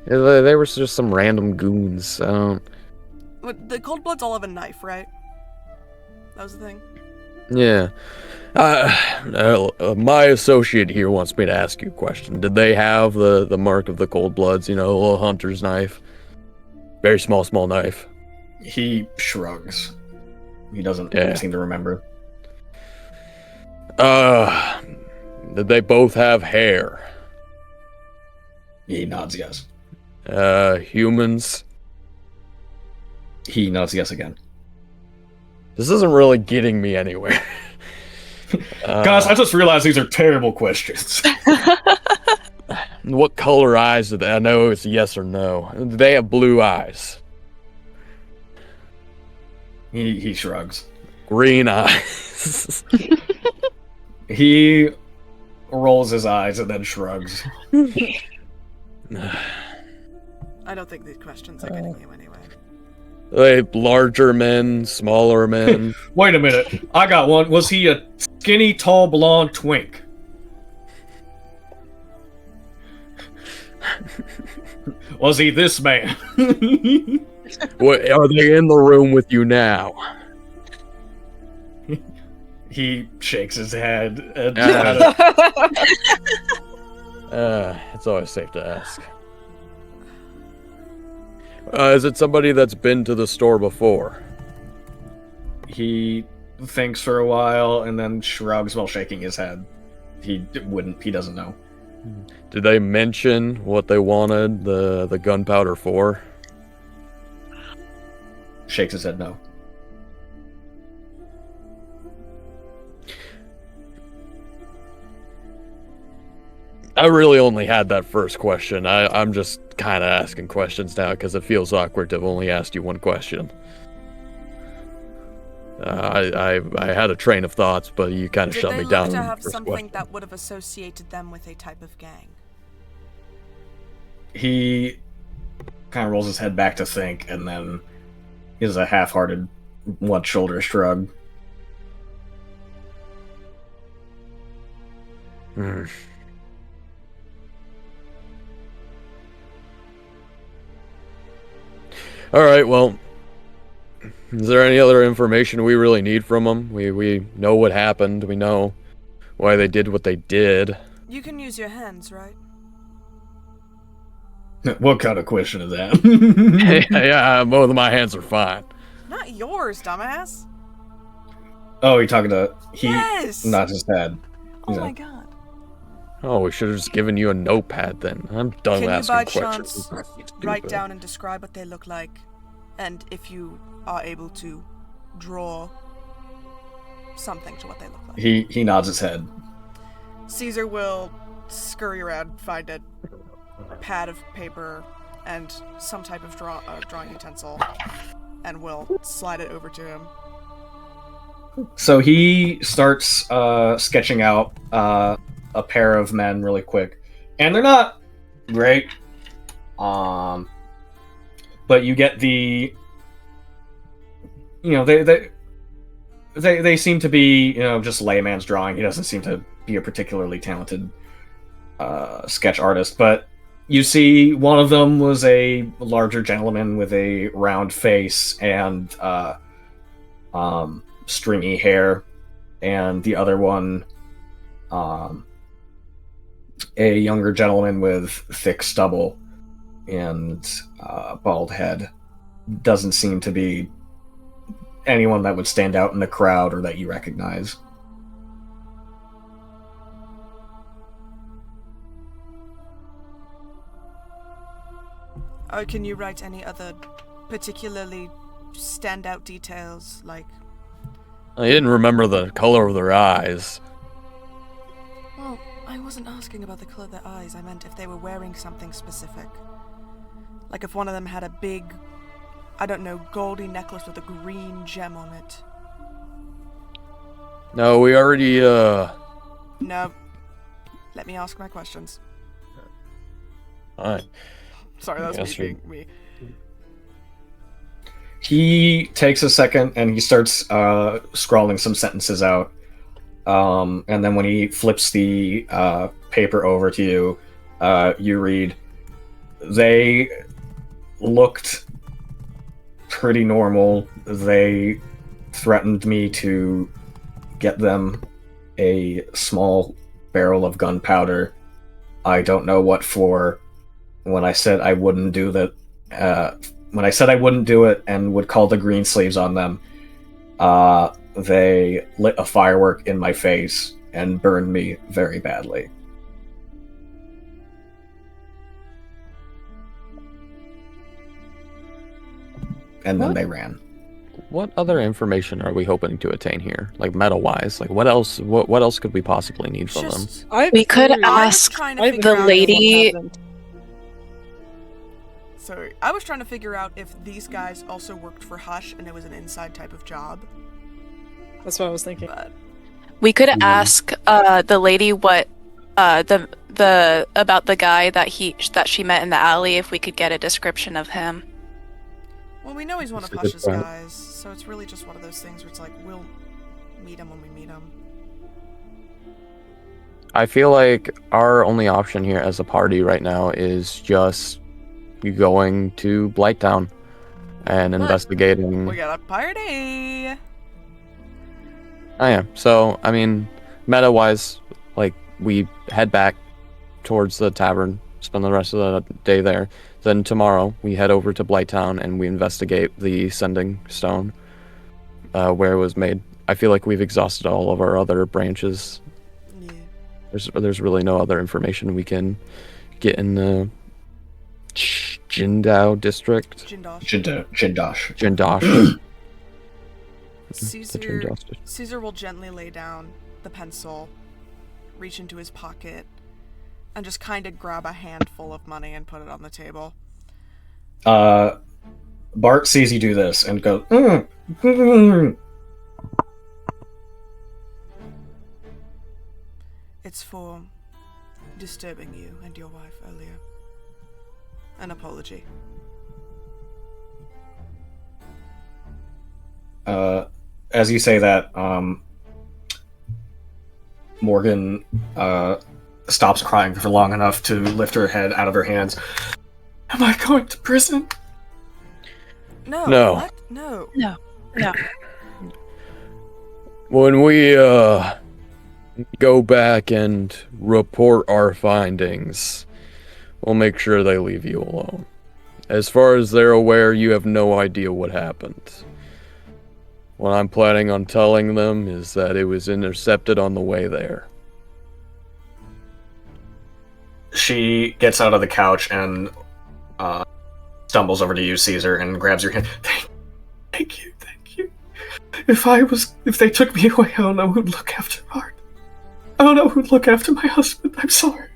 They were just some random goons. But the Cold Bloods all have a knife, right? That was the thing. Yeah. My associate here wants me to ask you a question. Did they have the mark of the Cold Bloods? You know, a little hunter's knife. Very small knife. He shrugs. He doesn't seem to remember. Did they both have hair? He nods yes. Humans? He nods yes again. This isn't really getting me anywhere. Guys, I just realized these are terrible questions. What color eyes do they? I know it's yes or no. Do they have blue eyes? He shrugs. Green eyes. He rolls his eyes and then shrugs. I don't think these questions are getting you anyway. They larger men, smaller men. Wait a minute. I got one. Was he a skinny, tall, blonde twink? Was he this man? What, are they in the room with you now? He shakes his head. And it's always safe to ask. Is it somebody that's been to the store before? He thinks for a while and then shrugs while shaking his head. He doesn't know. Did they mention what they wanted the gunpowder for? Shakes his head no. I really only had that first question. I'm just kind of asking questions now because it feels awkward to have only asked you one question. I had a train of thoughts, but you kind of shut me down. Did they look to in the have first something question. that would have associated them with a type of gang? He kind of rolls his head back to think, and then gives a half-hearted one-shoulder shrug. Hmm. All right, well, is there any other information we really need from them? We know what happened. We know why they did what they did. You can use your hands, right? What kind of question is that? Yeah, both of my hands are fine. Not yours, dumbass. Oh, you're talking to... He Yes! nods his head. Oh He's my like, god. Oh, we should have just given you a notepad then. I'm done Can you asking by questions. chance write down and describe what they look like? And if you are able to draw something to what they look like. He nods his head. Caesar will scurry around, find a pad of paper and some type of drawing utensil, and will slide it over to him. So he starts sketching out a pair of men really quick, and they're not great. But you get the, they seem to be just layman's drawing. He doesn't seem to be a particularly talented sketch artist, but you see one of them was a larger gentleman with a round face and stringy hair, and the other one a younger gentleman with thick stubble and bald head. Doesn't seem to be anyone that would stand out in the crowd or that you recognize. Can you write any other particularly standout details, like... I didn't remember the color of their eyes. Well, I wasn't asking about the color of their eyes. I meant if they were wearing something specific. Like if one of them had a big, I don't know, goldy necklace with a green gem on it. No, we already, No. Let me ask my questions. Alright. Sorry, that was Yes, me being me. He takes a second and he starts scrawling some sentences out. And then when he flips the paper over to you, you read, "They looked pretty normal. They threatened me to get them a small barrel of gunpowder. I don't know what for. When I said I wouldn't do that, when I said I wouldn't do it and would call the Greensleeves on them, they lit a firework in my face and burned me very badly." And then What? they ran. What other information are we hoping to attain here? Like meta-wise? Like what else could we possibly need from them? Just, We could I was ask trying to I've figure the out heard lady- what happened. Sorry, I was trying to figure out if these guys also worked for Hush and it was an inside type of job, That's what I was thinking. but We could ask the lady what the about the guy that she met in the alley, if we could get a description of him. well, we know he's one of That's a good Hush's point. guys, so it's really just one of those things where it's like we'll meet him when we meet him. I feel like our only option here as a party right now is just going to Blighttown and But investigating. We got a party. Oh yeah. So I mean, meta-wise, like we head back towards the tavern, spend the rest of the day there. Then tomorrow we head over to Blighttown and we investigate the sending stone, where it was made. I feel like we've exhausted all of our other branches. Yeah. There's really no other information we can get in the Jindao district. Jindosh. Jindosh. Jindosh. The Caesar, Jindosh district. Caesar will gently lay down the pencil, reach into his pocket, and just kind of grab a handful of money and put it on the table. Bart sees you do this and goes, It's for disturbing you and your wife earlier. An apology. As you say that, Morgan stops crying for long enough to lift her head out of her hands. Am I going to prison? No. No. What? No. No. When we go back and report our findings, we'll make sure they leave you alone. As far as they're aware, you have no idea what happened. What I'm planning on telling them is that it was intercepted on the way there. She gets out of the couch and stumbles over to you, Caesar, and grabs your hand. Thank you. If they took me away, I don't know who'd look after Art. I don't know who'd look after my husband. I'm sorry.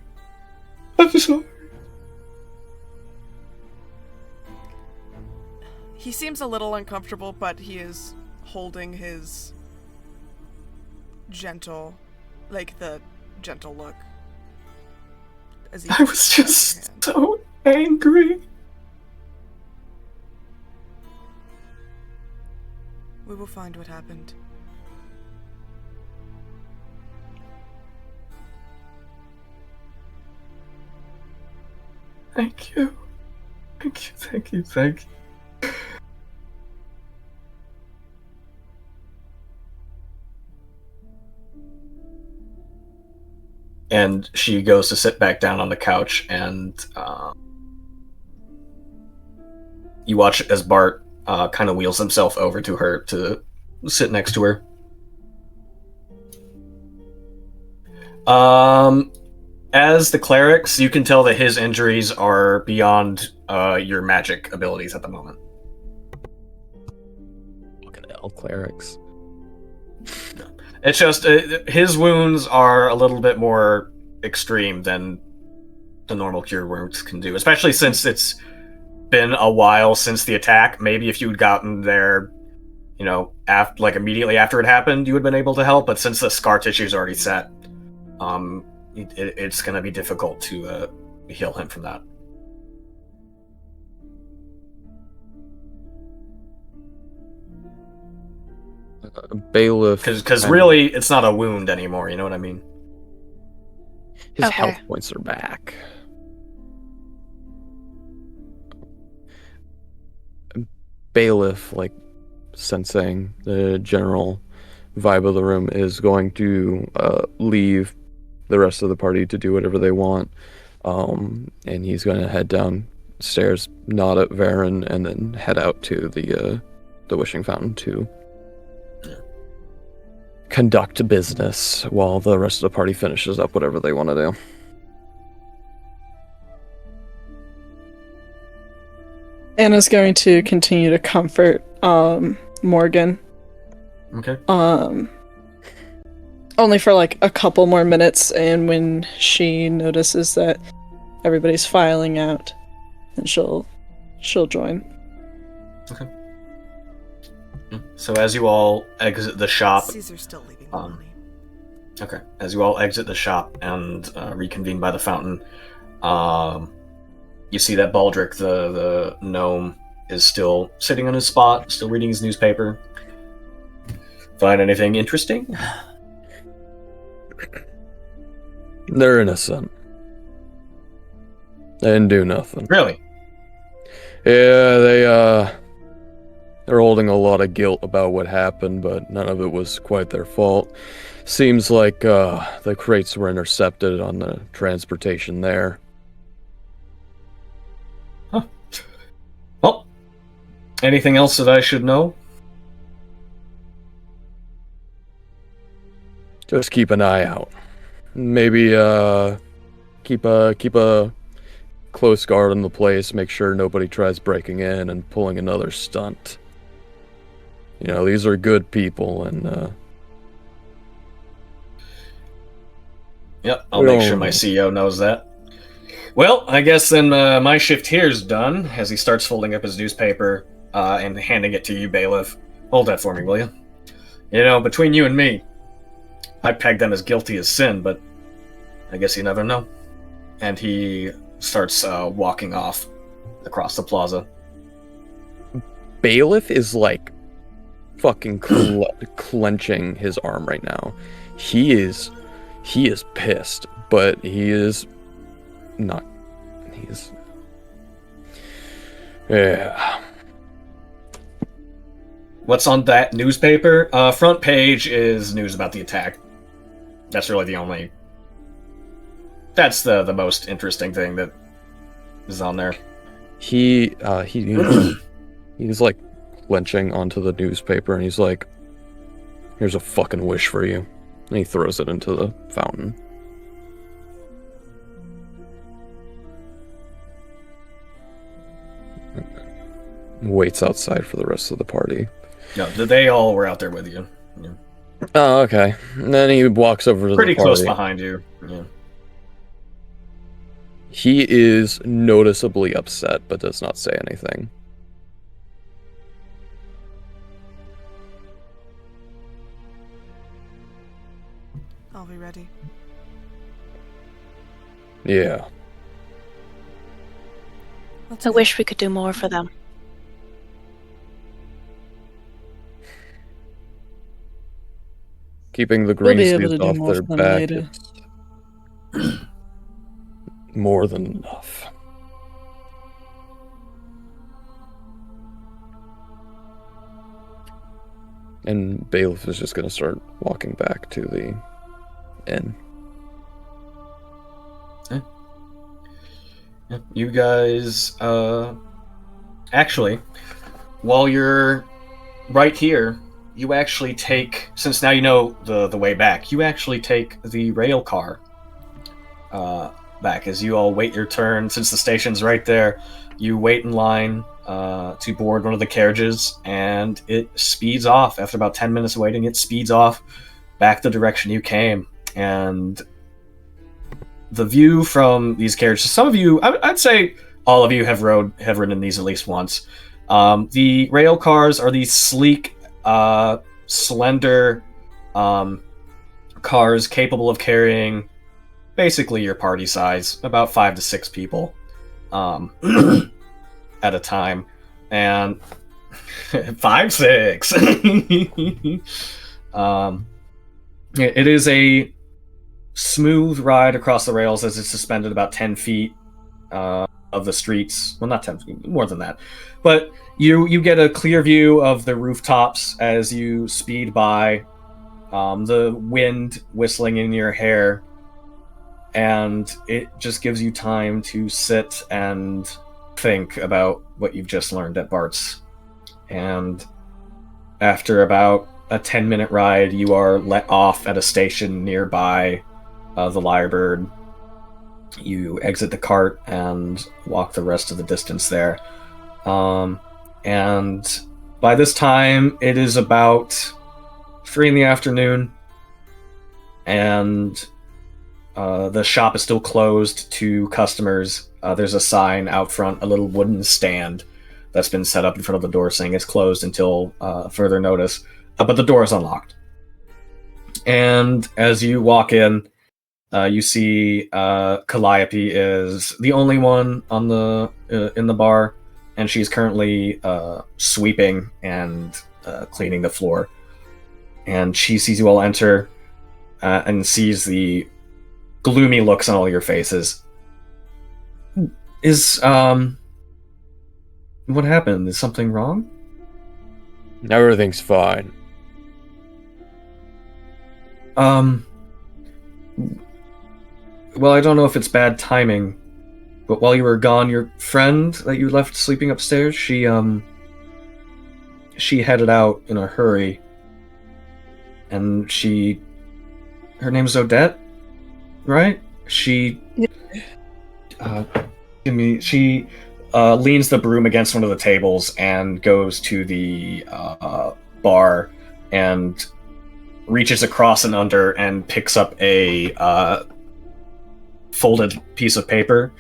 He seems a little uncomfortable, but he is holding his gentle, like the gentle look. As he I was just so angry. We will find what happened. Thank you. And she goes to sit back down on the couch, and you watch as Bart kind of wheels himself over to her to sit next to her. As the clerics, you can tell that his injuries are beyond your magic abilities at the moment. Fucking hell, clerics. It's just his wounds are a little bit more extreme than the normal cure wounds can do, especially since it's been a while since the attack. Maybe if you'd gotten there, immediately after it happened, you would have been able to help. But since the scar tissue is already set, it's going to be difficult to heal him from that. Bailiff. Because really, it's not a wound anymore. You know what I mean? His Okay. health points are back. Bailiff, sensing the general vibe of the room, is going to leave the rest of the party to do whatever they want. And he's going to head downstairs, nod at Varen, and then head out to the wishing fountain to conduct business while the rest of the party finishes up whatever they want to do. Anna's going to continue to comfort Morgan. Okay. Only for a couple more minutes, and when she notices that everybody's filing out, then she'll join. Okay. So as you all exit the shop, Caesar's still leaving the money. okay. As you all exit the shop and reconvene by the fountain, you see that Baldric, the gnome, is still sitting on his spot, still reading his newspaper. Find anything interesting? They're innocent. They didn't do nothing. Really? Yeah, they're holding a lot of guilt about what happened, but none of it was quite their fault. Seems like the crates were intercepted on the transportation there. Huh. Well, anything else that I should know? Just keep an eye out. Maybe keep a close guard on the place. Make sure nobody tries breaking in and pulling another stunt. These are good people, and Yep, I'll make sure my CEO knows that. Well, I guess then my shift here is done, as he starts folding up his newspaper and handing it to you, Bailiff. Hold that for me, will you? Between you and me, I pegged them as guilty as sin, but I guess you never know. And he starts walking off across the plaza. Bailiff is fucking clenching his arm right now. He is He is pissed, but he is not. He's. Yeah. What's on that newspaper? Front page is news about the attack. That's really the only. That's the most interesting thing that is on there. He's like clenching onto the newspaper, and he's like, "Here's a fucking wish for you." And he throws it into the fountain. Waits outside for the rest of the party. No, they all were out there with you. Yeah. Oh, okay. And then he walks over to Pretty the party. close behind you. Yeah. He is noticeably upset, but does not say anything. I'll be ready. Yeah. Let's I go. wish we could do more for them. Keeping the We'll green be able sleeves to do off more their for them back later. is more than enough. And Bailiff is just going to start walking back to the inn. Yeah, you guys, actually, while you're right here, you actually take, since now you know the way back, you actually take the rail car back as you all wait your turn. Since the station's right there, you wait in line to board one of the carriages, and it speeds off. After about 10 minutes of waiting, it speeds off back the direction you came. And the view from these carriages, some of you, I'd say all of you have ridden in these at least once. The rail cars are these sleek, slender cars capable of carrying basically your party size, about 5 to 6 people at a time. And 5, 6. It is a smooth ride across the rails as it's suspended about 10 feet of the streets. Well, not 10 feet, more than that. But you get a clear view of the rooftops as you speed by, the wind whistling in your hair, and it just gives you time to sit and think about what you've just learned at Bart's. And after about a 10-minute ride, you are let off at a station nearby the Lyrebird. You exit the cart and walk the rest of the distance there. And by this time, it is about 3 in the afternoon, and the shop is still closed to customers. There's a sign out front, a little wooden stand that's been set up in front of the door saying it's closed until further notice, but the door is unlocked. And as you walk in, you see Calliope is the only one on the in the bar, and she's currently sweeping and cleaning the floor. And she sees you all enter and sees the gloomy looks on all your faces. Is what happened? Is something wrong? Everything's fine. Well, I don't know if it's bad timing, but while you were gone, your friend that you left sleeping upstairs, she headed out in a hurry, and her name's Odette, right? She leans the broom against one of the tables and goes to the bar and reaches across and under and picks up a folded piece of paper.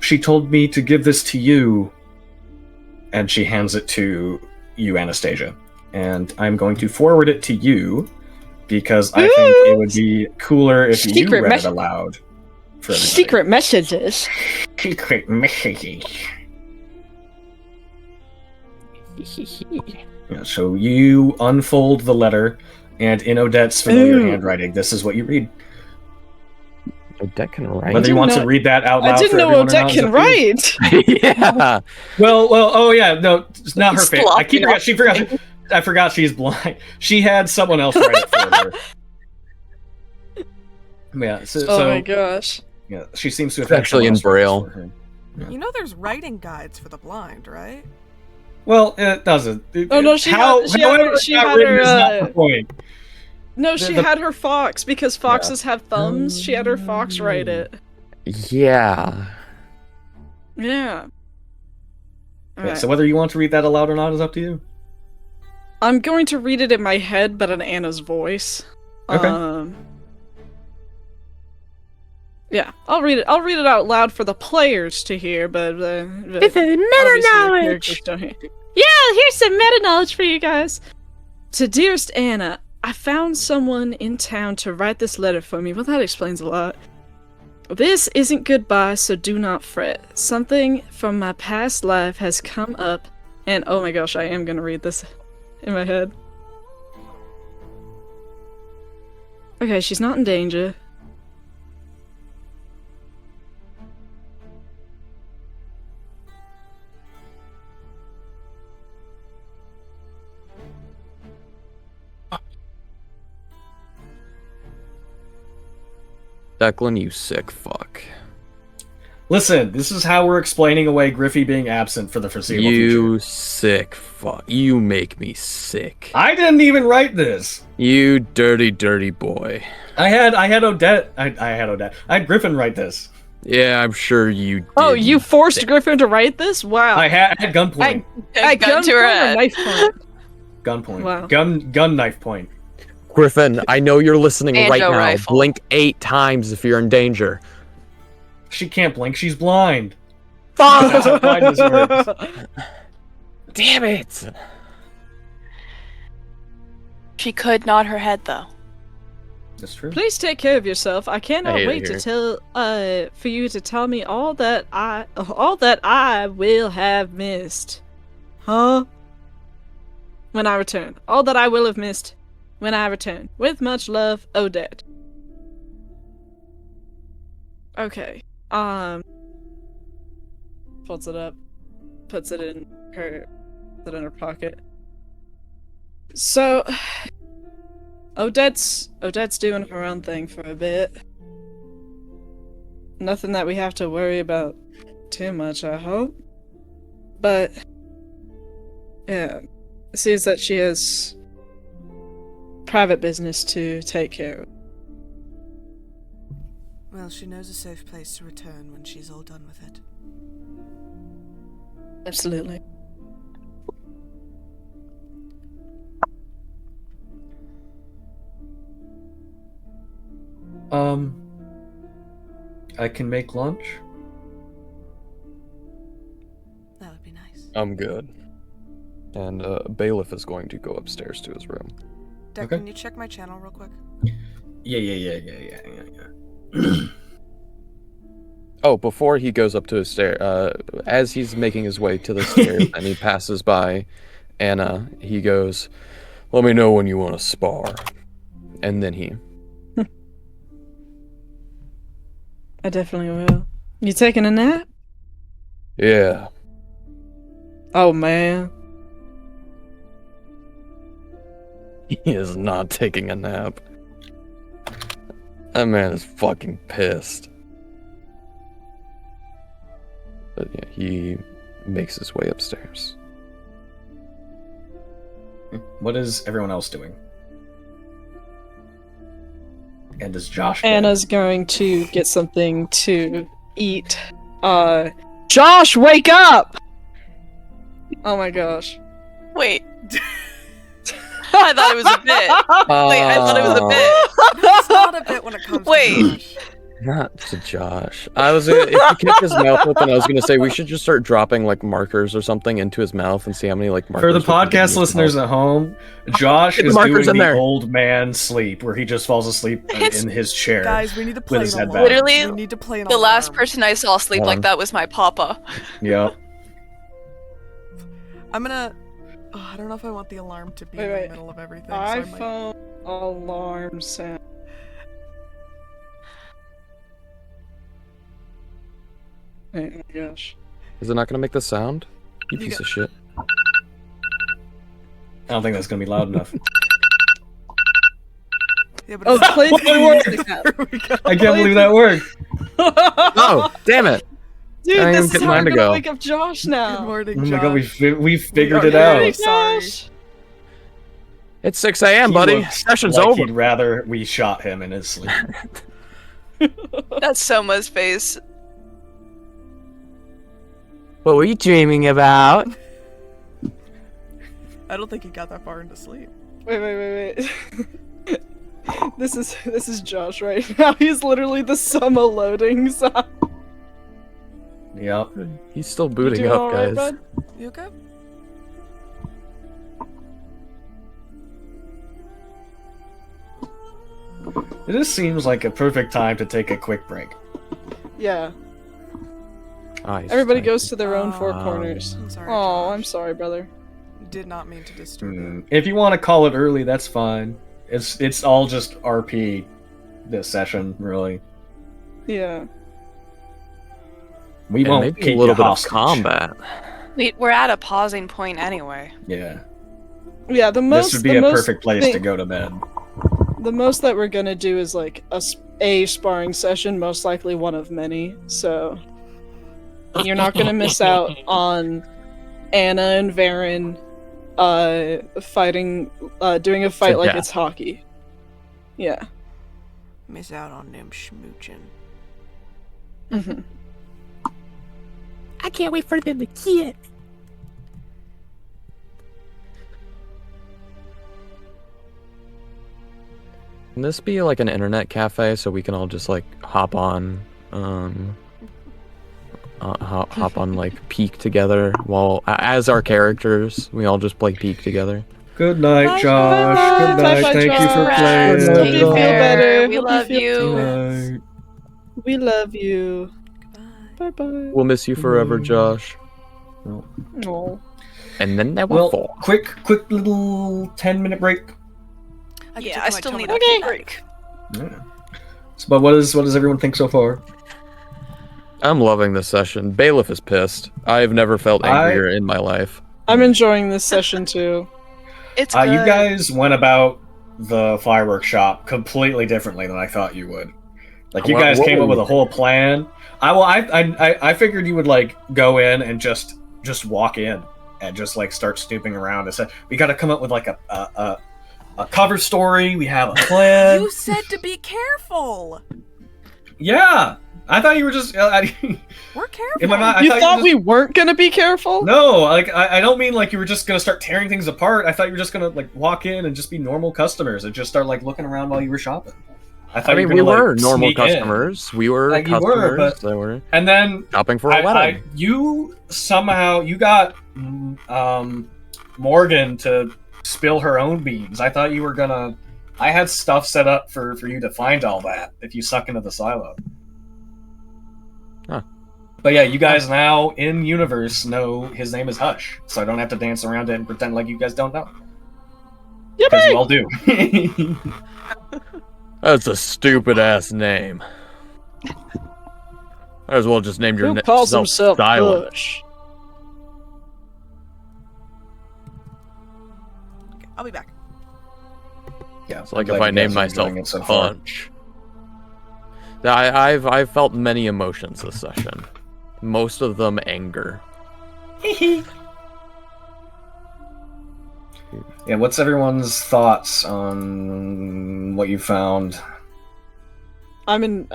She told me to give this to you, and she hands it to you, Anastasia. And I'm going to forward it to you because I think it would be cooler if you read it aloud. For everybody. Secret messages. Secret messages. Yeah, so you unfold the letter, And in Odette's familiar Ooh. handwriting, this is what you read. Odette can write. Whether you want to know- read that out loud I didn't for know everyone or Odette not is can up to you. write. Yeah. Well, oh yeah, no, it's not her fault. I keep Sloppy forgot. I forgot she's blind. She had someone else write it for her. Yeah. Oh my gosh. Yeah, she seems to have It's actually in had someone else write Braille. this for her. You know there's writing guides for the blind, right? Well, it doesn't. Oh, no, she had- however she it had got her, written is not the point. No, she The- had her fox because foxes have thumbs. She had her fox write it. Yeah. Yeah. Yeah, Alright. so whether you want to read that aloud or not is up to you. I'm going to read it in my head, but in Anna's voice. Okay. Yeah, I'll read it. I'll read it out loud for the players to hear, but This is obviously meta the knowledge. characters don't hear. Yeah, here's some meta knowledge for you guys. To dearest Anna, I found someone in town to write this letter for me. Well, that explains a lot. This isn't goodbye, so do not fret. Something from my past life has come up, and oh my gosh, I am gonna read this in my head. Okay, she's not in danger. Declan, you sick fuck. Listen, this is how we're explaining away Griffey being absent for the foreseeable You future. sick fuck. You make me sick. I didn't even write this. You dirty, dirty boy. I had Odette. I had Odette. I had Griffin write this. Yeah, I'm sure you did. Oh, you forced Griffin to write this? Wow. I had gunpoint. At gun to her gunpoint or head. knife point? Gunpoint. Wow. Gun knife point. Griffin, I know you're listening right Banjo now. rifle. Blink 8 times if you're in danger. She can't blink. She's blind. Fuck! That's how blindness works. Damn it! She could nod her head though. That's true. Please take care of yourself. I cannot hate it wait to here. tell for you to tell me all that I will have missed. Huh? When I return. All that I will have missed when I return. With much love, Odette. Okay. Folds it up. Puts it in her pocket. So Odette's doing her own thing for a bit. Nothing that we have to worry about too much, I hope. But yeah, it seems that she has private business to take care of. Well, she knows a safe place to return when she's all done with it. Absolutely. I can make lunch. That would be nice. I'm good. And Bailiff is going to go upstairs to his room. Deck, Okay. can you check my channel real quick? Yeah. Oh, before he goes up to his stair, as he's making his way to the stairs and he passes by Anna, he goes, "Let me know when you want to spar." And then he... I definitely will. You taking a nap? Yeah. Oh man. He is not taking a nap. That man is fucking pissed. But yeah, he makes his way upstairs. What is everyone else doing? And does Josh? go? Anna's going to get something to eat. Josh, wake up! Oh my gosh. Wait. I thought it was a bit. Wait, I thought it was a bit. It's not a bit when it comes Wait. to Josh. Not to Josh. I was if he kept his mouth open, I was gonna say we should just start dropping like markers or something into his mouth and see how many like markers. For the we can get in podcast his listeners mouth. at home, Josh Get the is markers doing in the there. old man sleep, where he just falls asleep It's- in his chair. Guys, we need to play his an head alarm. back. Literally, we need to play an The last alarm. person I saw sleep like that was my papa. Yep. I'm gonna I don't know if I want the alarm to be Wait, in wait. the middle of everything. So I might... iPhone alarm sound. Oh my gosh. Is it not gonna make the sound? You You piece got- of shit. I don't think that's gonna be loud enough. Yeah, but Oh, it's- play the music app. There we go. I can't believe that worked. Oh, damn it! Dude, I didn't this even is get how mine we're to gonna go. wake up Josh now. Good morning, Oh Josh. my god, we figured are it very out. sorry. Josh. It's 6 a.m., He buddy. looks Session's like over. he'd rather we shot him in his sleep. That's Soma's face. What were you dreaming about? I don't think he got that far into sleep. Wait. This is Josh right now. He's literally the Soma loading sign. Yep. He's still You booting doing up, all right, guys. bud? You okay? It just seems like a perfect time to take a quick break. Yeah. Nice, Everybody nice. goes to their own four Um, corners. I'm sorry. Oh, Josh. I'm sorry, brother. Did not mean to disturb you. If you want to call it early, that's fine. It's all just RP this session, really. Yeah. We And won't maybe keep a little you bit hostage. of combat. We're at a pausing point anyway. Yeah. Yeah, the most This would be the a most perfect place thing- to go to bed. The most that we're gonna do is like a sparring session, most likely one of many. So you're not gonna miss out on Anna and Varen fighting, doing a fight To like death. it's hockey. Yeah. Miss out on them schmoochin'. Mhm. I can't wait for them to kiss. Can this be like an internet cafe so we can all just like hop on, hop on like Peak together while as our characters we all just play Peak together. Good night, Bye, Josh. Good night. Bye, Thank you for Josh. playing. Hope you feel better. We Hope love feel you. better. Night. We love you. Goodbye. Bye bye. We'll miss you forever, Josh. Oh. And then there will Well, fall. quick little 10-minute break. I Yeah, took I my still need Tomodachi a break. Yeah. So, but what does everyone think so far? I'm loving this session. Bailiff is pissed. I've never felt angrier in my life. I'm enjoying this session too. It's You good. guys went about the fireworks shop completely differently than I thought you would. Like you What- guys what came were up with you a whole plan. I figured you would like go in and just walk in and just like start snooping around and say we got to come up with like a cover story. We have a plan. You said to be careful. Yeah, I thought you were just. We're careful. In my mind, I You thought thought were we just- weren't gonna be careful? No, like I don't mean like you were just gonna start tearing things apart. I thought you were just gonna like walk in and just be normal customers and just start like looking around while you were shopping. I thought I mean, you we were, gonna, were like, normal sneak in. customers. We were Like, you were, customers but- that were And then shopping for a wedding. you somehow you got Morgan to spill her own beans. I thought you were gonna. I had stuff set up for you to find all that if you suck into the silo. Huh. But yeah, you guys now in universe know his name is Hush, so I don't have to dance around it and pretend like you guys don't know. Because you all do. That's a stupid ass name. Might as well just name your Who calls self himself Silent. Bush? I'll be back. Yeah, It's like I'm if glad I you named guys are myself enjoying it so far. Punch. I've felt many emotions this session. Most of them anger. Yeah, what's everyone's thoughts on what you found? I This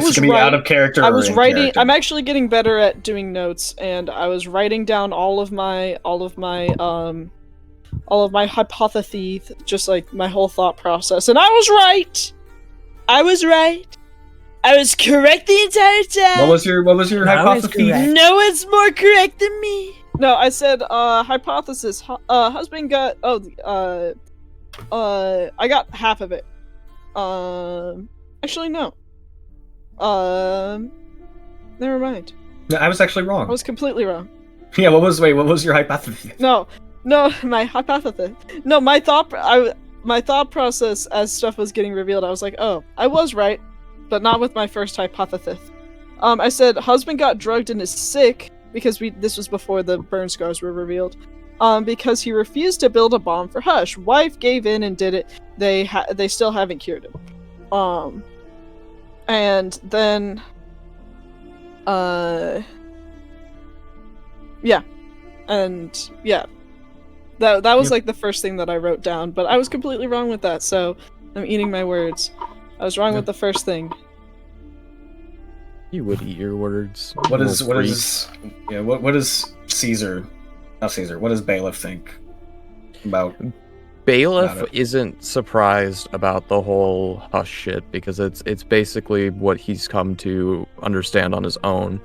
was can be writing. out of character. I or was in writing. character. I'm actually getting better at doing notes, and I was writing down all of my hypotheses, just like my whole thought process, and I was right. I was right. I was correct the entire time. What was your I was hypothesis? correct. No one's more correct than me. No, I said hypothesis. Husband got I got half of it. Actually no. Never mind. No, I was actually I wrong. was completely wrong. Yeah, what was your hypothesis? No, my hypothesis. No, my thought process as stuff was getting revealed, I was like, oh, I was right, but not with my first hypothesis. I said husband got drugged and is sick because this was before the burn scars were revealed. Because he refused to build a bomb for Hush. Wife gave in and did it. They still haven't cured him. And then, yeah, and yeah, that was like the first thing that I wrote down. But I was completely wrong with that, so I'm eating my words. I was wrong with the first thing. You would eat your words. What does Caesar? Not Caesar. What does Bailiff think about? Bailiff isn't surprised about the whole Hush shit because it's basically what he's come to understand on his own.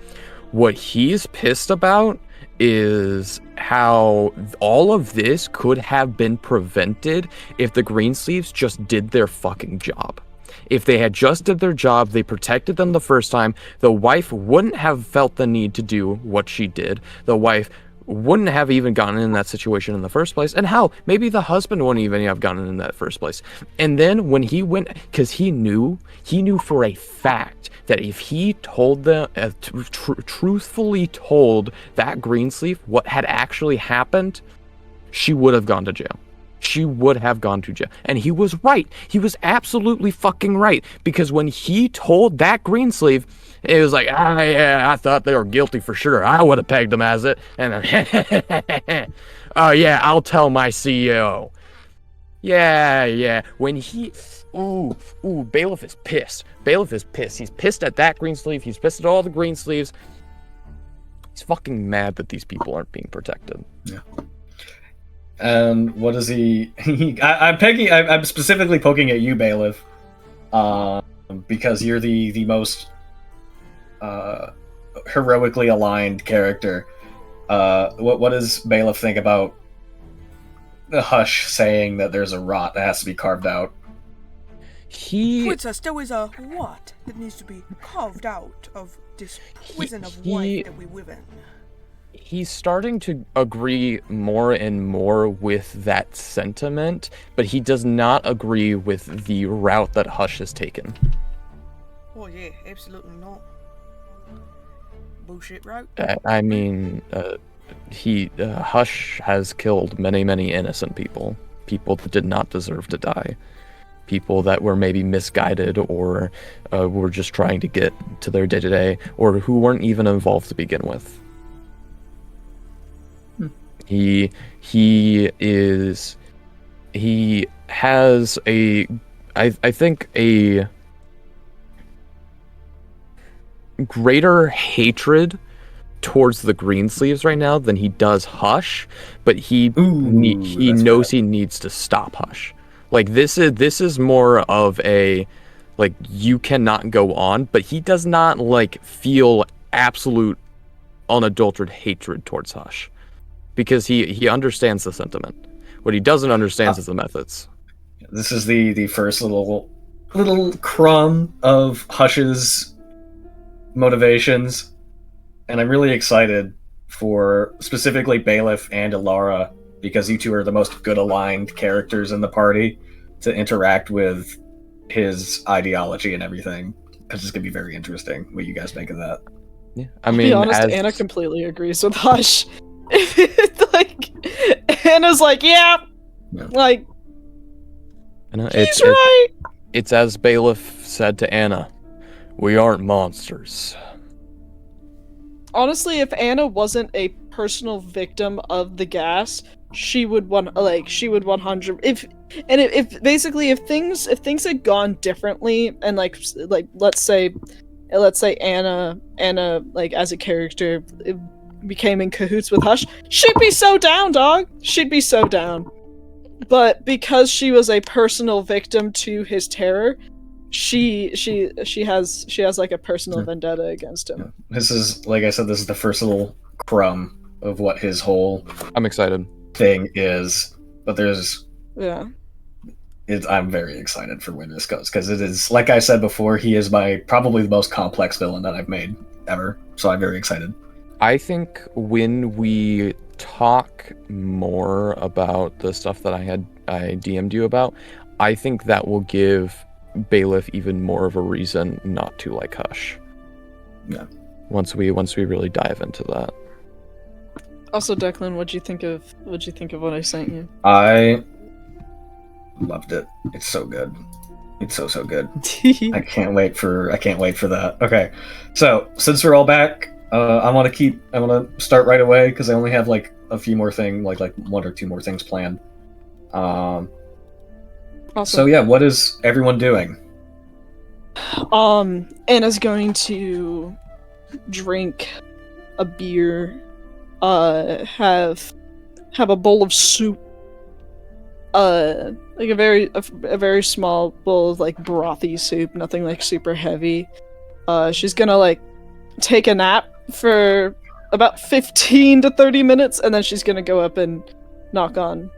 What he's pissed about is how all of this could have been prevented if the Greensleeves just did their fucking job. If they had just did their job, they protected them the first time, the wife wouldn't have felt the need to do what she did. The wife wouldn't have even gotten in that situation in the first place. And hell, maybe the husband wouldn't even have gotten in that first place. And then when he went, because he knew for a fact that if he told them, truthfully told that Greensleeve what had actually happened, she would have gone to jail. She would have gone to jail. And he was right. He was absolutely fucking right. Because when he told that Greensleeve, it was like, yeah, I thought they were guilty for sure. I would have pegged them as it. And then, oh yeah, I'll tell my CEO. Yeah. When he, Bailiff is pissed. Bailiff is pissed. He's pissed at that Greensleeve. He's pissed at all the Greensleeves. He's fucking mad that these people aren't being protected. Yeah. And what is he? I'm specifically poking at you, Bailiff, because you're the most heroically aligned character. What does Bailiff think about the Hush saying that there's a rot that has to be carved out? Princess, there is a rot that needs to be carved out of this prison of life that we live in. He's starting to agree more and more with that sentiment, but he does not agree with the route that Hush has taken. Oh yeah, absolutely not. Bullshit route. I mean, Hush has killed many innocent people that did not deserve to die, people that were maybe misguided or were just trying to get to their day-to-day, or who weren't even involved to begin with. He has I think a greater hatred towards the Greensleeves right now than he does Hush, but he knows he needs to stop Hush. Like this is more of a like you cannot go on, but he does not like feel absolute unadulterated hatred towards Hush. Because he understands the sentiment. What he doesn't understand is the methods. This is the first little crumb of Hush's motivations, and I'm really excited for specifically Bailiff and Ilara, because you two are the most good aligned characters in the party to interact with his ideology and everything. Because it's gonna be very interesting what you guys think of that. Yeah, I mean, to be honest, Anna completely agrees with Hush. Like Anna's like, yeah. Like he's right. It's as Bailiff said to Anna, we aren't monsters. Honestly, if Anna wasn't a personal victim of the gas, she would 100 if things had gone differently, and like let's say Anna like as a character became in cahoots with Hush, she'd be so down, dog. She'd be so down. But because she was a personal victim to his terror, she has like a personal vendetta against him. This is, like I said, this is the first little crumb of what his whole I'm excited thing is. But I'm very excited for where this goes, because it is, like I said before, he is probably the most complex villain that I've made ever. So I'm very excited. I think when we talk more about the stuff that I DM'd you about, I think that will give Bailiff even more of a reason not to like Hush. Yeah. Once we really dive into that. Also, Declan, what'd you think of what I sent you? I loved it. It's so good. It's so good. I can't wait for that. Okay, so since we're all back, I want to start right away because I only have like a few more things, like 1 or 2 more things planned. Awesome. So yeah, what is everyone doing? Anna's going to drink a beer, have a bowl of soup, like a very small bowl of like brothy soup, nothing like super heavy. She's gonna like take a nap for about 15 to 30 minutes, and then she's gonna go up and knock on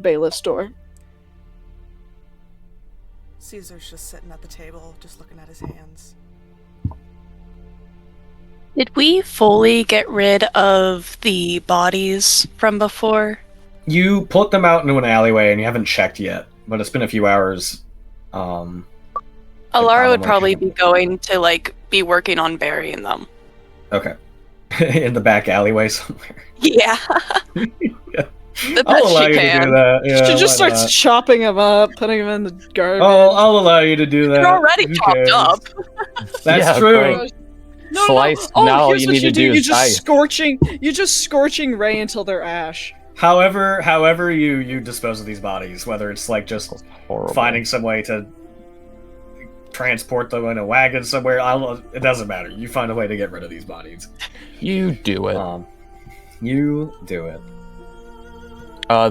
Bailiff's door. Caesar's just sitting at the table, just looking at his hands. Did we fully get rid of the bodies from before? You put them out into an alleyway and you haven't checked yet, but it's been a few hours. Alara would probably be going to like be working on burying them. Okay. In the back alleyway somewhere. Yeah. The best I'll allow she you can. to do that. Yeah, She just why starts not? chopping them up, putting them in the garbage. I'll allow you to do that. They're already Who chopped cares? up. That's Yeah, true. right. No, Slice. Oh, Now all here's you what need to do You is just dice. you just scorching Ray until they're ash. However you dispose of these bodies, whether it's like just Horrible. finding some way to transport them in a wagon somewhere, it doesn't matter. You find a way to get rid of these bodies. You do it. You do it.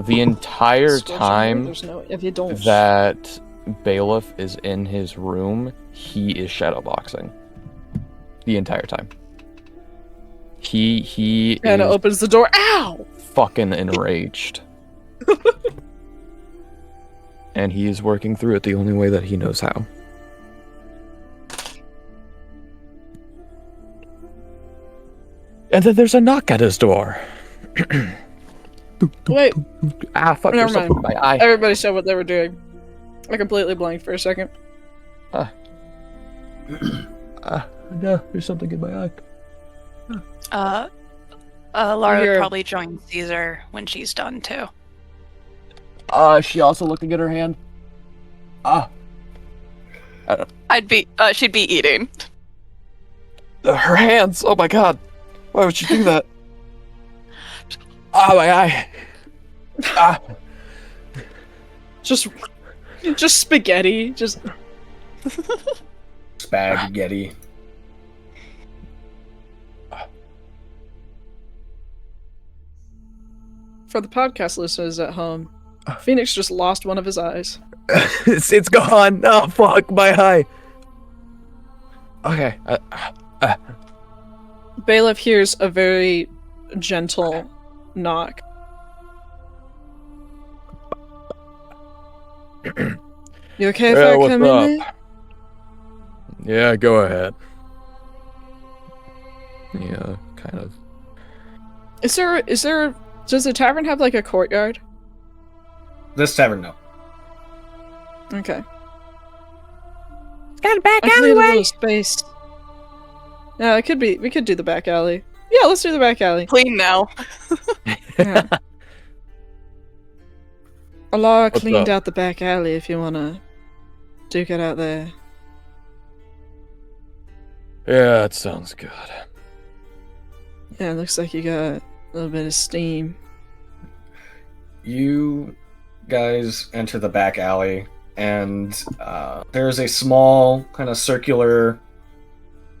The entire Scorching Ray, time there's no if you don't. that Bailiff is in his room, he is shadowboxing. The entire time. He Anna is opens the door. Ow! fucking enraged. And he is working through it the only way that he knows how. And then there's a knock at his door. Wait, Ah, fuck, Never there's something in mind. my eye. everybody said what they were doing. I completely blanked for a second. No, there's something in my eye. Lara You're- would probably join Caesar when she's done too. She also looking at her hand. She'd be eating. Her hands, oh my god. Why would she do that? My eye. Just spaghetti. Just Spaghetti. for the podcast listeners at home, Phoenix just lost one of his eyes. it's gone. Oh fuck, my eye. Okay. Bailiff hears a very gentle knock. You okay if I what's come up? in there? Yeah, go ahead. Yeah, kind of. Is there does the tavern have like a courtyard? This tavern, no. Okay. It's got a back I can leave a alleyway. little space. Yeah, it could be. We could do the back alley. Yeah, let's do the back alley. Clean now. Yeah. Alara What's cleaned up? out the back alley if you wanna duke it out there. Yeah, that sounds good. Yeah, it looks like you got a little bit of steam. You guys enter the back alley, and there's a small, kind of circular,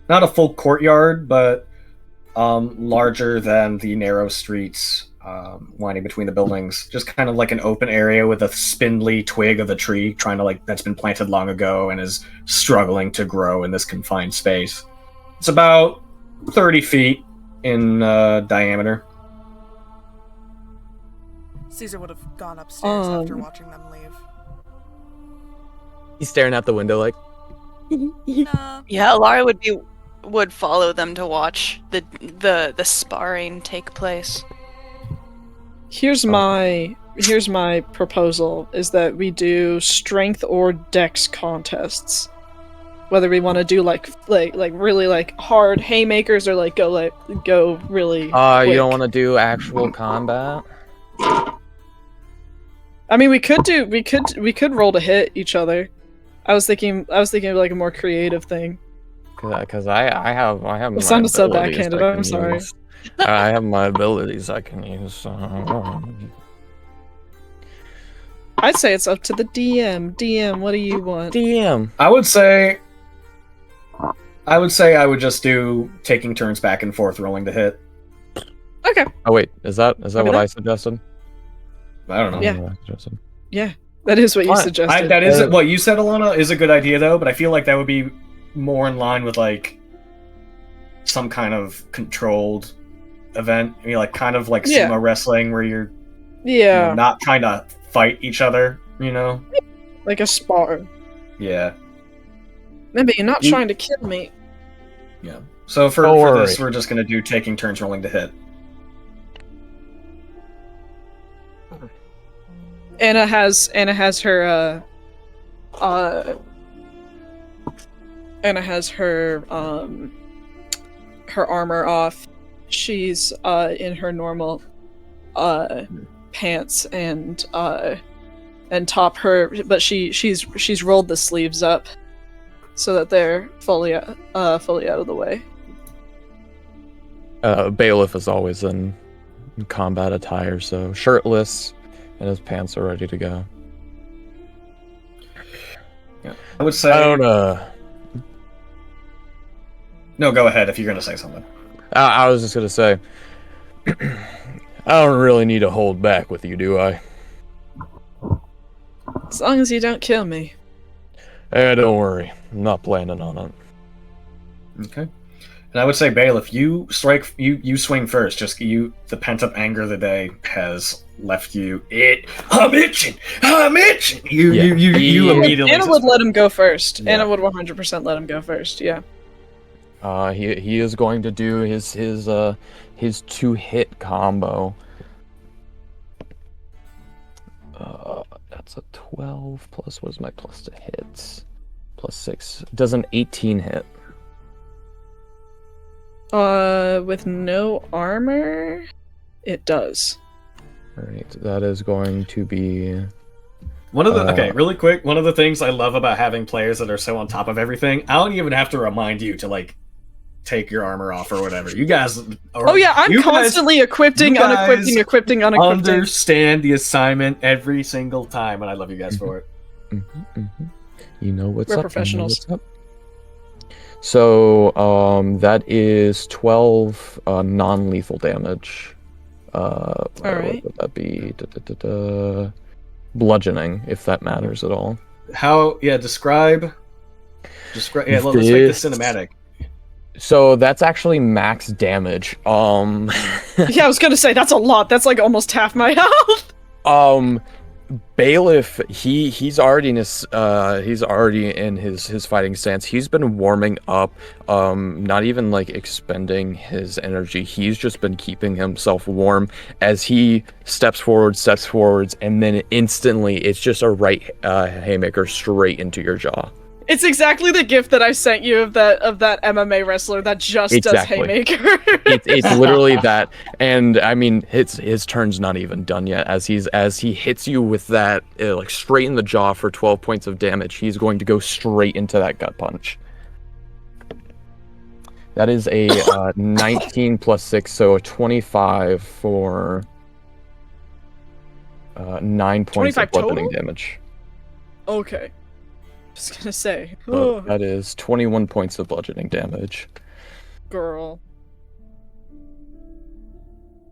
not a full courtyard, but larger than the narrow streets winding between the buildings. Just kind of like an open area with a spindly twig of a tree that's been planted long ago and is struggling to grow in this confined space. It's about 30 feet in diameter. Caesar would have gone upstairs after Um. watching them leave. He's staring out the window like, Nah. Yeah, Alara would be would follow them to watch the sparring take place. Here's my proposal: is that we do strength or dex contests. Whether we want to do like really like hard haymakers or go really. You quick. don't want to do actual combat? I mean, we could roll to hit each other. I was thinking of like a more creative thing. Because I have It my sounded so abilities backhanded, I I'm can sorry. use. I have my abilities I can use. So. I'd say it's up to the DM. DM, what do you want? DM. I would say I would just do taking turns back and forth rolling to hit. Okay. Oh wait, is that what that- I suggested? I don't know. Yeah. What I suggested. Yeah, that is what you Fine. suggested. That is what you said, Alana, is a good idea though, but I feel like that would be more in line with like some kind of controlled event. I mean, like kind of like Yeah. sumo wrestling where you're Yeah, not trying to fight each other, you know? like a spar. Yeah. Maybe you're not You- trying to kill me. Yeah. So for Don't this, worry. we're just gonna do taking turns rolling to hit. Anna has her Anna has her her armor off. She's in her normal pants and top, but she's rolled the sleeves up so that they're fully out of the way. Bailiff is always in combat attire, so shirtless, and his pants are ready to go. Yeah. I would say I don't. No, go ahead if you're gonna say something. I was just gonna say, I don't really need to hold back with you, do I? As long as you don't kill me. Don't worry, I'm not planning on it. Okay. And I would say, Bailiff, you swing first. Just the pent up anger of the day has left you. I'm itching. You immediately. Anna would let him go first. Yeah. Anna would 100% let him go first. Yeah. He is going to do his 2-hit combo. That's a 12 plus, what is my plus to hits? Plus 6. Does an 18 hit? With no armor, it does. Alright, that is going to be... One of the really quick. One of the things I love about having players that are so on top of everything, I don't even have to remind you to like take your armor off or whatever. You guys are. Oh yeah, I'm you guys constantly equipping, you guys unequipping. Understand the assignment every single time, and I love you guys for it. You know what's We're up. professionals. You know what's up. So, that is 12 non-lethal damage. Alright. What would that be? Bludgeoning, if that matters at all. How? Yeah, describe. Yeah, let's make this cinematic. So that's actually max damage. Yeah, I was gonna say that's a lot. That's like almost half my health. Bailiff, he's already in his fighting stance. He's been warming up, not even like expending his energy. He's just been keeping himself warm as he steps forwards, and then instantly it's just a right haymaker straight into your jaw. It's exactly the gift that I sent you of that MMA wrestler that just Exactly. does haymaker. It's literally that, and I mean his turn's not even done yet. As he hits you with that like straight in the jaw for 12 points of damage, he's going to go straight into that gut punch. That is a 19 plus 6, so a 25 for 9 points 25 of bludgeoning total? damage. Okay. Just gonna say, But that is 21 points of bludgeoning damage. girl,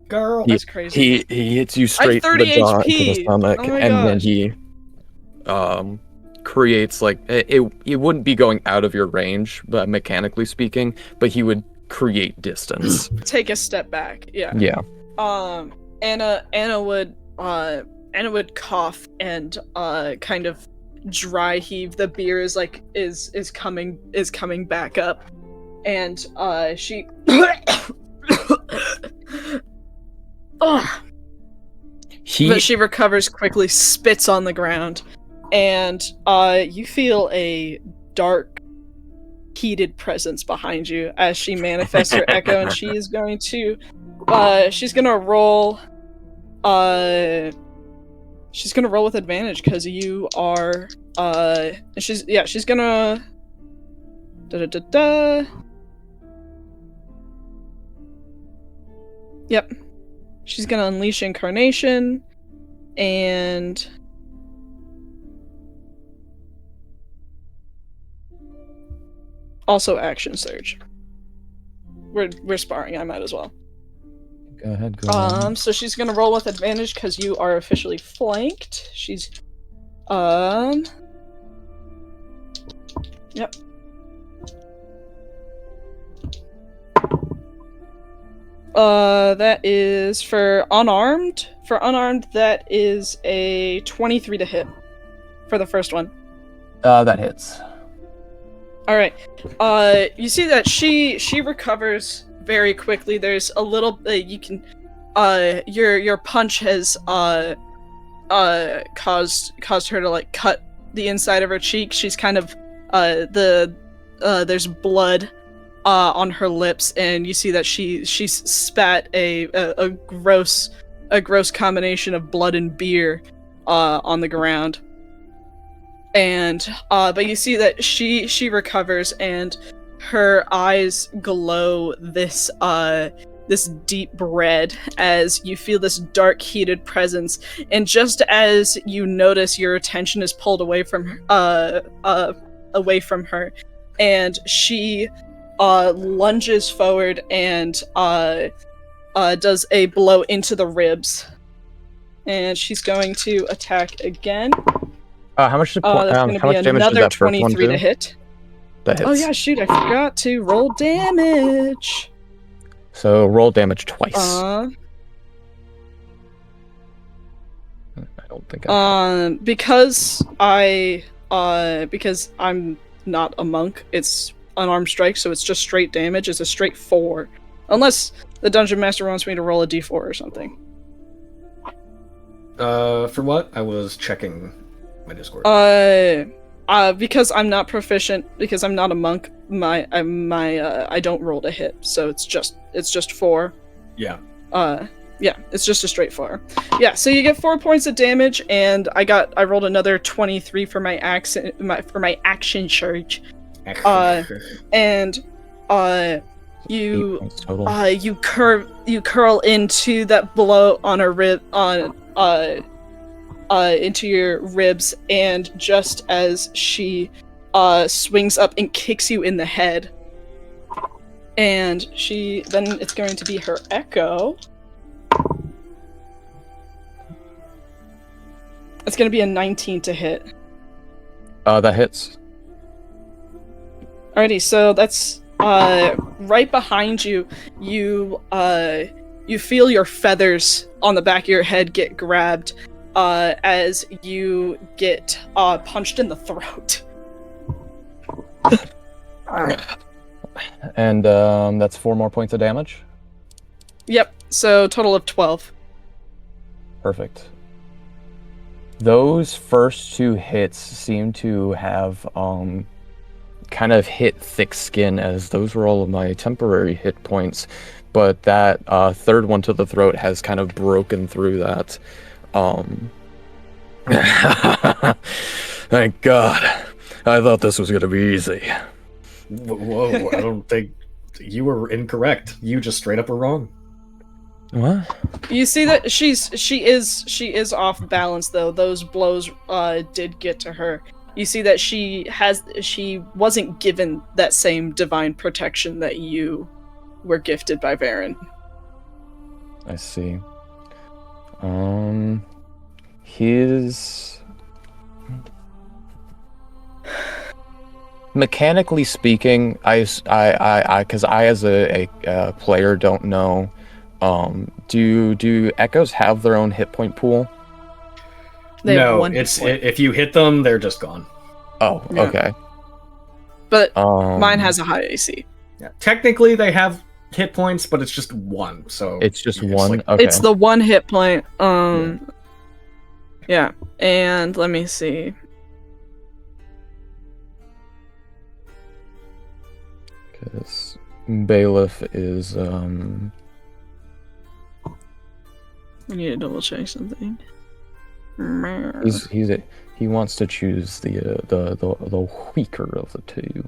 Girl. that's crazy. He hits you straight to 30 the jaw, into the HP. stomach, Oh my and then gosh. he creates like it wouldn't be going out of your range, but mechanically speaking, but he would create distance. Take a step back. Yeah. Yeah. Anna would cough and kind of dry heave. The beer is coming back up, and she. Ugh. But she recovers quickly, spits on the ground, and you feel a dark, heated presence behind you as she manifests her echo, and she is going to, she's gonna roll, she's gonna roll with advantage because you are, she's gonna, Yep. She's gonna unleash Incarnation, and also Action Surge. We're sparring. I might as well. Go ahead. Go on. So she's gonna roll with advantage because you are officially flanked. She's, Yep. That is for unarmed. For unarmed, that is a 23 to hit for the first one. That hits. All right. You see that she recovers very quickly. There's a little you can your punch has caused her to like cut the inside of her cheek. She's kind of there's blood on her lips, and you see that she's spat a gross combination of blood and beer on the ground. And but you see that she recovers, and her eyes glow this deep red as you feel this dark, heated presence. And just as you notice, your attention is pulled away from her, and she lunges forward and does a blow into the ribs, and she's going to attack again. How much damage did another that first one 23 do? to hit. That hits. Oh yeah, shoot! I forgot to roll damage. So roll damage twice. I don't think. Because I'm not a monk, it's unarmed strike, so it's just straight damage. It's a straight 4, unless the dungeon master wants me to roll a d4 or something. For what? I was checking my Discord. Because I'm not proficient, because I'm not a monk, I don't roll to hit, so it's just 4. Yeah. Yeah, it's just a straight 4. Yeah, so you get 4 points of damage, and I rolled another 23 for my action surge. And you curl into that blow on her rib into your ribs, and just as she swings up and kicks you in the head, and then it's going to be her echo. It's going to be a 19 to hit. That hits. Alrighty, so that's right behind you. You feel your feathers on the back of your head get grabbed as you get punched in the throat. And that's 4 more points of damage? Yep, so total of 12. Perfect. Those first 2 hits seem to have kind of hit thick skin, as those were all of my temporary hit points, but that third one to the throat has kind of broken through that. Thank God. I thought this was going to be easy. Whoa, I don't think you were incorrect. You just straight up were wrong. What? You see that she is off balance, though. Those blows did get to her. You see that she wasn't given that same divine protection that you were gifted by Varen. I see. His... Mechanically speaking, because I as a player don't know, do echoes have their own hit point pool? No, if you hit them, they're just gone. Oh, yeah. Okay. But mine has a high AC. Yeah. Technically, they have hit points, but it's just one. So It's just it's one. like- Okay. It's the one hit point. Yeah. And let me see. Because Bailiff is We need to double check something. he wants to choose the weaker of the two.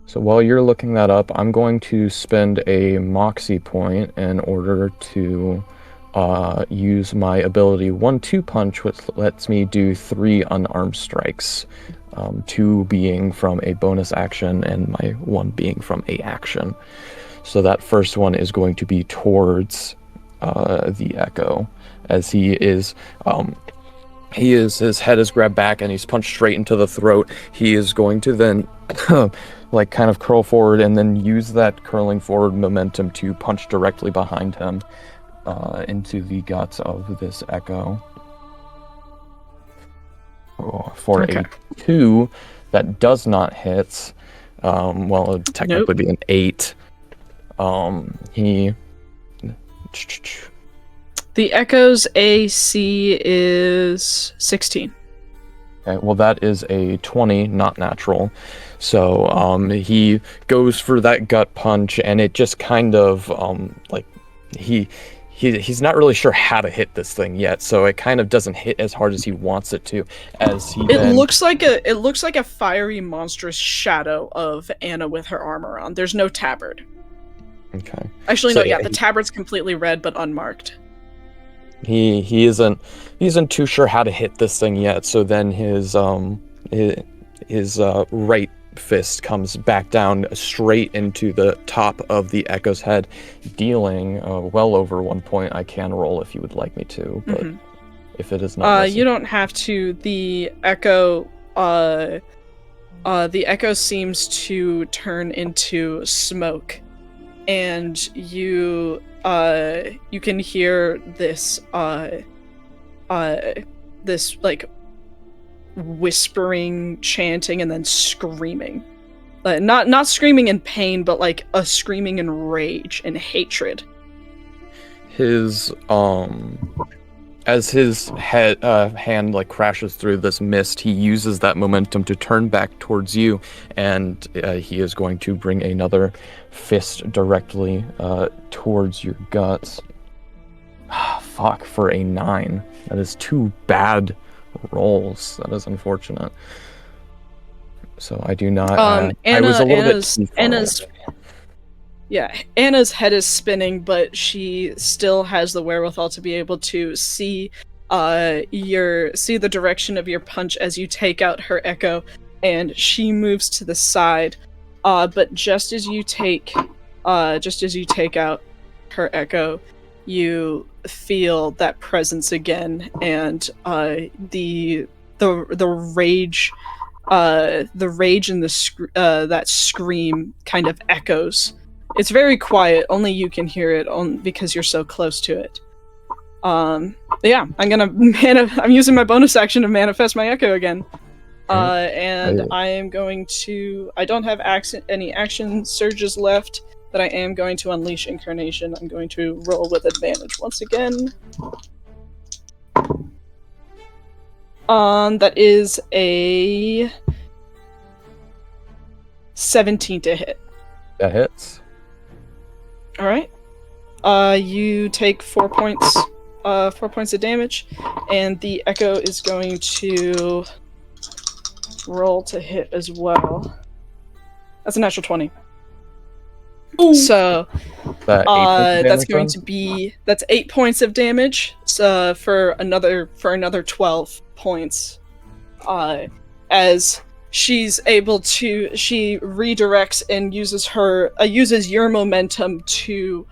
So while you're looking that up, I'm going to spend a Moxie point in order to use my ability 1-2 Punch, which lets me do 3 unarmed strikes. 2 being from a bonus action and my 1 being from a action. So that first one is going to be towards the Echo, as his head is grabbed back and he's punched straight into the throat. He is going to then like kind of curl forward and then use that curling forward momentum to punch directly behind him into the guts of this Echo. For Okay. a 2 that does not hit, well, it would technically be an 8. The Echo's AC is 16. Okay, well, that is a 20, not natural. So he goes for that gut punch, and it just kind of like he's not really sure how to hit this thing yet. So it kind of doesn't hit as hard as he wants it to. As he It looks like a fiery, monstrous shadow of Anna with her armor on. There's no tabard. Okay. Actually, So, no. Yeah, yeah, the tabard's completely red but unmarked. He isn't too sure how to hit this thing yet. So then his right fist comes back down straight into the top of the Echo's head, dealing well over 1 point. I can roll if you would like me to, but if it is not, You don't have to. The Echo seems to turn into smoke, and you can hear this this like whispering, chanting, and then screaming. Not screaming in pain, but like a screaming in rage and hatred. his as his hand like crashes through this mist, he uses that momentum to turn back towards you, and he is going to bring another fist directly towards your guts. Fuck, for a 9. That is 2 bad rolls. That is unfortunate. So I do not. I was a little bit too far away. Anna's head is spinning, but she still has the wherewithal to be able to see the direction of your punch as you take out her Echo, and she moves to the side. But just as you take out her Echo, you feel that presence again, and the rage and that scream kind of echoes. It's very quiet. Only you can hear it because you're so close to it. I'm using my bonus action to manifest my Echo again. And I am going to. I don't have any action surges left, but I am going to unleash Incarnation. I'm going to roll with advantage once again. That is a 17 to hit. That hits. All right. You take 4 points. 4 points of damage, and the Echo is going to roll to hit as well. That's a natural 20. Ooh. So that's going to be 8 points of damage. So for another 12 points. As she redirects and uses your momentum to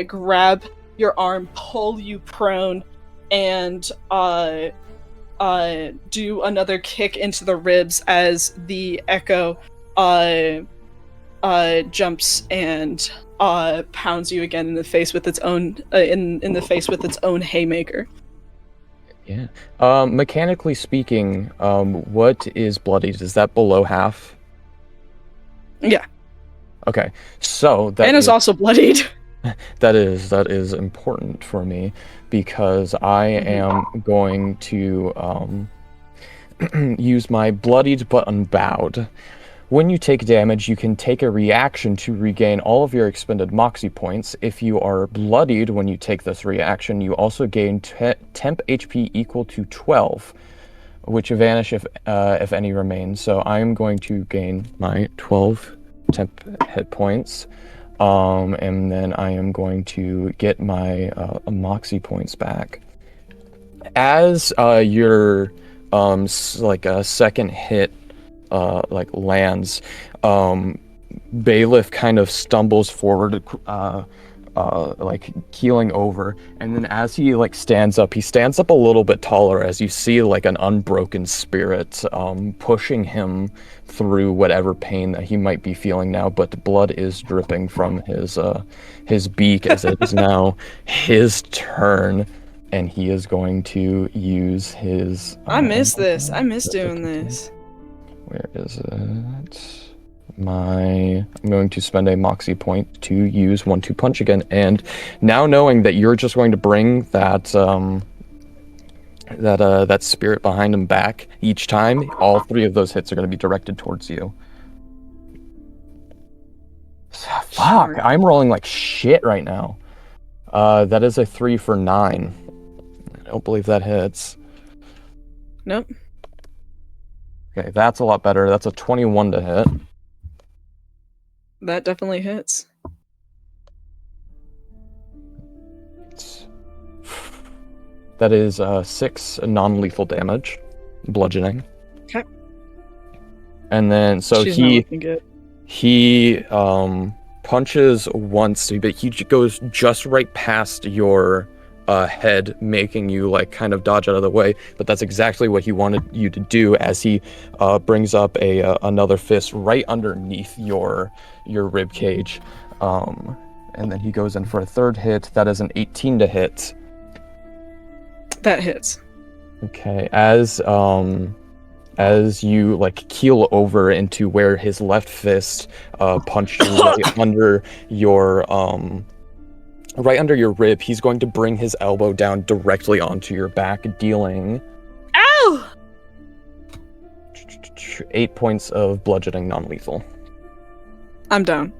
grab your arm, pull you prone, and do another kick into the ribs as the Echo jumps and pounds you again in the face with its own haymaker. Yeah. Mechanically speaking, what is bloodied? Is that below half? Yeah. Okay. So that Anna's is, also bloodied. that is important for me because I am going to use my bloodied but unbowed. When you take damage, you can take a reaction to regain all of your expended moxie points. If you are bloodied when you take this reaction, you also gain temp HP equal to 12, which vanish if any remain. So I'm going to gain my 12 temp hit points, and then I am going to get my moxie points back. As your like a second hit like lands, Bailiff kind of stumbles forward, like keeling over, and then as he like stands up a little bit taller as you see like an unbroken spirit pushing him through whatever pain that he might be feeling now, but blood is dripping from his beak as it is now his turn, and he is going to use his I miss this. I miss doing this. Where is it? I'm going to spend a moxie point to use 1-2 punch again, and now knowing that you're just going to bring that that spirit behind him back each time, all 3 of those hits are going to be directed towards you. Fuck, I'm rolling like shit right now. That is a 3 for 9. I don't believe that hits. Nope. Okay, that's a lot better. That's a 21 to hit. That definitely hits. That is 6 non-lethal damage, bludgeoning. Okay. And then so She's not looking good. he punches once, but he goes just right past your head, making you like kind of dodge out of the way. But that's exactly what he wanted you to do, as he brings up another fist right underneath your rib cage, and then he goes in for a third hit. That is an 18 to hit. That hits. Okay, as you like keel over into where his left fist punched you right under your rib, he's going to bring his elbow down directly onto your back, dealing Ow! 8 points of bludgeoning non-lethal. I'm down.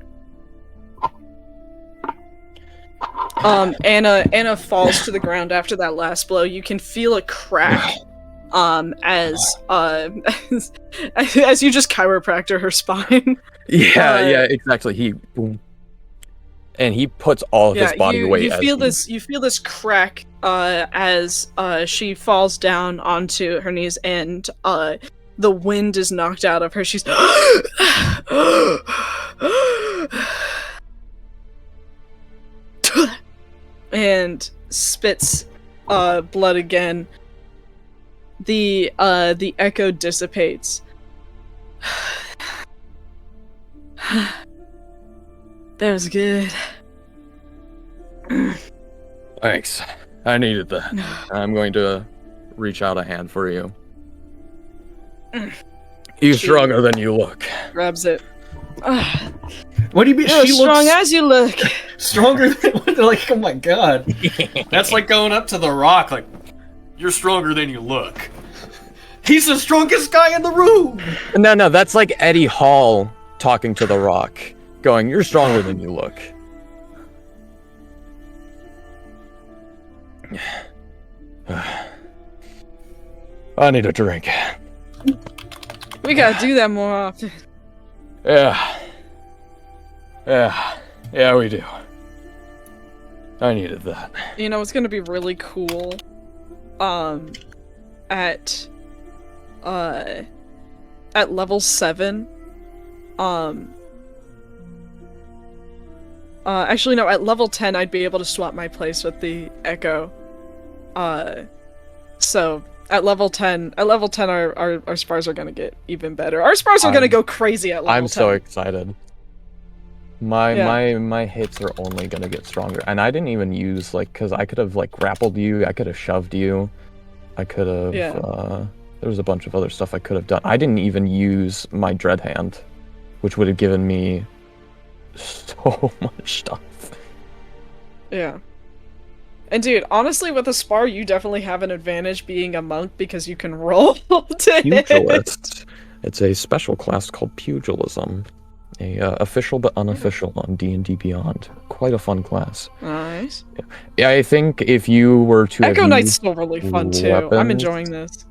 Anna falls to the ground after that last blow. You can feel a crack as you just chiropractor her spine. Yeah, exactly. And he puts all of his body weight. You feel this crack as she falls down onto her knees, and the wind is knocked out of her. She's and spits blood again. The echo dissipates. That was good. Thanks. I needed that. I'm going to reach out a hand for you. You're stronger than you look. Grabs it. What do you mean? You're She strong looks as you look. stronger than like. Oh my god, that's like going up to the Rock. Like, you're stronger than you look. He's the strongest guy in the room. No, that's like Eddie Hall talking to The Rock, going, "You're stronger than you look." I need a drink. We gotta do that more often. Yeah, we do. I needed that. You know, it's gonna be really cool. At level 7, actually no, at level 10 I'd be able to swap my place with the Echo. So at level 10 our spars are gonna get even better. Our spars are gonna go crazy at level 10. I'm so excited. My hits are only gonna get stronger, and I didn't even use like, because I could have like grappled you, I could have shoved you, I could have. Yeah. There was a bunch of other stuff I could have done. I didn't even use my dread hand, which would have given me so much stuff. Yeah. And dude, honestly, with a spar, you definitely have an advantage being a monk because you can roll to hit. Pugilist. It's a special class called pugilism. A official but unofficial on D&D Beyond. Quite a fun class. Nice. Yeah, I think if you were to Echo have Knight's used still really fun too. I'm weapons- enjoying this.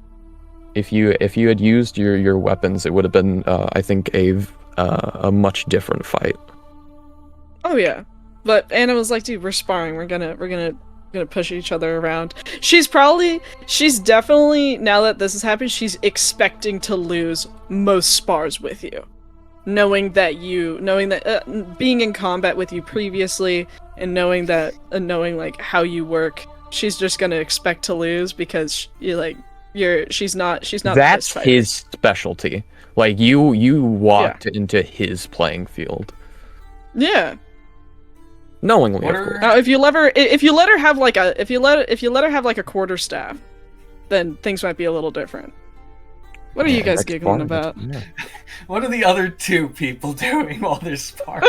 if you had used your weapons, it would have been I think a much different fight. Oh yeah. But Anna was like, dude, we're sparring. We're gonna push each other around. She's definitely, now that this has happened, she's expecting to lose most spars with you. Knowing that being in combat with you previously and knowing like how you work, she's just gonna expect to lose because she's not That's the best fighter. his specialty. Like you walked into his playing field. Yeah. Knowingly, of course. Now, if you let her have like a quarterstaff, then things might be a little different. What are you guys giggling about? What are the other two people doing while they're sparring?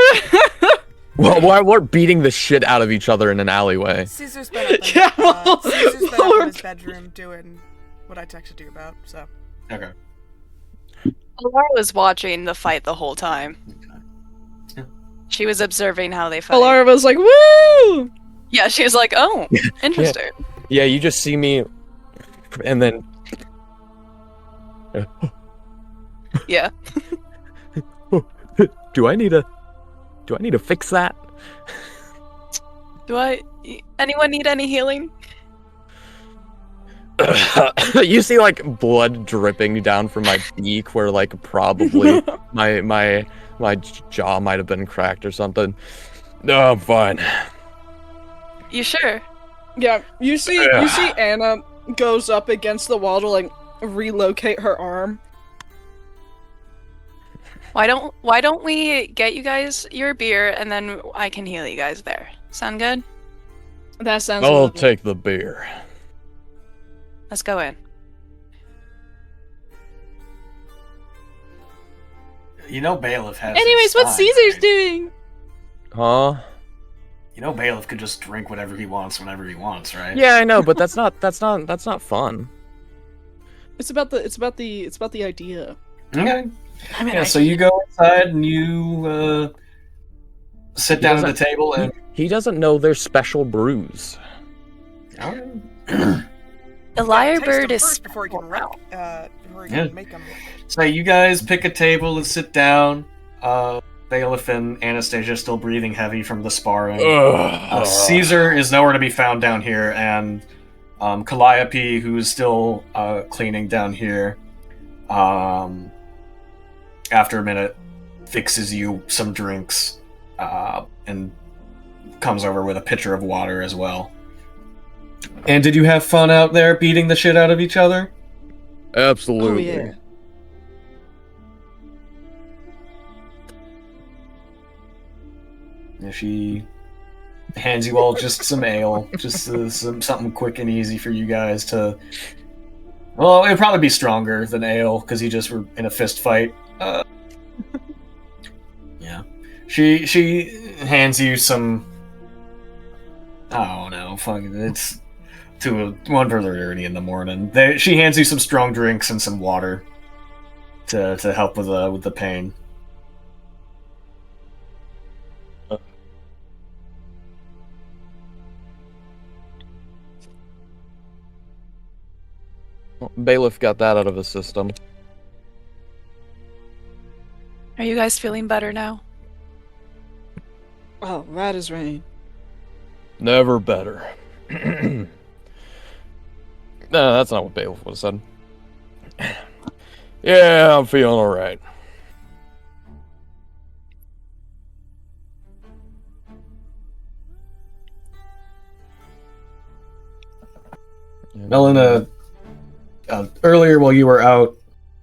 Well, we're beating the shit out of each other in an alleyway. Caesar's been up in his bedroom doing what I texted you about, so. Okay. Laura was watching the fight the whole time. She was observing how they fight. Alara was like, woo! Yeah, she was like, oh, interesting. Yeah, you just see me, and then. Yeah. Do I need to fix that? Anyone need any healing? You see like blood dripping down from my beak where like probably my jaw might have been cracked or something. No, I'm fine. You sure? Yeah, you see Anna goes up against the wall to like relocate her arm. Why don't we get you guys your beer and then I can heal you guys there? Sound good? That sounds I'll lovely. take the beer. Let's go in. You know Bailiff has. Anyways, his what's spine, Caesar's right? doing? Huh? You know Bailiff could just drink whatever he wants whenever he wants, right? Yeah, I know, but that's not fun. It's about the idea. Okay. I mean, Yeah, so you go inside and you sit down at the table and. He doesn't know their special brews. the lyre Taste bird him is first before he can make them. So you guys pick a table and sit down. Bailiff and Anastasia still breathing heavy from the sparring. Caesar is nowhere to be found down here, and Calliope, who is still cleaning down here, after a minute, fixes you some drinks and comes over with a pitcher of water as well. And did you have fun out there beating the shit out of each other? Absolutely. Oh, yeah. Yeah, she hands you all just some ale, just something quick and easy for you guys to. Well, it'd probably be stronger than ale because you just were in a fist fight. Yeah, she hands you some. Oh no, fucking it's 1:30 in the morning. She hands you some strong drinks and some water to help with the pain. Bailiff got that out of his system. Are you guys feeling better now? Oh, right as rain. Never better. No, that's not what Bailiff would have said. Yeah, I'm feeling alright. Melina, earlier while you were out,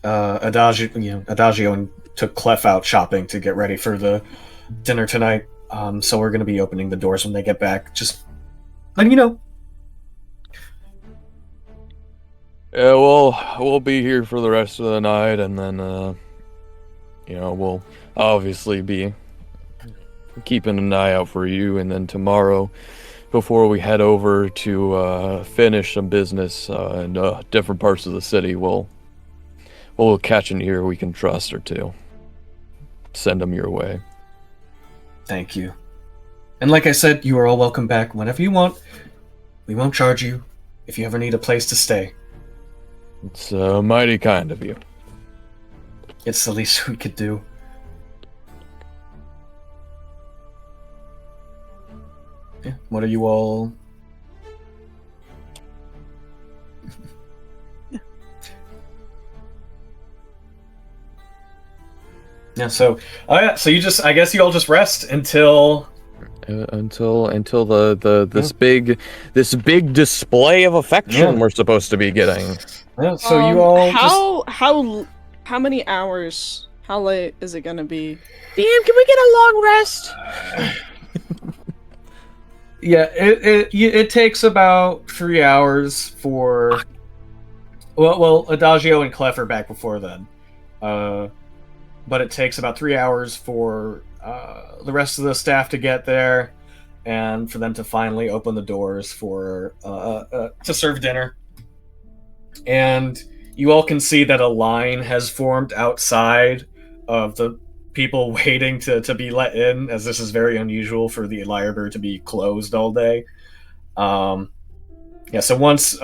Adagio took Clef out shopping to get ready for the dinner tonight. So we're going to be opening the doors when they get back. Just letting you know. Yeah, we'll be here for the rest of the night, and then we'll obviously be keeping an eye out for you, and then tomorrow, before we head over to finish some business in different parts of the city, we'll catch an ear we can trust or two. Send them your way. Thank you. And like I said, you are all welcome back whenever you want. We won't charge you if you ever need a place to stay. It's mighty kind of you. It's the least we could do. Yeah, what are you all... Yeah, so you just, I guess you all just rest until this big display of affection we're supposed to be getting. Yeah, so you all how many hours? How late is it gonna be? DM, can we get a long rest? Yeah, it takes about 3 hours for. Well, Adagio and Clef are back before then, but it takes about 3 hours for the rest of the staff to get there, and for them to finally open the doors for to serve dinner. And you all can see that a line has formed outside of the people waiting to be let in, as this is very unusual for the Lyrebird to be closed all day. So once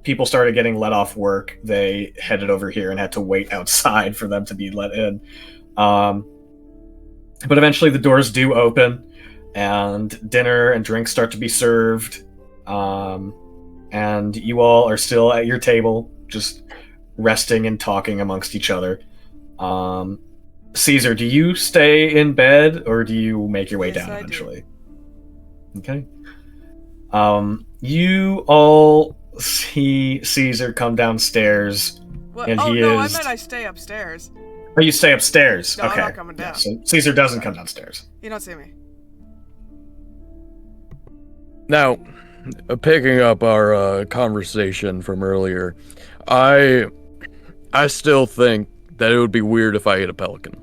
people started getting let off work, they headed over here and had to wait outside for them to be let in. But eventually the doors do open, and dinner and drinks start to be served. And you all are still at your table, just resting and talking amongst each other. Caesar, do you stay in bed, or do you make your way down eventually? Okay. You all see Caesar come downstairs, and he is... I meant I stay upstairs. Oh, you stay upstairs? No, okay. I'm not coming down. Yeah, so Caesar doesn't come downstairs. You don't see me. Now, picking up our conversation from earlier, I still think that it would be weird if I ate a pelican.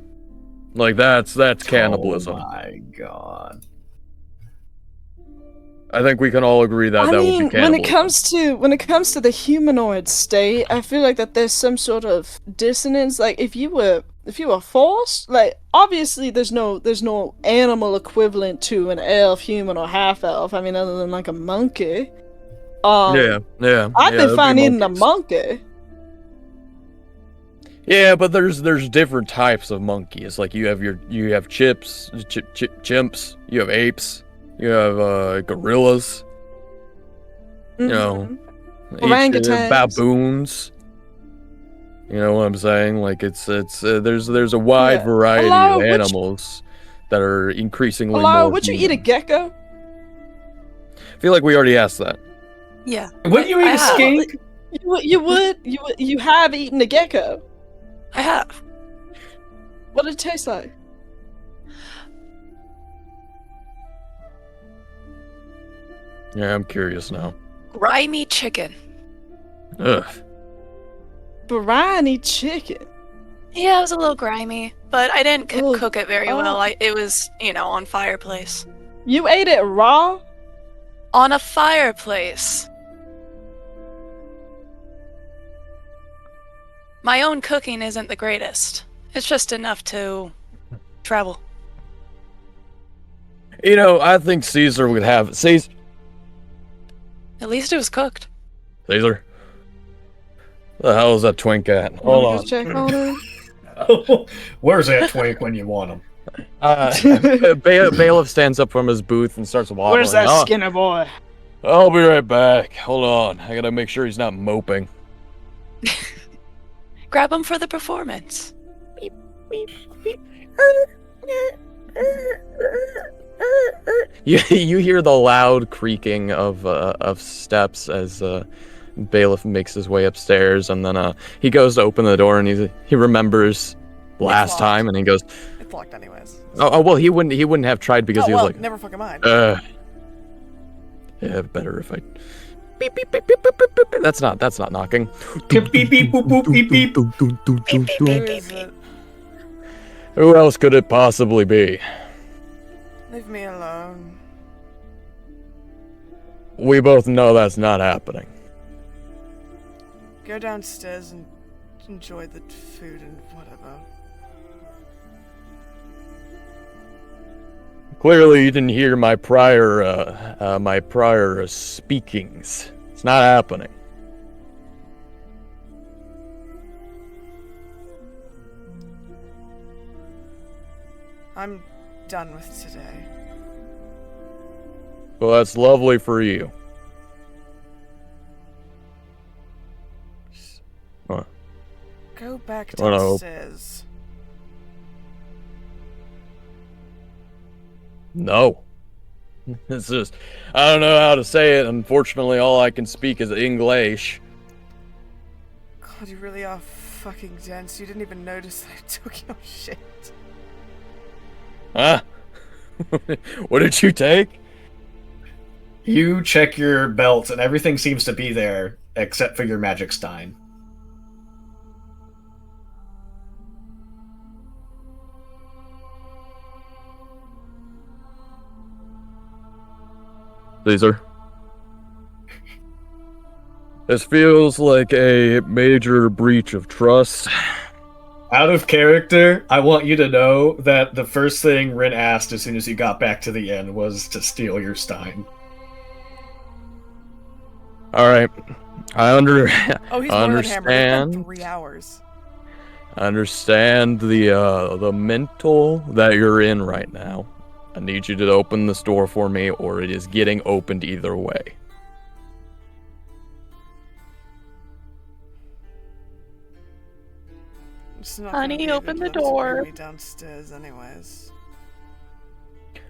Like, that's cannibalism. Oh my god. I think we can all agree that would be cannibalism. when it comes to the humanoid state, I feel like that there's some sort of dissonance. Like if you were forced, like obviously there's no animal equivalent to an elf, human, or half elf. I mean, other than like a monkey. I've been fine eating a monkey. Yeah, but there's different types of monkeys. Like you have chimps, you have apes, you have gorillas, you know, orangutans, baboons. You know what I'm saying? Like it's there's a wide variety of animals that are increasingly more. Would you eat a gecko? I feel like we already asked that. Yeah. Wouldn't you eat a skink? You have eaten a gecko. I have. What did it taste like? Yeah, I'm curious now. Grimy chicken. Ugh. Briny chicken. Yeah, it was a little grimy, but I didn't cook it very well. It was, on fireplace. You ate it raw? On a fireplace. My own cooking isn't the greatest. It's just enough to travel. I think Caesar would have Caesar. At least it was cooked. Caesar. Where the hell is that twink at? Hold on. Just check on her. Where's that twink when you want him? Bailiff stands up from his booth and starts waddling. Where's that Skinner boy? I'll be right back. Hold on. I gotta make sure he's not moping. Grab him for the performance. Beep, beep, beep. You hear the loud creaking of steps as Bailiff makes his way upstairs, and then he goes to open the door, and he remembers last time, and he goes, It's locked anyways. Oh well, he wouldn't have tried because he was like, never fucking mind. yeah, better if I beep, beep, beep, beep, beep, beep, beep. That's not knocking. Beep, beep, beep, boop, boop, beep, beep. Who is it? Who else could it possibly be? Leave me alone. We both know that's not happening. Go downstairs and enjoy the food and whatever. Clearly, you didn't hear my prior speakings. It's not happening. I'm done with today. Well, that's lovely for you. What? Go back Wanna hope- downstairs. No. It's just, I don't know how to say it. Unfortunately, all I can speak is English. God, you really are fucking dense. You didn't even notice that I took your shit. Huh? What did you take? You check your belt, and everything seems to be there, except for your magic stein. Caesar. This feels like a major breach of trust. Out of character, I want you to know that the first thing Rin asked as soon as you got back to the inn was to steal your stein. All right, I Oh, he's more than hammered. It's understand. been 3 hours. Understand the mental that you're in right now. I need you to open this door for me, or it is getting opened either way. It's not Honey, gonna be open the able to bring door. me downstairs anyways.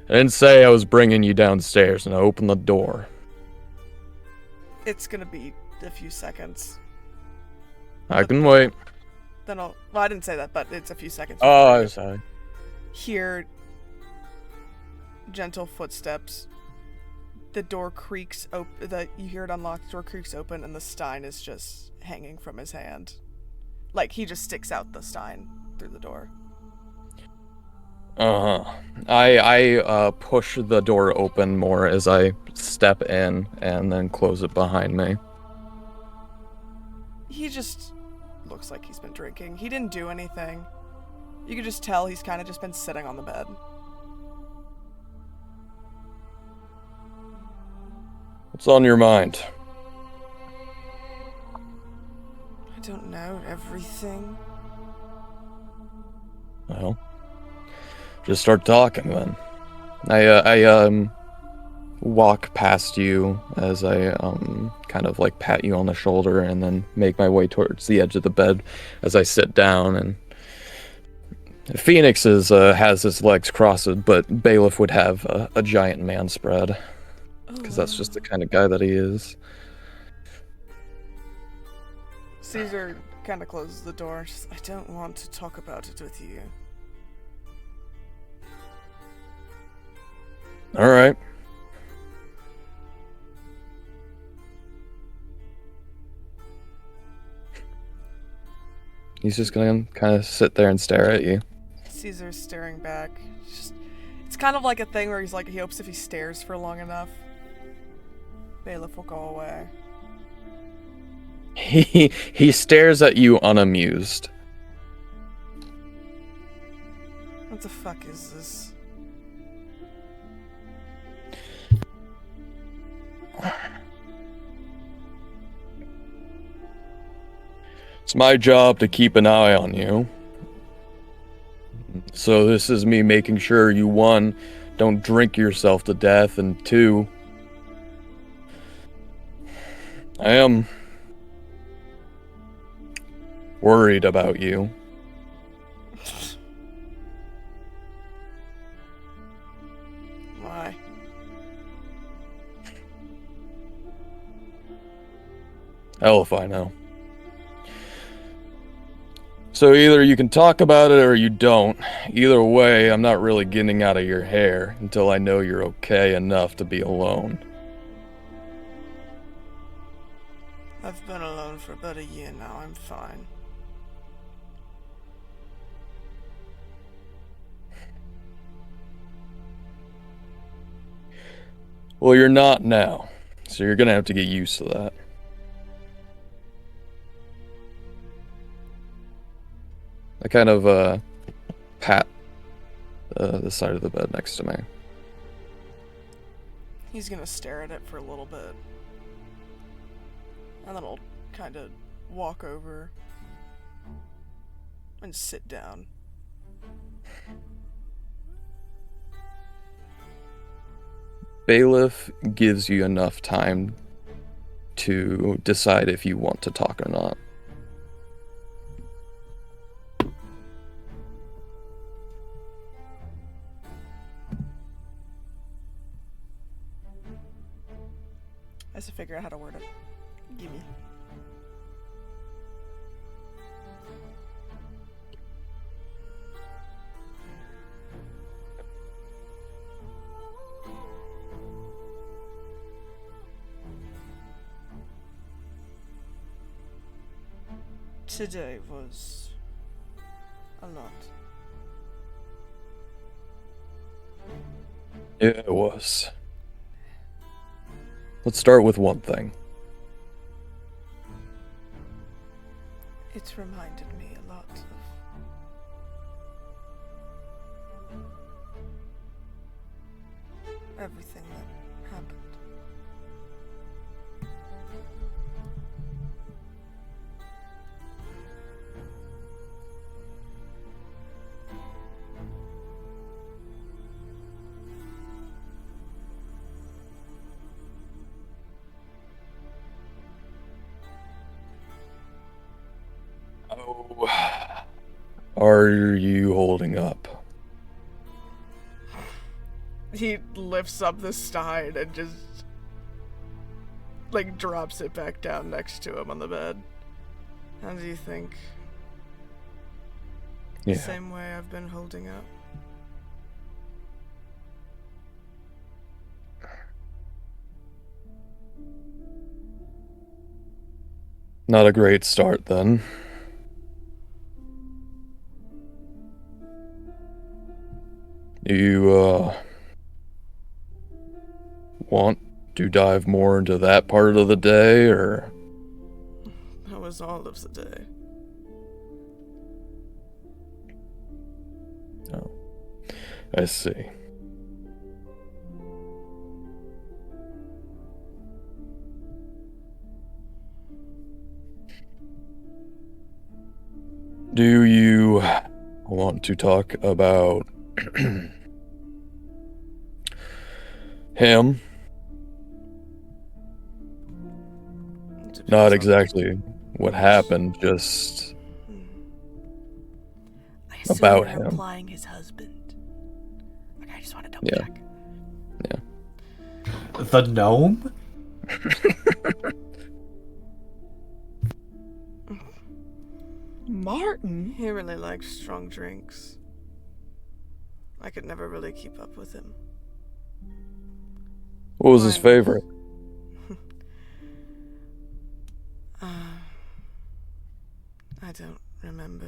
I didn't say I was bringing you downstairs, and I opened the door. It's gonna be a few seconds. I can wait. Then I'll. Well, I didn't say that, but it's a few seconds. Oh, before I'm you sorry. hear gentle footsteps. The door creaks open. You hear it unlock. The door creaks open, and the stein is just hanging from his hand. Like he just sticks out the stein through the door. I push the door open more as I step in, and then close it behind me. He just looks like he's been drinking. He didn't do anything. You can just tell he's kind of just been sitting on the bed. What's on your mind? I don't know everything. Well, just start talking then. I walk past you as I kind of like pat you on the shoulder and then make my way towards the edge of the bed as I sit down. And Phoenix has his legs crossed, but Bailiff would have a giant man spread because that's just the kind of guy that he is. Caesar kind of closes the door. Just, I don't want to talk about it with you. All right. He's just gonna kind of sit there and stare at you. Caesar's staring back. It's kind of like a thing where he's like, he hopes if he stares for long enough, Bailiff will go away. He stares at you unamused. What the fuck is this? It's my job to keep an eye on you. So this is me making sure you, 1, don't drink yourself to death, and 2, I am worried about you. Why? Hell if I know. So either you can talk about it or you don't. Either way, I'm not really getting out of your hair until I know you're okay enough to be alone. I've been alone for about a year now. I'm fine. Well, you're not now, so you're gonna have to get used to that. I kind of pat the side of the bed next to me. He's gonna stare at it for a little bit. And then I'll kind of walk over and sit down. Bailiff gives you enough time to decide if you want to talk or not. I have to figure out how to word it. Gimme. Today was a lot. Yeah, it was. Let's start with one thing. It's reminded me a lot of everything that happened. Oh, are you holding up? He lifts up the stein and just like drops it back down next to him on the bed. How do you think? Yeah. Same way I've been holding up. Not a great start then. Do you, want to dive more into that part of the day, or? That was all of the day. Oh, I see. Do you want to talk about him? Depends Not on- exactly what happened, just I assume about you're him. implying his husband. Okay, I just want to double Yeah. check. The gnome? Martin? He really likes strong drinks. I could never really keep up with him. What was his Fine. favorite? I don't remember.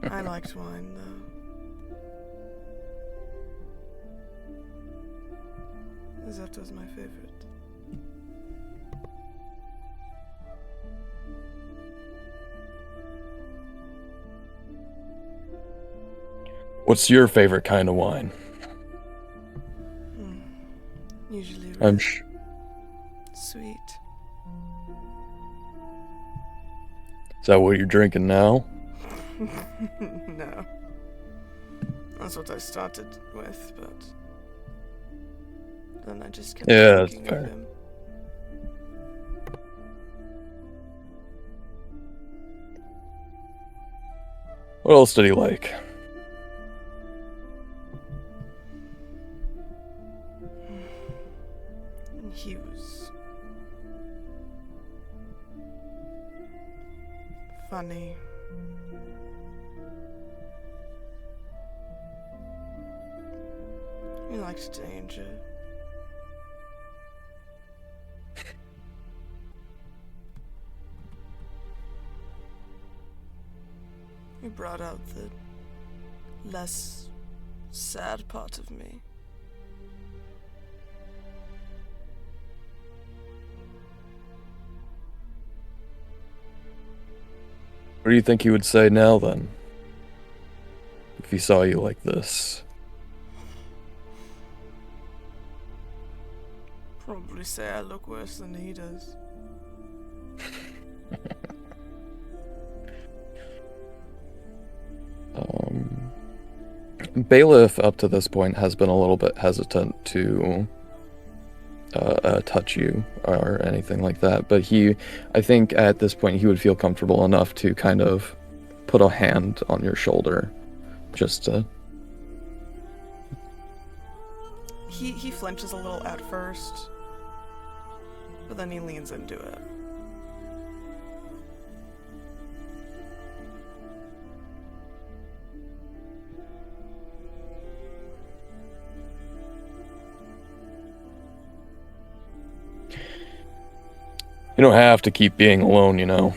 I liked wine, though. That was my favorite. What's your favorite kind of wine? Usually I'm red, sweet. Is that what you're drinking now? No. That's what I started with, but then I just kept Yeah, that's thinking fair. of him. What else did he like? He was funny. He liked danger. brought out the less sad part of me. What do you think he would say now, then? If he saw you like this? Probably say I look worse than he does. Bailiff, up to this point, has been a little bit hesitant to touch you or anything like that, but I think at this point he would feel comfortable enough to kind of put a hand on your shoulder, just to... He flinches a little at first, but then he leans into it. You don't have to keep being alone, you know.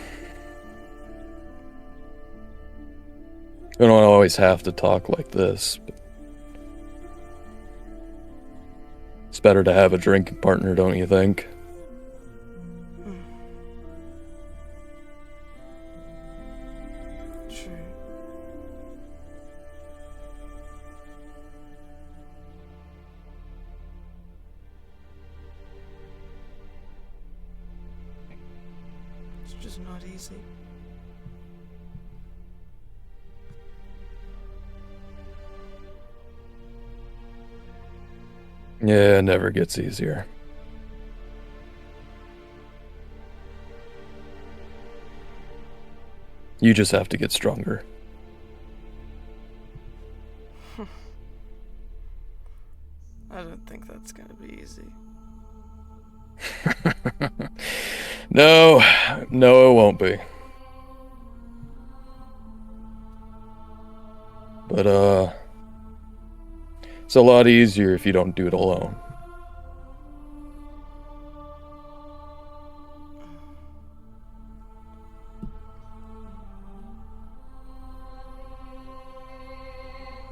You don't always have to talk like this. But it's better to have a drinking partner, don't you think? True. It's just not easy. Yeah, it never gets easier. You just have to get stronger. I don't think that's gonna be easy. No, it won't be. But, it's a lot easier if you don't do it alone.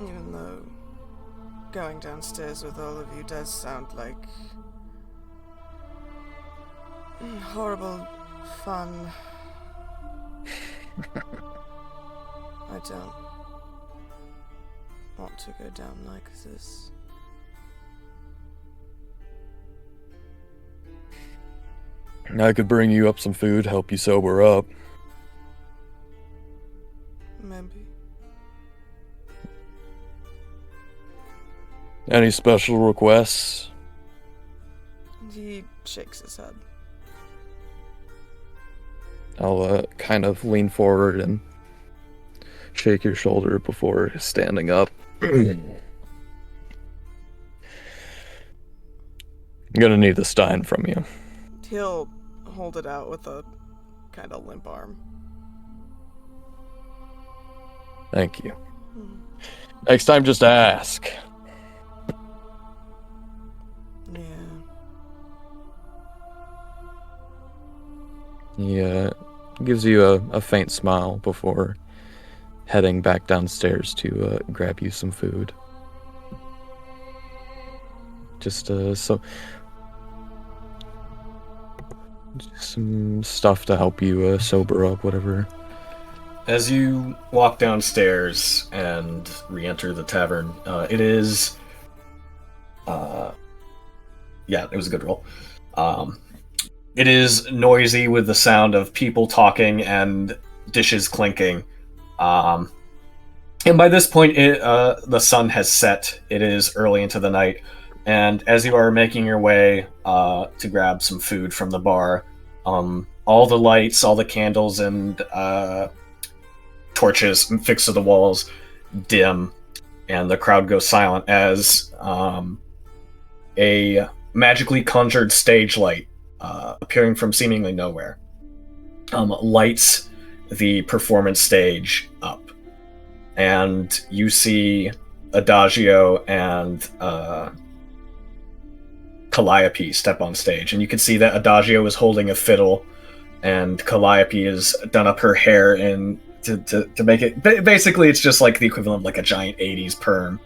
Even though going downstairs with all of you does sound like horrible fun. I don't want to go down like this. I could bring you up some food, help you sober up. Maybe. Any special requests? He shakes his head. I'll kind of lean forward and shake your shoulder before standing up. I'm gonna need the stein from you. He'll hold it out with a kind of limp arm. Thank you. Next time, just ask. Yeah. He gives you a faint smile before heading back downstairs to grab you some food. Just some stuff to help you sober up, whatever. As you walk downstairs and re-enter the tavern, it is... yeah, it was a good roll. It is noisy with the sound of people talking and dishes clinking. And by this point, the sun has set. It is early into the night. And as you are making your way to grab some food from the bar, all the lights, all the candles and torches fixed to the walls dim, and the crowd goes silent as a magically conjured stage light appearing from seemingly nowhere lights the performance stage up, and you see Adagio and Calliope step on stage, and you can see that Adagio is holding a fiddle, and Calliope has done up her hair in to make it. Basically, it's just like the equivalent of like a giant '80s perm,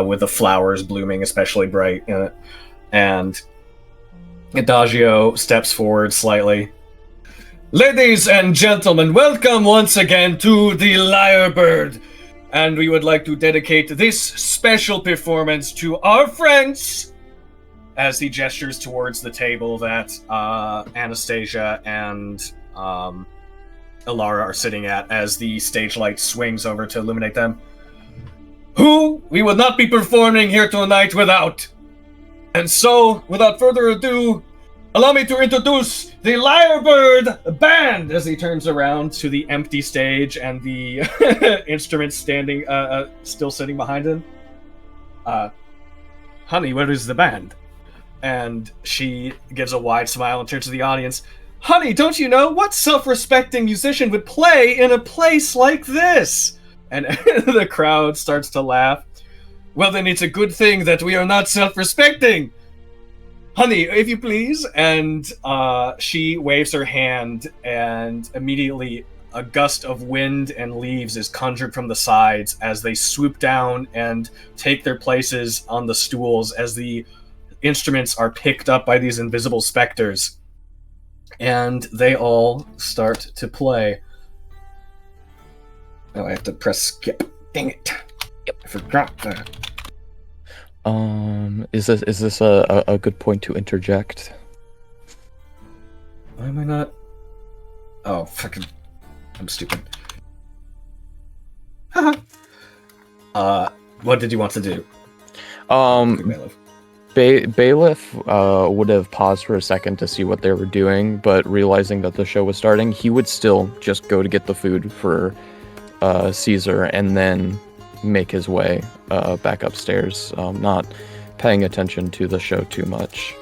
with the flowers blooming especially bright in it. And Adagio steps forward slightly. Ladies and gentlemen, welcome once again to the Lyrebird, and we would like to dedicate this special performance to our friends. As he gestures towards the table that Anastasia and Alara are sitting at, as the stage light swings over to illuminate them, who we would not be performing here tonight without. And so, without further ado, allow me to introduce the Lyrebird Band, as he turns around to the empty stage and the instruments standing, still sitting behind him. Honey, where is the band? And she gives a wide smile and turns to the audience. Honey, don't you know what self-respecting musician would play in a place like this? And the crowd starts to laugh. Well, then it's a good thing that we are not self-respecting. Honey, if you please. And she waves her hand, and immediately a gust of wind and leaves is conjured from the sides as they swoop down and take their places on the stools as the instruments are picked up by these invisible specters. And they all start to play. Oh, I have to press skip. Dang it. Yep. I forgot that. Is this a good point to interject? Why am I not? Oh, fucking! I'm stupid. Haha. What did you want to do? Bailiff would have paused for a second to see what they were doing, but realizing that the show was starting, he would still just go to get the food for Caesar and then make his way back upstairs, not paying attention to the show too much.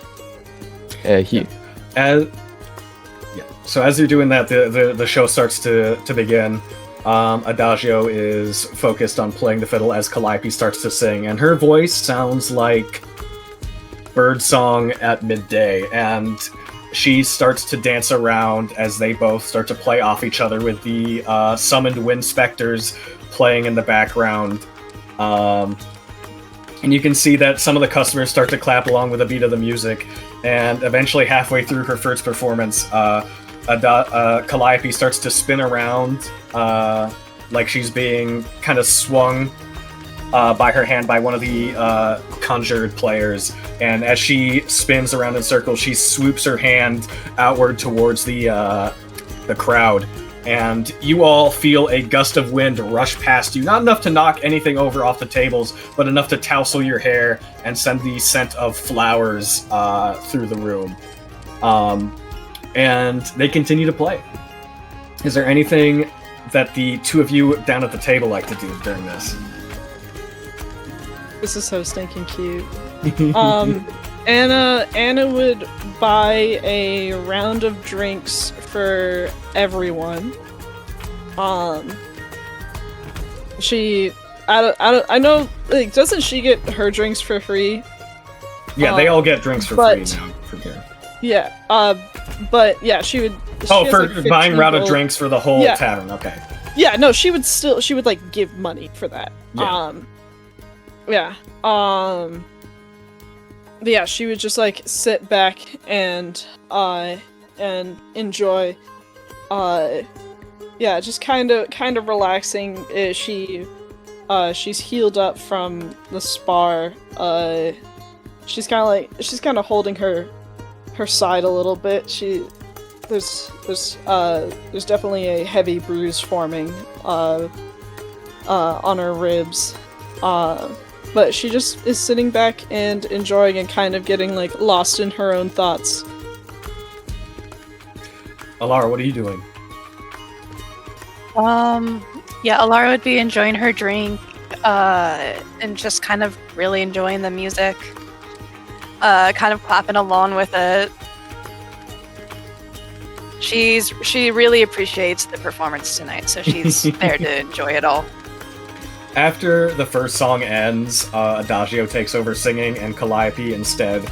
So as you're doing that, the show starts to begin. Adagio is focused on playing the fiddle as Calliope starts to sing, and her voice sounds like birdsong at midday, and she starts to dance around as they both start to play off each other with the summoned wind specters playing in the background. And you can see that some of the customers start to clap along with the beat of the music, and eventually halfway through her first performance, Calliope starts to spin around like she's being kind of swung by her hand by one of the conjured players, and as she spins around in circles, she swoops her hand outward towards the crowd, and you all feel a gust of wind rush past you, not enough to knock anything over off the tables, but enough to tousle your hair and send the scent of flowers through the room. And they continue to play. Is there anything that the two of you down at the table like to do during this? This is so stinking cute. Anna would buy a round of drinks for everyone. I know, like, doesn't she get her drinks for free? Yeah, they all get drinks for free now from here. Yeah, but yeah, she would. Oh, for like buying round of drinks for the whole tavern. Okay. Yeah, no, she would like give money for that. Yeah. Yeah, she would just like sit back and enjoy. Yeah, just kind of relaxing. She's healed up from the spar. She's kind of holding her side a little bit. There's definitely a heavy bruise forming on her ribs. But she just is sitting back and enjoying and kind of getting like lost in her own thoughts. Alara, what are you doing? Yeah, Alara would be enjoying her drink, and just kind of really enjoying the music. Kind of clapping along with it. She really appreciates the performance tonight, so she's there to enjoy it all. After the first song ends, Adagio takes over singing, and Calliope instead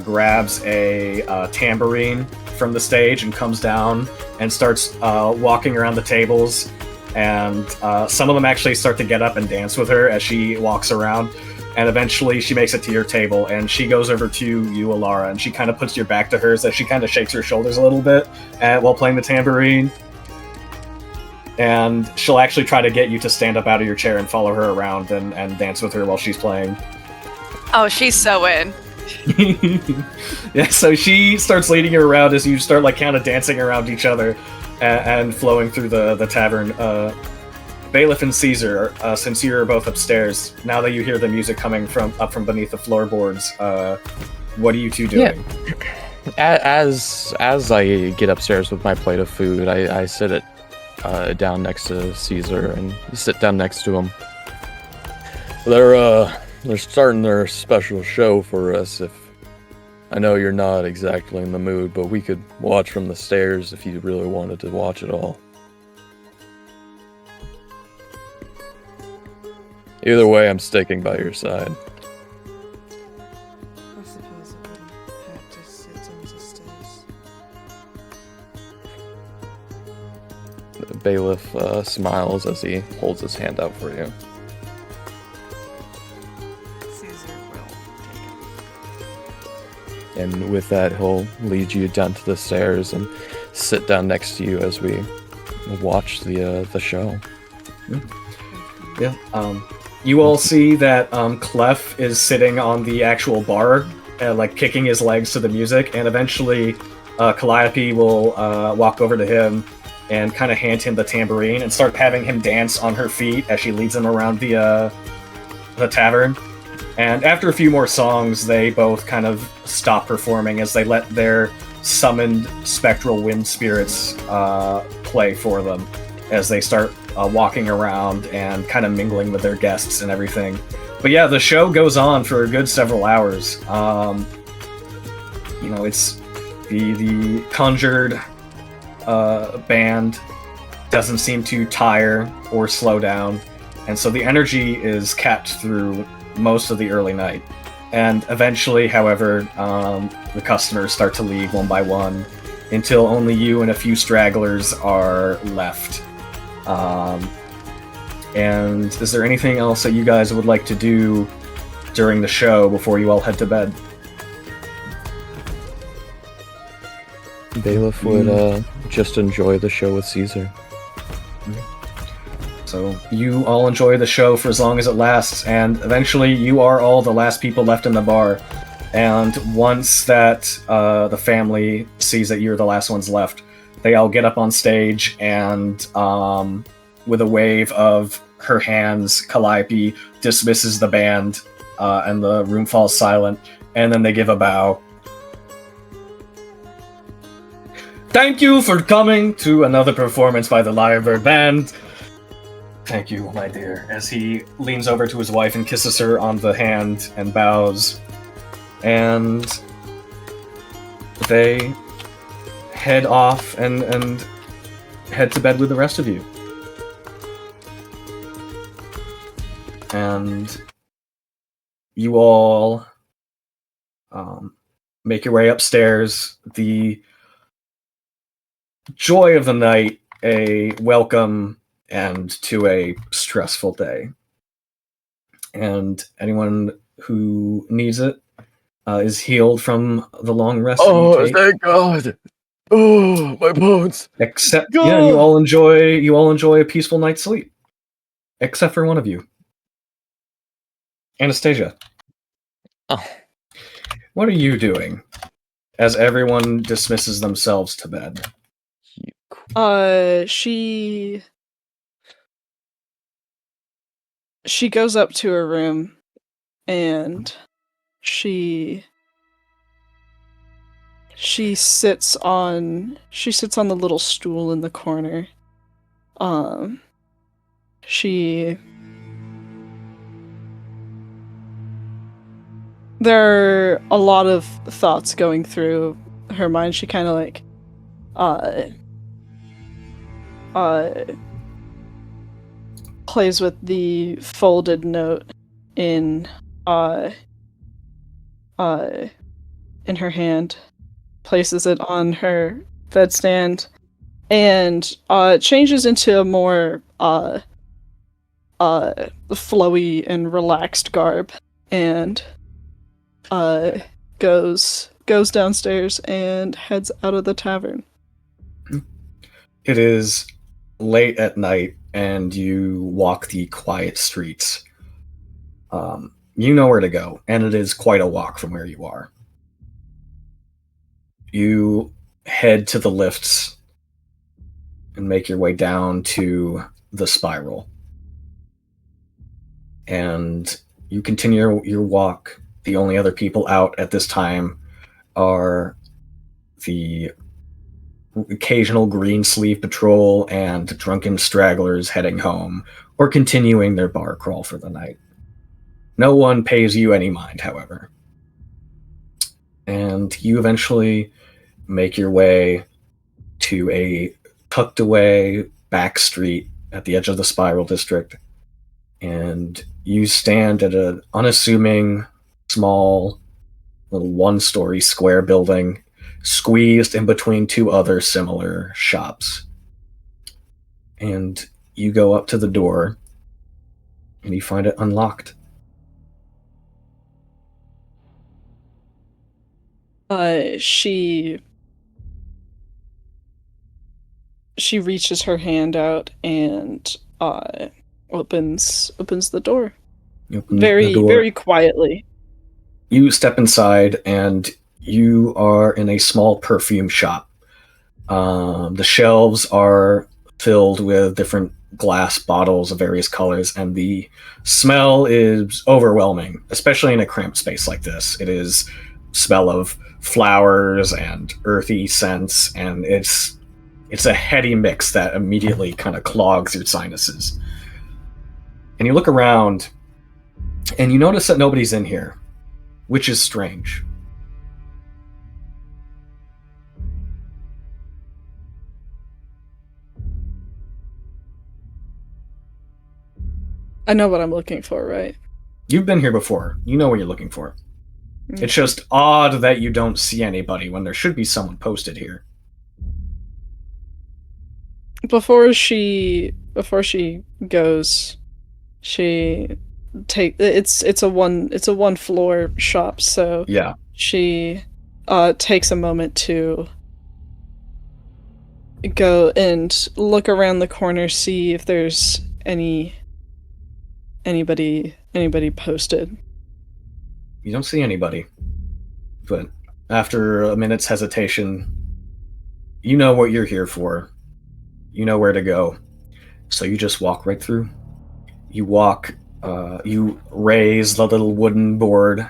grabs a tambourine from the stage and comes down and starts walking around the tables and some of them actually start to get up and dance with her as she walks around. And eventually she makes it to your table, and she goes over to you, Alara, and she kind of puts your back to hers as she kind of shakes her shoulders a little bit while playing the tambourine. And she'll actually try to get you to stand up out of your chair and follow her around and dance with her while she's playing. Oh, she's so in. Yeah, so she starts leading you around as you start like kind of dancing around each other and flowing through the tavern. Bailiff and Caesar, since you're both upstairs, now that you hear the music coming up from beneath the floorboards, what are you two doing? Yeah. As I get upstairs with my plate of food, I sit it down next to Caesar and sit down next to him. They're starting their special show for us. If I know you're not exactly in the mood, but we could watch from the stairs if you really wanted to watch it all. Either way, I'm sticking by your side. I suppose it wouldn't hurt to sit on the stairs. The bailiff smiles as he holds his hand out for you. Caesar will take it. And with that, he'll lead you down to the stairs and sit down next to you as we watch the show. Yeah. You all see that Clef is sitting on the actual bar, like kicking his legs to the music, and eventually Calliope will walk over to him and kind of hand him the tambourine and start having him dance on her feet as she leads him around the tavern. And after a few more songs, they both kind of stop performing as they let their summoned spectral wind spirits play for them as they start walking around and kind of mingling with their guests and everything. But yeah, the show goes on for a good several hours. It's the conjured band doesn't seem to tire or slow down, and so the energy is kept through most of the early night. And eventually, however, the customers start to leave one by one until only you and a few stragglers are left. And is there anything else that you guys would like to do during the show before you all head to bed? Bailiff would just enjoy the show with Caesar. So you all enjoy the show for as long as it lasts, and eventually you are all the last people left in the bar. And once that the family sees that you're the last ones left, they all get up on stage, and with a wave of her hands, Calliope dismisses the band, and the room falls silent, and then they give a bow. Thank you for coming to another performance by the Lyrebird Band. Thank you, my dear, as he leans over to his wife and kisses her on the hand and bows. And they head off and head to bed with the rest of you. And you all make your way upstairs. The joy of the night, a welcome end to a stressful day. And anyone who needs it is healed from the long rest. Oh, thank God! Oh, my bones. Except, yeah, you all enjoy a peaceful night's sleep, except for one of you, Anastasia. Oh, what are you doing? As everyone dismisses themselves to bed. She goes up to her room and she sits on the little stool in the corner. There are a lot of thoughts going through her mind. She kind of like plays with the folded note in her hand, places it on her bedstand, and changes into a more flowy and relaxed garb, and goes downstairs and heads out of the tavern. It is late at night, and you walk the quiet streets. You know where to go, and it is quite a walk from where you are. You head to the lifts and make your way down to the spiral. And you continue your walk. The only other people out at this time are the occasional green sleeve patrol and drunken stragglers heading home or continuing their bar crawl for the night. No one pays you any mind, however. And you eventually make your way to a tucked away back street at the edge of the Spiral District, and you stand at an unassuming, small, little one-story square building squeezed in between two other similar shops. And you go up to the door, and you find it unlocked. She reaches her hand out and opens the door. You open Very the door. very quietly. You step inside, and you are in a small perfume shop. The shelves are filled with different glass bottles of various colors, and the smell is overwhelming, especially in a cramped space like this. It is smell of flowers and earthy scents, and it's a heady mix that immediately kind of clogs your sinuses. And you look around, and you notice that nobody's in here, which is strange. I know what I'm looking for, right? You've been here before. You know what you're looking for. It's just odd that you don't see anybody when there should be someone posted here. Before she goes, it's a one floor shop, so Yeah. she takes a moment to go and look around the corner, see if there's anybody posted. You don't see anybody. But after a minute's hesitation, you know what you're here for. You know where to go. So you just walk right through. You raise the little wooden board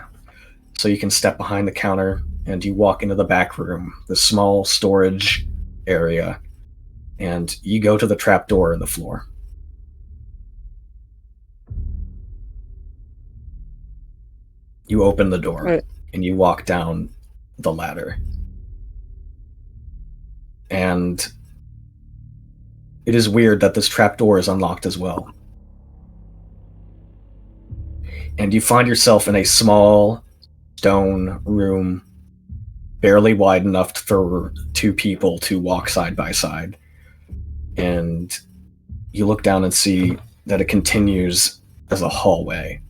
so you can step behind the counter, and you walk into the back room, the small storage area, and you go to the trap door in the floor. You open the door, Right. and you walk down the ladder. And it is weird that this trapdoor is unlocked as well. And you find yourself in a small stone room, barely wide enough for two people to walk side by side. And you look down and see that it continues as a hallway.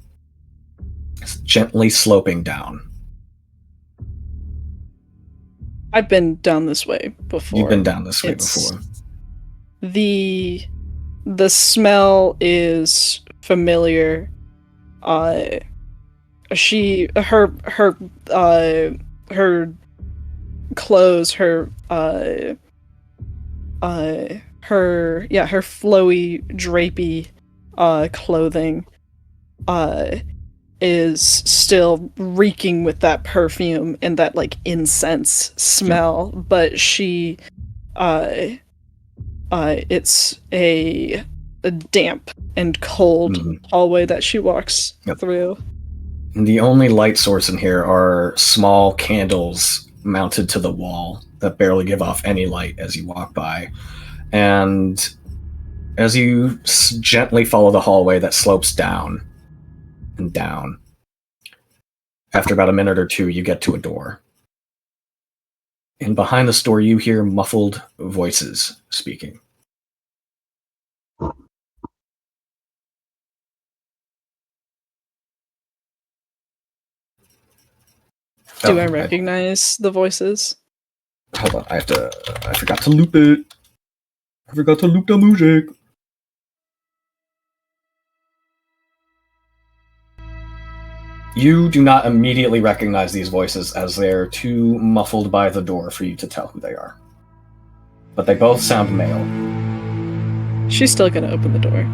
It's gently sloping down. I've been down this way before. You've been down this way It's- before. The smell is familiar. Her clothes, her flowy, drapey clothing is still reeking with that perfume and that like incense smell, but it's a damp and cold hallway that she walks through. And the only light source in here are small candles mounted to the wall that barely give off any light as you walk by. And as you gently follow the hallway that slopes down and down, after about a minute or two, you get to a door. And behind this door, you hear muffled voices speaking. Do I recognize the voices? Hold on, I forgot to loop it. I forgot to loop the music. You do not immediately recognize these voices as they're too muffled by the door for you to tell who they are. But they both sound male. She's still gonna open the door.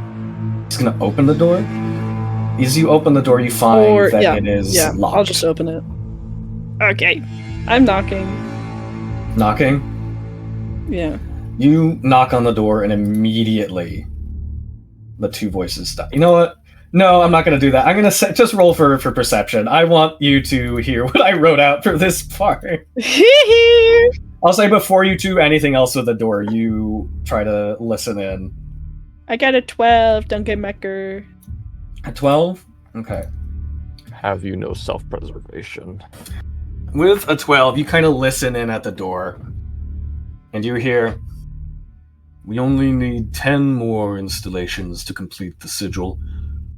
She's gonna open the door? As you open the door, you find that it is locked. I'll just open it. Okay. I'm knocking. Knocking? Yeah. You knock on the door and immediately the two voices stop. You know what? No, I'm not going to do that. I'm going to just roll for perception. I want you to hear what I wrote out for this part. I'll say before you do anything else with the door, you try to listen in. I got a 12, Duncan Mecker. A 12? Okay. Have you no self-preservation? With a 12, you kind of listen in at the door. And you hear, we only need 10 more installations to complete the sigil.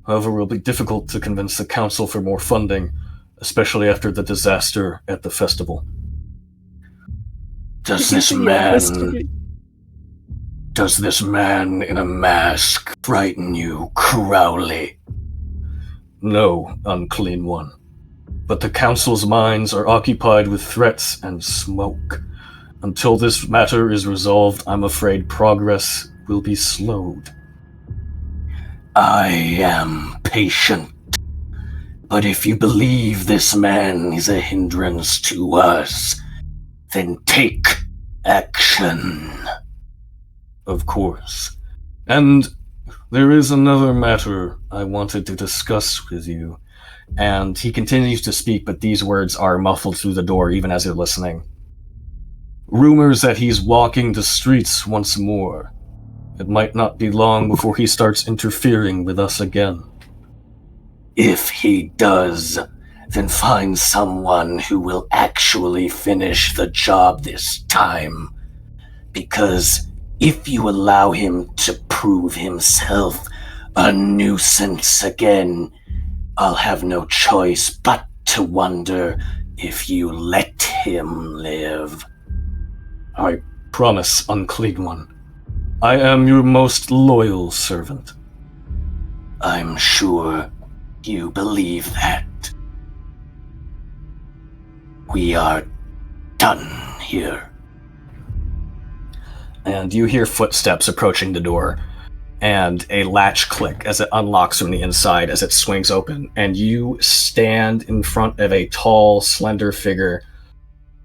However, it will be difficult to convince the council for more funding, especially after the disaster at the festival. Does this man in a mask frighten you, Crowley? No, unclean one. But the council's minds are occupied with threats and smoke. Until this matter is resolved, I'm afraid progress will be slowed. I am patient. But if you believe this man is a hindrance to us, then take action. Of course. And there is another matter I wanted to discuss with you. And he continues to speak, but these words are muffled through the door even as you're listening. Rumors that he's walking the streets once more. It might not be long before he starts interfering with us again. If he does, then find someone who will actually finish the job this time. Because if you allow him to prove himself a nuisance again, I'll have no choice but to wonder if you let him live. I promise, Unclean One. I am your most loyal servant. I'm sure you believe that. We are done here. And you hear footsteps approaching the door, and a latch click as it unlocks from the inside as it swings open, and you stand in front of a tall, slender figure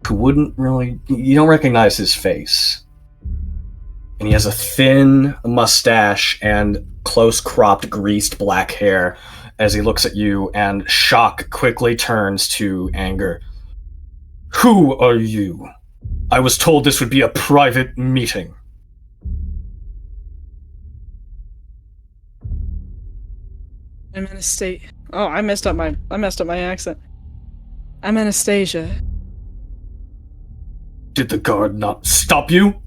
who you don't recognize his face. And he has a thin mustache and close-cropped, greased black hair as he looks at you, and shock quickly turns to anger. Who are you? I was told this would be a private meeting. I'm Anastasia. Oh, I messed up my accent. I'm Anastasia. Did the guard not stop you?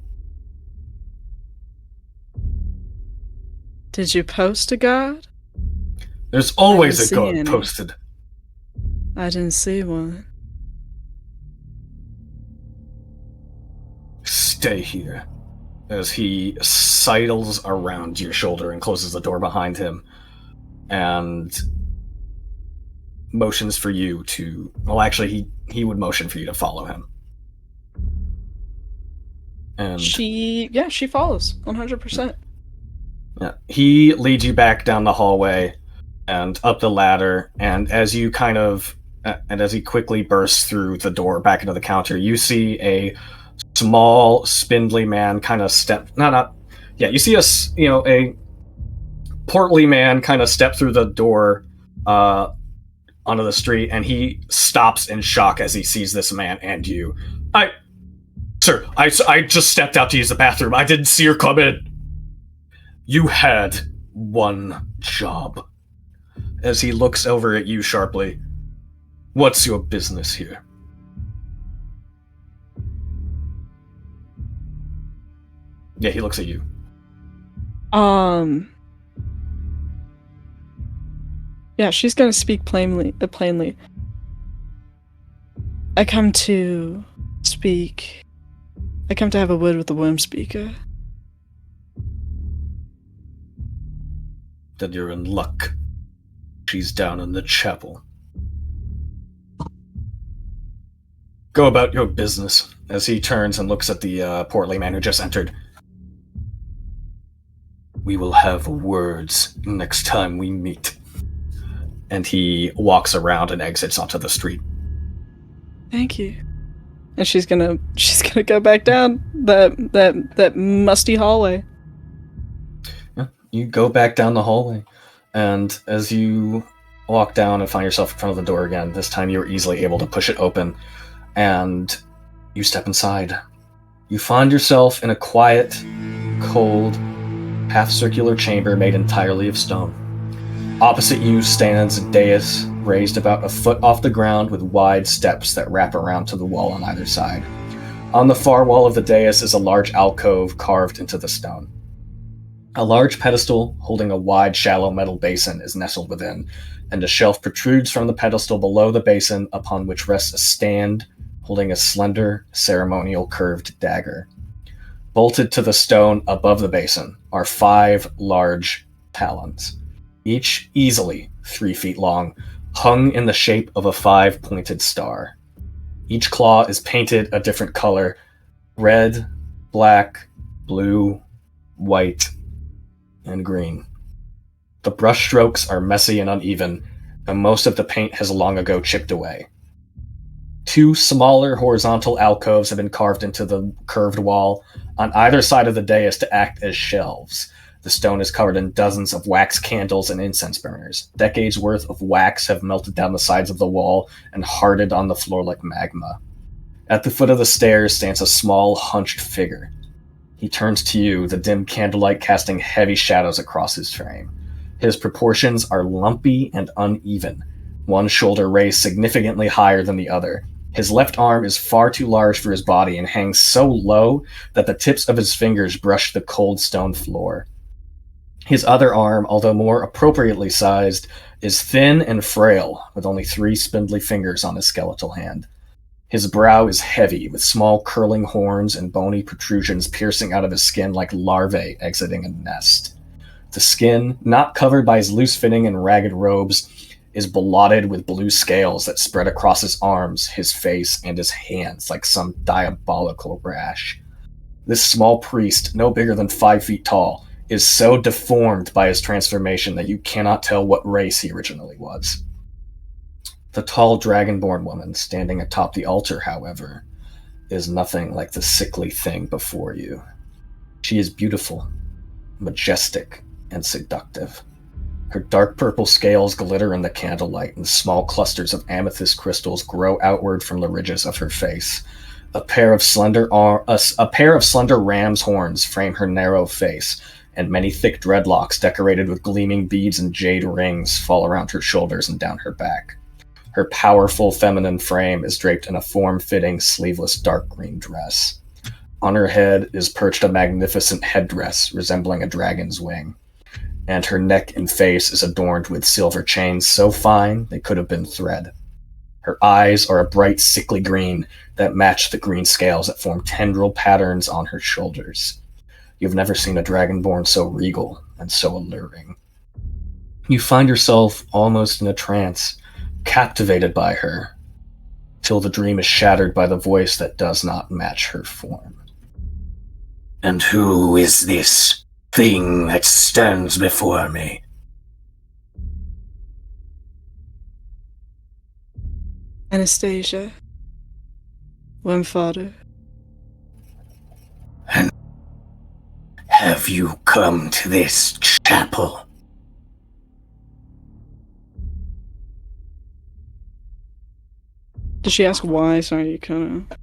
Did you post a guard? There's always a guard posted. I didn't see one. Stay here. As he sidles around your shoulder and closes the door behind him and motions for you to... Well, actually, he would motion for you to follow him. And she follows 100%. Yeah, he leads you back down the hallway and up the ladder, and as he quickly bursts through the door back into the counter, you see a small, spindly man kind of you see a portly man kind of step through the door onto the street, and he stops in shock as he sees this man and you. Sir, I just stepped out to use the bathroom. I didn't see her come in. You had one job. As he looks over at you sharply. What's your business here? Yeah, he looks at you. Yeah, she's gonna speak plainly. I come to speak. I come to have a word with the Worm Speaker. Then you're in luck. She's down in the chapel. Go about your business, as he turns and looks at the portly man who just entered. We will have words next time we meet. And he walks around and exits onto the street. Thank you. And she's gonna go back down that musty hallway. Yeah, you go back down the hallway, and as you walk down and find yourself in front of the door again, this time you were easily able to push it open, and you step inside. You find yourself in a quiet, cold, half-circular chamber made entirely of stone. Opposite you stands a dais raised about a foot off the ground with wide steps that wrap around to the wall on either side. On the far wall of the dais is a large alcove carved into the stone. A large pedestal holding a wide, shallow metal basin is nestled within, and a shelf protrudes from the pedestal below the basin, upon which rests a stand holding a slender, ceremonial curved dagger. Bolted to the stone above the basin are 5 large talons, each easily 3 feet long, hung in the shape of a 5-pointed star. Each claw is painted a different color: red, black, blue, white, and green. The brush strokes are messy and uneven, and most of the paint has long ago chipped away. 2 smaller horizontal alcoves have been carved into the curved wall on either side of the dais to act as shelves. The stone is covered in dozens of wax candles and incense burners. Decades worth of wax have melted down the sides of the wall and hardened on the floor like magma. At the foot of the stairs stands a small, hunched figure. He turns to you, the dim candlelight casting heavy shadows across his frame. His proportions are lumpy and uneven, one shoulder raised significantly higher than the other. His left arm is far too large for his body and hangs so low that the tips of his fingers brush the cold stone floor. His other arm, although more appropriately sized, is thin and frail, with only 3 spindly fingers on his skeletal hand. His brow is heavy, with small curling horns and bony protrusions piercing out of his skin like larvae exiting a nest. The skin, not covered by his loose-fitting and ragged robes, is blotted with blue scales that spread across his arms, his face, and his hands like some diabolical rash. This small priest, no bigger than 5 feet tall, is so deformed by his transformation that you cannot tell what race he originally was. The tall dragonborn woman standing atop the altar, however, is nothing like the sickly thing before you. She is beautiful, majestic, and seductive. Her dark purple scales glitter in the candlelight, and small clusters of amethyst crystals grow outward from the ridges of her face. A pair of slender ram's horns frame her narrow face, and many thick dreadlocks decorated with gleaming beads and jade rings fall around her shoulders and down her back. Her powerful feminine frame is draped in a form-fitting, sleeveless dark green dress. On her head is perched a magnificent headdress resembling a dragon's wing, and her neck and face is adorned with silver chains so fine they could have been thread. Her eyes are a bright, sickly green that match the green scales that form tendril patterns on her shoulders. You've never seen a dragonborn so regal and so alluring. You find yourself almost in a trance, captivated by her, till the dream is shattered by the voice that does not match her form. And who is this thing that stands before me? Anastasia. Wyrmfather. And have you come to this chapel? Did she ask why? Sorry, you kind of...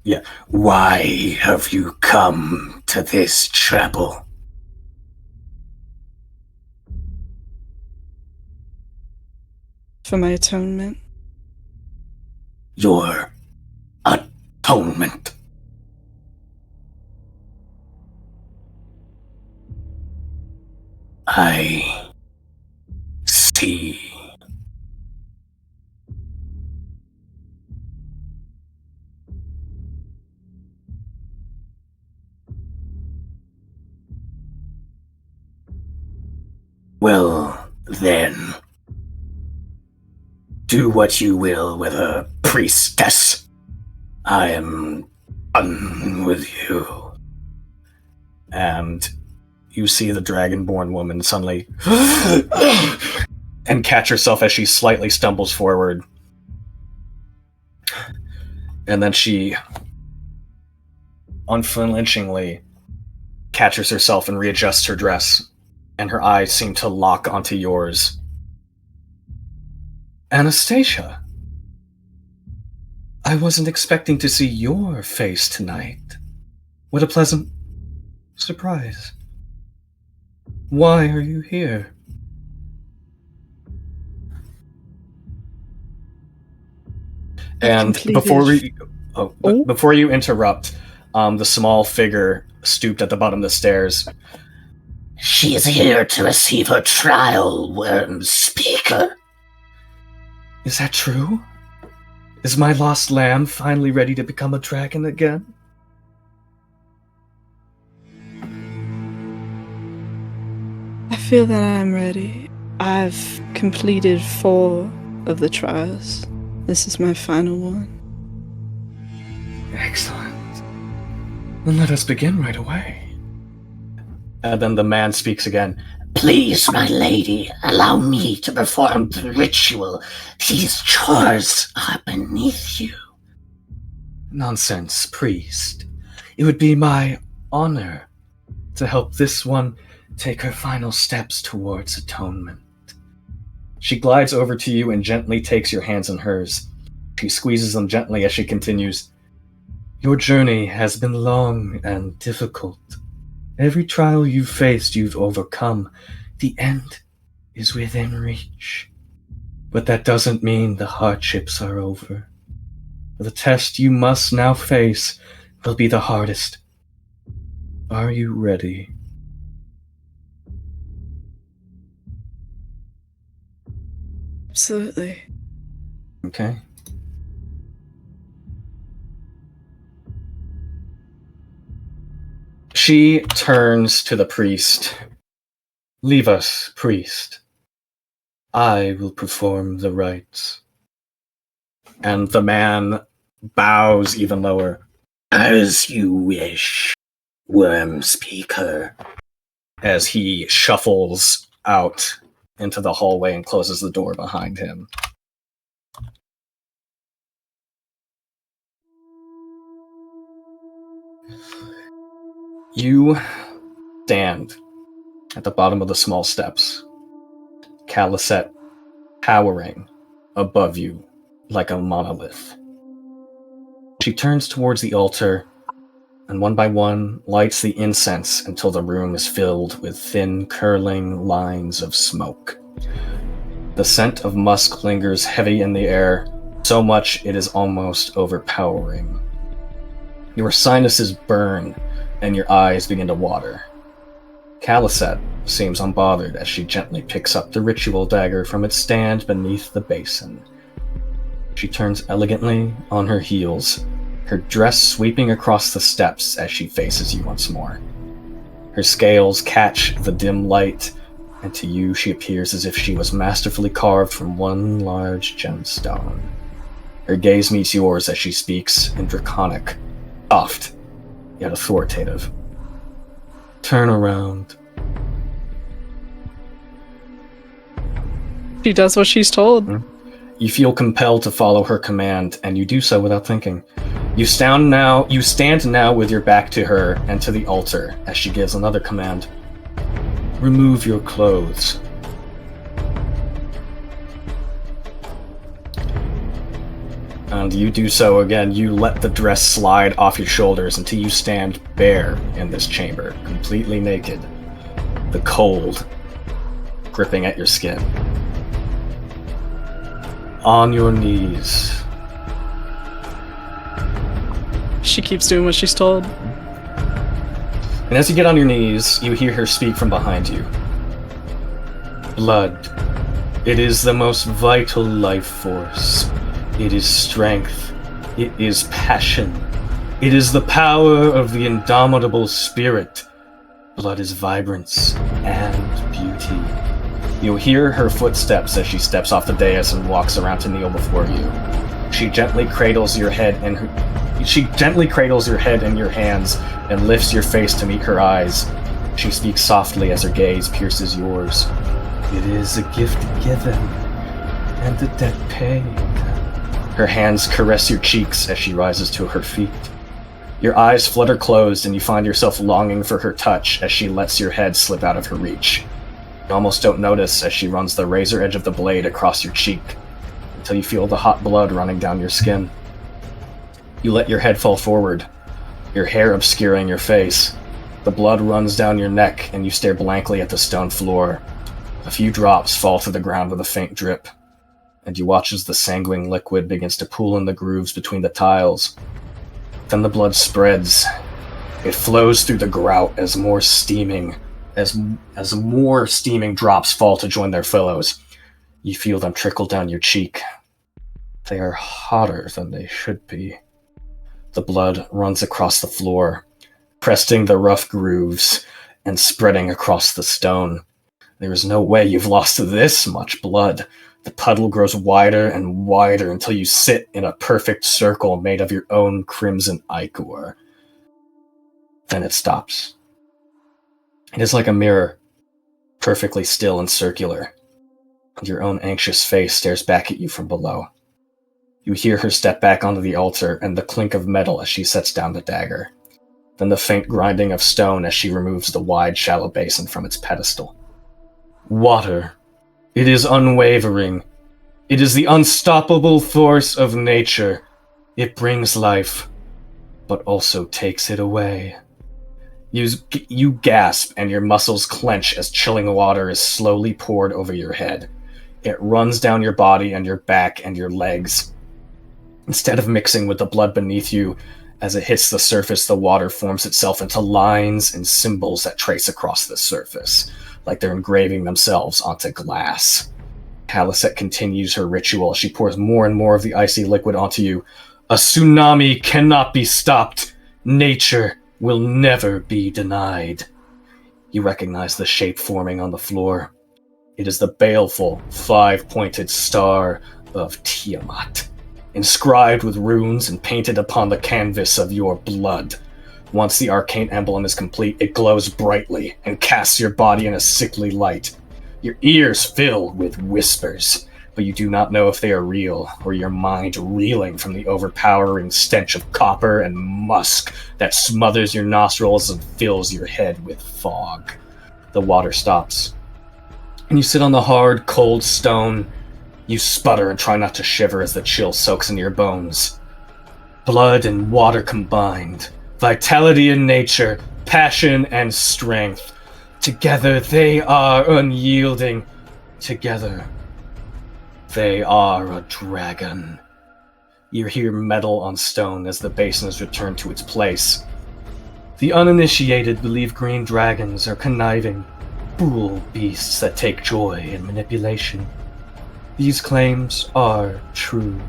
Yeah, why have you come to this chapel? For my atonement. Your atonement. I see. Well, then. Do what you will with her, priestess. I am done with you. And you see the dragonborn woman suddenly and catch herself as she slightly stumbles forward. And then she unflinchingly catches herself and readjusts her dress, and her eyes seem to lock onto yours. Anastasia, I wasn't expecting to see your face tonight. What a pleasant surprise. Why are you here? And before you interrupt, the small figure stooped at the bottom of the stairs. She is here to receive her trial, Worm Speaker. Is that true? Is my lost lamb finally ready to become a dragon again? I feel that I am ready. I've completed 4 of the trials. This is my final one. Excellent. Then let us begin right away. And then the man speaks again. Please, my lady, allow me to perform the ritual. These chores are beneath you. Nonsense, priest. It would be my honor to help this one take her final steps towards atonement. She glides over to you and gently takes your hands in hers. She squeezes them gently as she continues. Your journey has been long and difficult. Every trial you've faced, you've overcome. The end is within reach. But that doesn't mean the hardships are over. The test you must now face will be the hardest. Are you ready? Absolutely. Okay. She turns to the priest. Leave us, priest. I will perform the rites. And the man bows even lower. As you wish, Worm Speaker. As he shuffles out into the hallway and closes the door behind him. You stand at the bottom of the small steps, Khaliset towering above you like a monolith. She turns towards the altar and one by one lights the incense until the room is filled with thin, curling lines of smoke. The scent of musk lingers heavy in the air, so much it is almost overpowering. Your sinuses burn and your eyes begin to water. Khaliset seems unbothered as she gently picks up the ritual dagger from its stand beneath the basin. She turns elegantly on her heels, her dress sweeping across the steps as she faces you once more. Her scales catch the dim light, and to you she appears as if she was masterfully carved from one large gemstone. Her gaze meets yours as she speaks in Draconic, soft, yet authoritative. Turn around. She does what she's told. You feel compelled to follow her command, and you do so without thinking. You stand now with your back to her and to the altar as she gives another command. Remove your clothes. And you do so again. You let the dress slide off your shoulders until you stand bare in this chamber, completely naked. The cold gripping at your skin. On your knees. She keeps doing what she's told. And as you get on your knees, you hear her speak from behind you. Blood. It is the most vital life force. It is strength. It is passion. It is the power of the indomitable spirit. Blood is vibrance and beauty. You hear her footsteps as she steps off the dais and walks around to kneel before you. She gently cradles your head in your hands and lifts your face to meet her eyes. She speaks softly as her gaze pierces yours. It is a gift given, and a debt paid. Her hands caress your cheeks as she rises to her feet. Your eyes flutter closed and you find yourself longing for her touch as she lets your head slip out of her reach. You almost don't notice as she runs the razor edge of the blade across your cheek, until you feel the hot blood running down your skin. You let your head fall forward, your hair obscuring your face. The blood runs down your neck and you stare blankly at the stone floor. A few drops fall to the ground with a faint drip, and you watch as the sanguine liquid begins to pool in the grooves between the tiles. Then the blood spreads. It flows through the grout as more steaming drops fall to join their fellows. You feel them trickle down your cheek. They are hotter than they should be. The blood runs across the floor, cresting the rough grooves and spreading across the stone. There is no way you've lost this much blood. The puddle grows wider and wider until you sit in a perfect circle made of your own crimson ichor. Then it stops. It is like a mirror, perfectly still and circular, and your own anxious face stares back at you from below. You hear her step back onto the altar and the clink of metal as she sets down the dagger, then the faint grinding of stone as she removes the wide, shallow basin from its pedestal. Water. It is unwavering. It is the unstoppable force of nature. It brings life, but also takes it away. You gasp and your muscles clench as chilling water is slowly poured over your head. It runs down your body and your back and your legs. Instead of mixing with the blood beneath you, as it hits the surface, the water forms itself into lines and symbols that trace across the surface, like they're engraving themselves onto glass. Khalisette continues her ritual. She pours more and more of the icy liquid onto you. A tsunami cannot be stopped. Nature will never be denied. You recognize the shape forming on the floor. It is the baleful, five-pointed star of Tiamat, inscribed with runes and painted upon the canvas of your blood. Once the arcane emblem is complete, it glows brightly and casts your body in a sickly light. Your ears fill with whispers, but you do not know if they are real, or your mind reeling from the overpowering stench of copper and musk that smothers your nostrils and fills your head with fog. The water stops, and you sit on the hard, cold stone. You sputter and try not to shiver as the chill soaks into your bones. Blood and water combined, vitality in nature, passion and strength. Together they are unyielding. Together they are a dragon. You hear metal on stone as the basin is returned to its place. The uninitiated believe green dragons are conniving, cruel beasts that take joy in manipulation. These claims are true,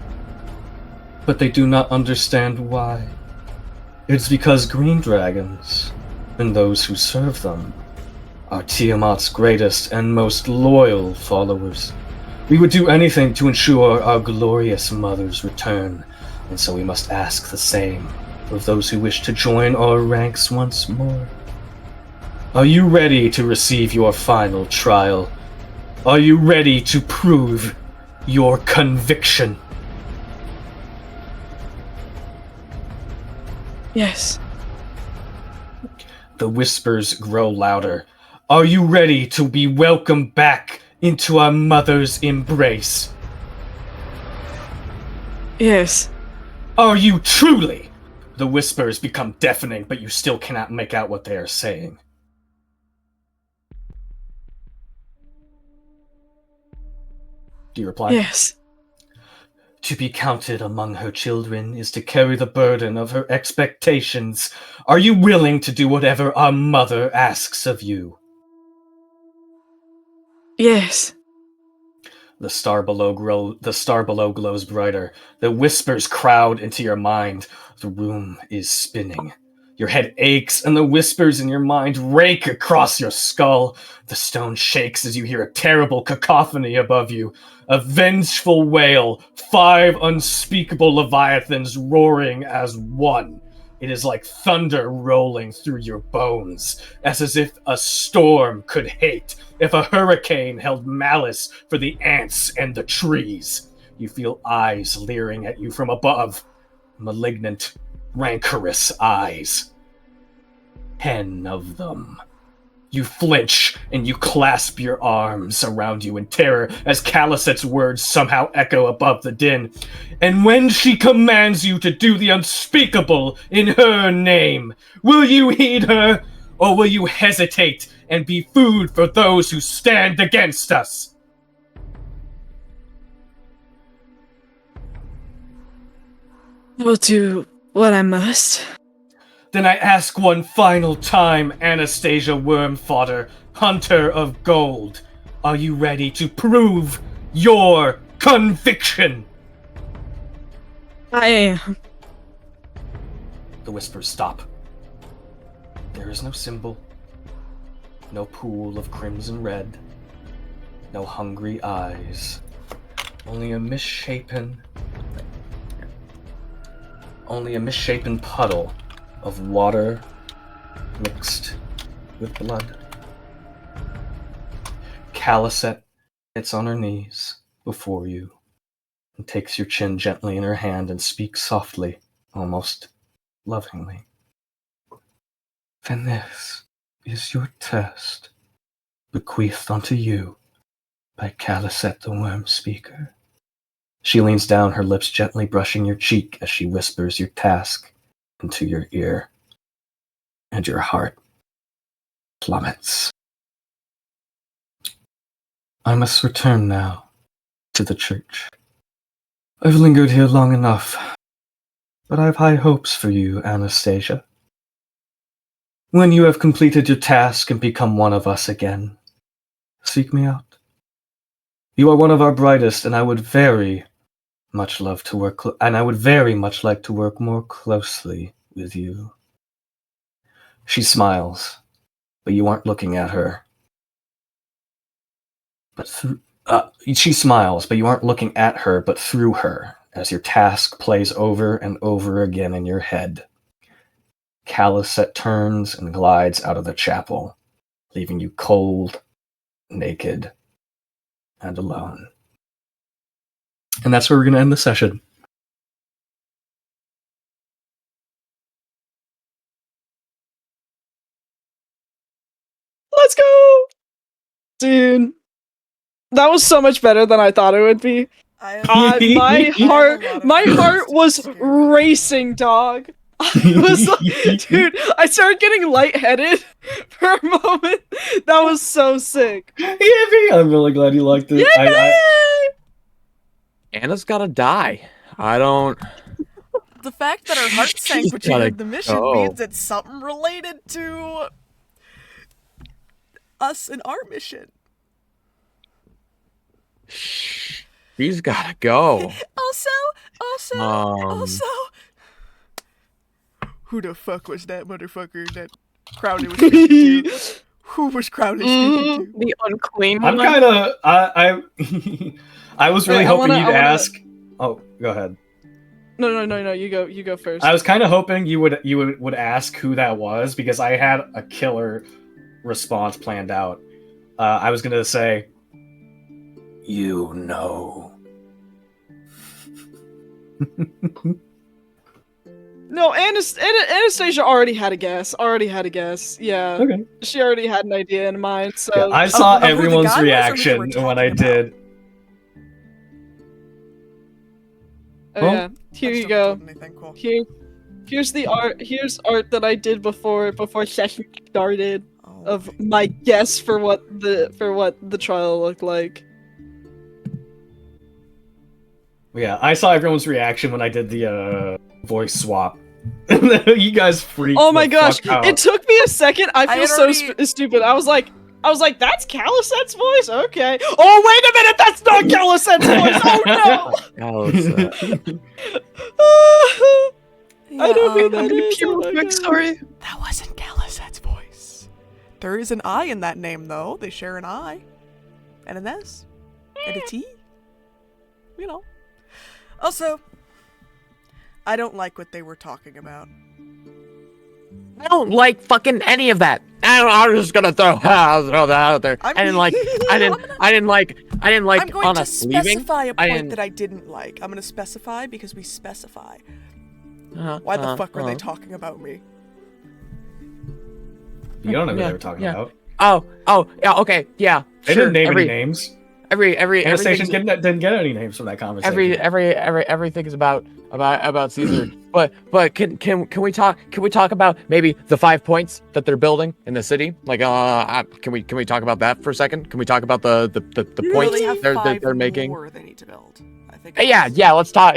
but they do not understand why. It's because green dragons, and those who serve them, are Tiamat's greatest and most loyal followers. We would do anything to ensure our glorious mother's return, and so we must ask the same of those who wish to join our ranks once more. Are you ready to receive your final trial? Are you ready to prove your conviction? Yes. The whispers grow louder. Are you ready to be welcomed back into our mother's embrace? Yes. Are you truly? The whispers become deafening, but you still cannot make out what they are saying. Do you reply? Yes. To be counted among her children is to carry the burden of her expectations. Are you willing to do whatever our mother asks of you? Yes. The star below glows brighter. The whispers crowd into your mind. The room is spinning. Your head aches, and the whispers in your mind rake across your skull. The stone shakes as you hear a terrible cacophony above you. A vengeful wail, 5 unspeakable leviathans roaring as one. It is like thunder rolling through your bones, as if a storm could hate, if a hurricane held malice for the ants and the trees. You feel eyes leering at you from above. Malignant, rancorous eyes. 10 of them. You flinch and you clasp your arms around you in terror as Caliset's words somehow echo above the din. And when she commands you to do the unspeakable in her name, will you heed her, or will you hesitate and be food for those who stand against us? I will do what I must. Then I ask one final time, Anastasia Wormfodder, Hunter of Gold. Are you ready to prove your conviction? I am. The whispers stop. There is no symbol, no pool of crimson red, no hungry eyes, only a misshapen puddle of water mixed with blood. Caliset gets on her knees before you and takes your chin gently in her hand and speaks softly, almost lovingly. Then this is your test, bequeathed unto you by Caliset the Worm Speaker. She leans down, her lips gently brushing your cheek as she whispers your task into your ear, and your heart plummets. I must return now to the church. I've lingered here long enough, but I've high hopes for you, Anastasia. When you have completed your task and become one of us again, seek me out. You are one of our brightest, and I would very much like to work more closely with you. She smiles, but you aren't looking at her. She smiles, but you aren't looking at her, but through her, as your task plays over and over again in your head. Caliset turns and glides out of the chapel, leaving you cold, naked, and alone. And that's where we're going to end the session. Let's go! Dude. That was so much better than I thought it would be. My heart was racing, dog. I was like, dude, I started getting lightheaded for a moment. That was so sick. I'm really glad you liked it. Anna's gotta die. I don't. The fact that her heart sank when she gotta did the mission go. means it's something related to us and our mission. She's gotta go. Also, who the fuck was that motherfucker that Crowley was speaking to? Who was Crowley speaking to? The unclean I'm one. kind of I was really hoping you'd ask. Oh, go ahead. No, you go first. I was kind of hoping you would ask who that was, because I had a killer response planned out. I was gonna say, you know. No, Anastasia already had a guess. Yeah. Okay. She already had an idea in mind, so... Yeah, I saw everyone's reaction when I did. Oh, yeah. Here you go. Cool. Here's the art. Here's art that I did before session started of my guess for what the trial looked like. Yeah, I saw everyone's reaction when I did the voice swap. You guys freaked. Oh my the gosh! fuck out. It took me a second. I feel so already- stupid. I was like, that's Caliset's voice? Okay. Oh, wait a minute! That's not Caliset's voice! Oh no! Caliset. I don't mean I'm that gonna is. pee real quick, sorry. That wasn't Galizet's voice. There is an I in that name, though. They share an I. And an S. And a T. You know. Also, I don't like what they were talking about. I don't like fucking any of that. I'm just gonna throw that out there. I didn't like I'm going to us leaving. specify a I point didn't- that I didn't like. I'm going to specify because we specify. Uh-huh, Why the fuck were they uh-huh. talking about me? You don't know who Yeah, they were talking yeah. about. Oh, yeah, okay, yeah. They sure, didn't name every, any names. Every Anastasia everything's- didn't get any names from that conversation. everything is about Caesar. but can we talk about maybe the 5 points that they're building in the city? Like can we talk about that for a second? Can we talk about the points They have they're 5 making? more they need to build. I think. Yeah, let's talk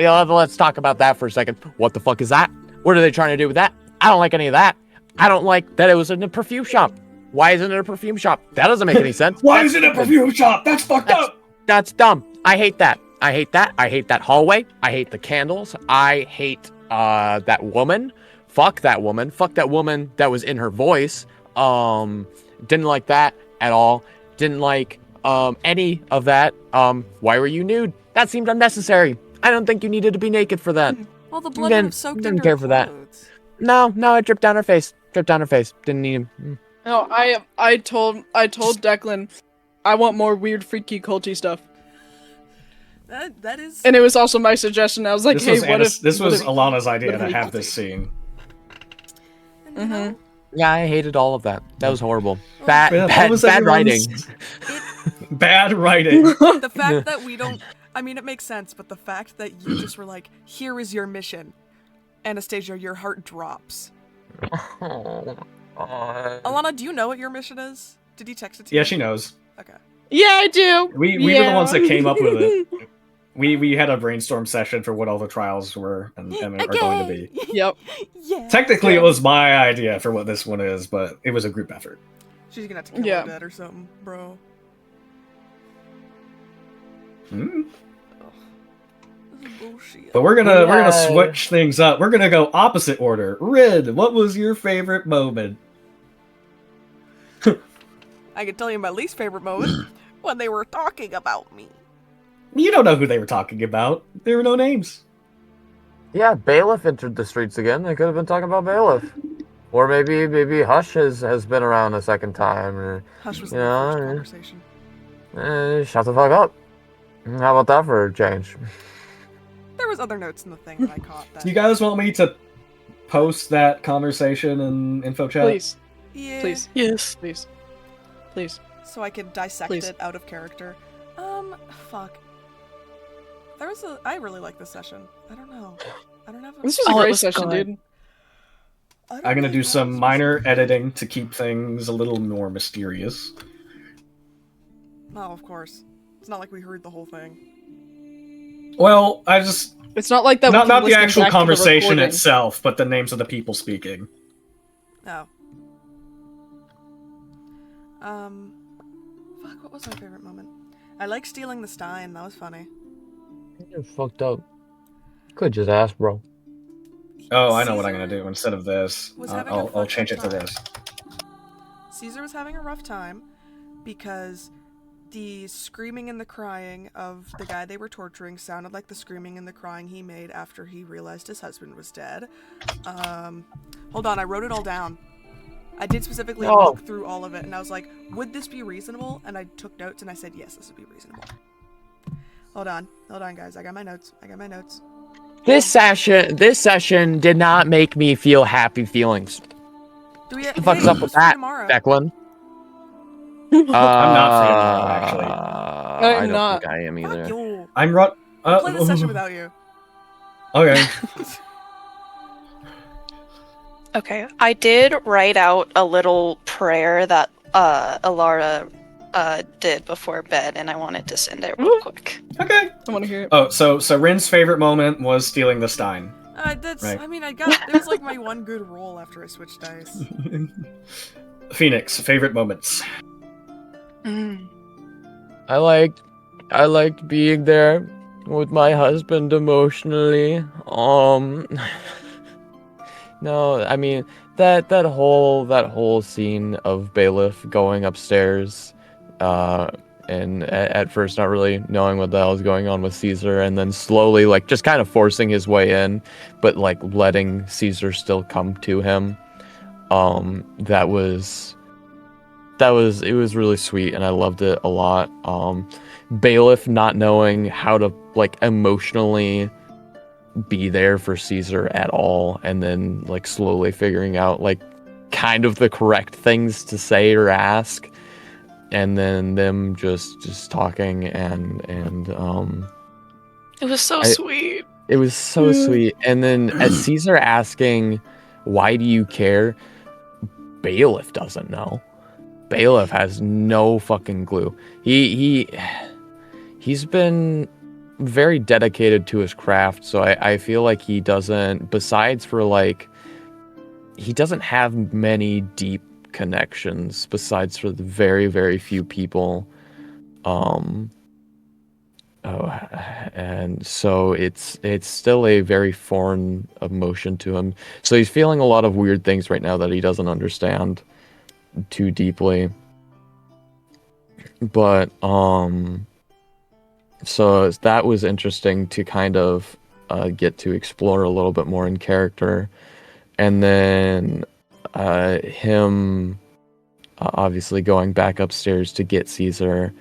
about that for a second. What the fuck is that? What are they trying to do with that? I don't like any of that. I don't like that it was in a perfume shop. Why isn't it a perfume shop? That doesn't make any sense. Why That's is it a stupid. perfume shop? That's fucked up. That's dumb. I hate that. I hate that hallway. I hate the candles. I hate that woman. Fuck that woman. Fuck that woman that was in her voice. Didn't like that at all. Didn't like any of that. Why were you nude? That seemed unnecessary. I don't think you needed to be naked for that. Well, the blood would have soaked Didn't into care her for that. clothes. No, it dripped down her face. Didn't need him. No, I told Declan I want more weird, freaky, culty stuff. That is. And it was also my suggestion. I was like, This hey, was what if this was what if- Alana's idea what to if- have this scene. Mhm. Yeah, I hated all of that. That was horrible. Well, Bad, Yeah, that bad, was bad writing. everyone's- Bad writing. The fact that we don't. I mean, it makes sense, but the fact that you just were like, here is your mission. Anastasia, your heart drops. Alana, do you know what your mission is? Did he text it to you? Yeah, she knows. Okay. Yeah, I do. We were the ones that came up with it. We had a brainstorm session for what all the trials were and are going to be. Yep. Yeah. Technically, it was my idea for what this one is, but it was a group effort. She's gonna have to kill Yeah. her dead or something, bro. Hmm? This is bullshit. But we're gonna Yeah. switch things up. We're gonna go opposite order. Rid, what was your favorite moment? I can tell you my least favorite moment when they were talking about me. You don't know who they were talking about. There were no names. Yeah, Bailiff entered the streets again. They could have been talking about Bailiff. Or maybe Hush has been around a second time. Or, Hush was you the know, first conversation. Shut the fuck up. How about that for a change? There was other notes in the thing that I caught. That, Do you guys want me to post that conversation in info chat? Please, yeah, please, Yes. please, please. so I could dissect Please. it out of character. Fuck. There was a. I really like this session. I don't know. I don't have. This was a Oh, it great was session, good. dude. I'm gonna do some minor editing to keep things a little more mysterious. No, of course. It's not like we heard the whole thing. Well, I just It's not like that. we not can the listen actual back to the conversation recording. itself, but the names of the people speaking. Oh. Fuck. What was my favorite moment? I like stealing the Stein. That was funny. You're fucked up. Could just ask, bro. Oh, I know what I'm Caesar gonna do instead of this. was having a I'll fucked change up it to time. this. Caesar was having a rough time because the screaming and the crying of the guy they were torturing sounded like the screaming and the crying he made after he realized his husband was dead. Hold on, I wrote it all down. I did specifically Oh. look through all of it, and I was like, would this be reasonable? And I took notes, and I said, yes, this would be reasonable. Hold on, guys. I got my notes. This session did not make me feel happy feelings. Do we? What the fuck is up with it's free that, tomorrow. Declan? I'm not free tomorrow, actually. I I'm don't not. think I am Fuck either. you. I'm run. I'll play this session without you. Okay. Okay, I did write out a little prayer that Alara did before bed, and I wanted to send it real quick. Okay. I want to hear it. Oh, so Rin's favorite moment was stealing the Stein. That's. Right. I mean, it was like my one good roll after I switched dice. Phoenix, favorite moments. Mm. I liked being there with my husband emotionally. No, I mean that whole scene of Bailiff going upstairs, and at first not really knowing what the hell is going on with Caesar, and then slowly like just kind of forcing his way in, but like letting Caesar still come to him. It was really sweet, and I loved it a lot. Bailiff not knowing how to like emotionally be there for Caesar at all, and then like slowly figuring out like kind of the correct things to say or ask, and then them just talking and It was so sweet. it was so sweet. And then as Caesar asking, "Why do you care?" Bailiff doesn't know. Bailiff has no fucking clue. He's been very dedicated to his craft, so I feel like he doesn't, besides for like, he doesn't have many deep connections besides for the very, very few people. And so it's still a very foreign emotion to him. So he's feeling a lot of weird things right now that he doesn't understand too deeply. But so that was interesting to kind of get to explore a little bit more in character. And then him obviously going back upstairs to get Caesar,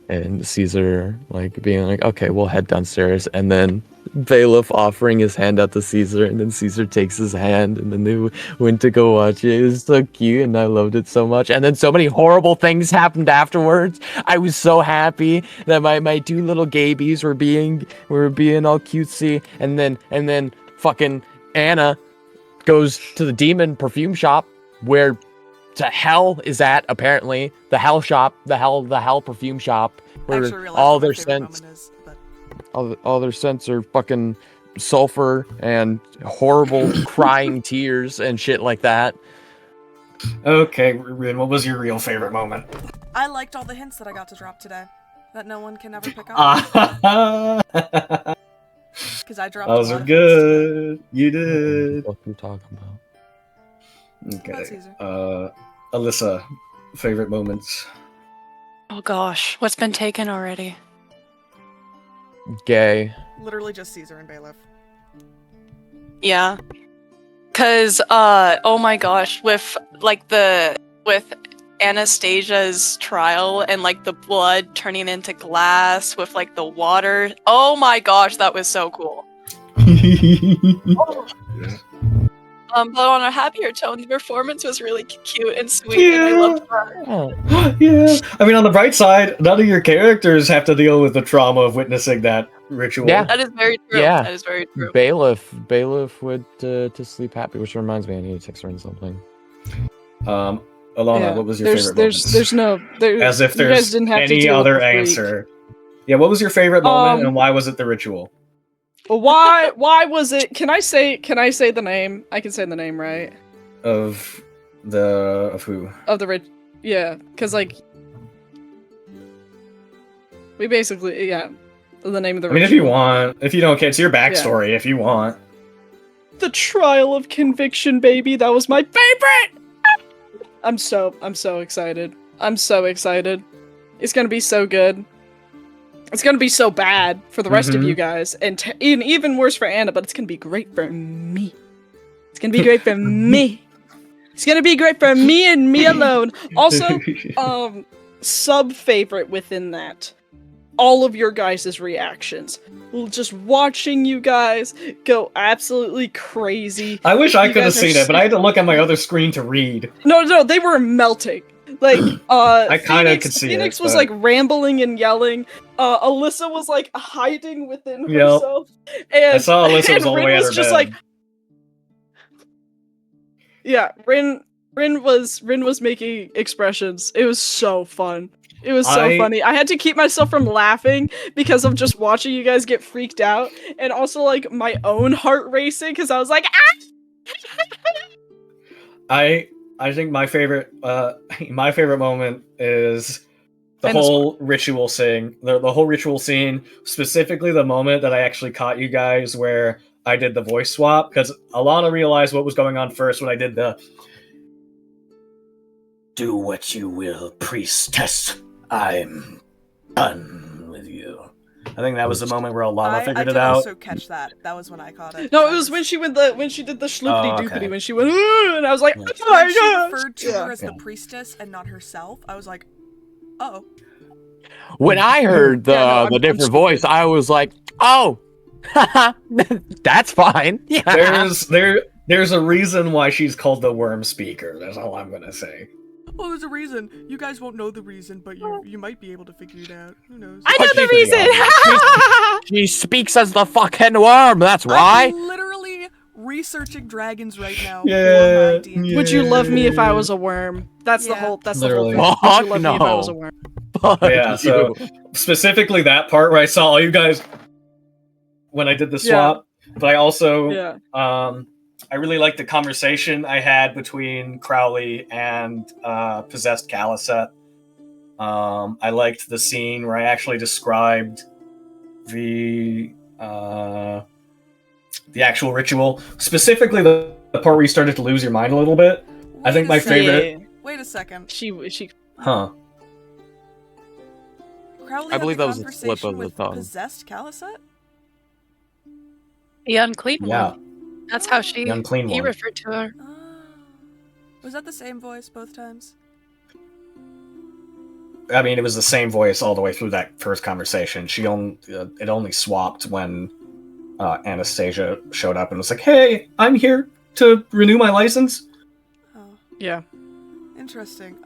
and Caesar like being like, okay, we'll head downstairs, and then Bailiff offering his hand out to Caesar, and then Caesar takes his hand, and then they went to go watch it. It was so cute, and I loved it so much. And then so many horrible things happened afterwards. I was so happy that my two little gabies were being all cutesy, and then fucking Anna goes to the demon perfume shop where to hell is at, apparently the hell shop, the hell perfume shop, where all their scents all their scents are fucking sulfur and horrible crying tears and shit like that. Okay, Rin, what was your real favorite moment? I liked all the hints that I got to drop today that no one can ever pick up. Because I dropped Those a are lot of hints good. You did. What are you talking about? Okay. Alyssa, favorite moments. Oh gosh, what's been taken already? Gay. today. Literally just Caesar and Bailiff. Yeah. Cause oh my gosh, with Anastasia's trial and like the blood turning into glass with like the water. Oh my gosh, that was so cool. But on a happier tone, the performance was really cute and sweet, and I loved her. Yeah. I mean, on the bright side, none of your characters have to deal with the trauma of witnessing that ritual. Yeah. That is very true. Yeah. That is very true. Bailiff went to sleep happy, which reminds me I need to text her in something. Alana, what was your favorite moment? There's no... As if you guys there's didn't have to any deal with other the freak. answer. Yeah, what was your favorite moment and why was it the ritual? Why was it? Can I say the name? I can say the name, right? Of who? Of the rich. Yeah, because like we basically the name of the. I mean, if you want, if you don't care, it's your backstory. Yeah. If you want. The trial of conviction, baby. That was my favorite. I'm so excited. I'm so excited. It's gonna be so good. It's gonna be so bad for the rest of you guys, and even worse for Anna. But it's gonna be great for me. It's gonna be great for me. It's gonna be great for me and me alone. Also, sub favorite within that, all of your guys' reactions. Just watching you guys go absolutely crazy. I wish I could have guys are seen it, but I had to look at my other screen to read. No, they were melting. Like, I kind of could see Phoenix it. was like rambling and yelling. Alyssa was like hiding within Yep. herself. And I saw Alyssa was all the Rin way at was her just bed. like, yeah, Rin was making expressions. It was so fun. It was so funny. I had to keep myself from laughing because of just watching you guys get freaked out, and also like my own heart racing because I was like, ah! I think my favorite moment is the whole ritual scene. The whole ritual scene, specifically the moment that I actually caught you guys where I did the voice swap, because Alana realized what was going on first when I did the "Do what you will, priestess. I'm done with you." I think that was the moment where Alana I figured did it out. also catch that. That was when I caught it. No, it was when she did the schloopity doopity, okay. when she went, "Ugh," and I was like, Yeah. oh my When she gosh! referred to Yeah. her as the priestess and not herself, I was like, oh. When I heard the Yeah, no, I'm different stupid. voice, I was like, "Oh, that's fine." Yeah. There's a reason why she's called the Worm Speaker. That's all I'm gonna say. Well, there's a reason. You guys won't know the reason, but you might be able to figure it out. Who knows? I know the She's reason! She speaks as the fucking worm. That's why. I'm literally researching dragons right now. Yeah, For my D&D. Would you love me if I was a worm? That's the Yeah. whole. That's Literally. the whole thing. Would you love me if I Fuck was a no. worm? Fuck Yeah, so you. specifically that part where I saw all you guys when I did the swap, but I also Yeah. I really liked the conversation I had between Crowley and possessed Caliset. I liked the scene where I actually described the actual ritual, specifically the part where you started to lose your mind a little bit. I think my favorite, Yeah. Wait a second. She. huh? Crowley I believe had that the was a slip conversation of the with tongue. Possessed Caliset? The unclean Yeah, one. That's how she. the unclean He one. referred to her. Ah. Was that the same voice both times? I mean, it was the same voice all the way through that first conversation. It only swapped when Anastasia showed up and was like, "Hey, I'm here to renew my license." Oh, Yeah. interesting.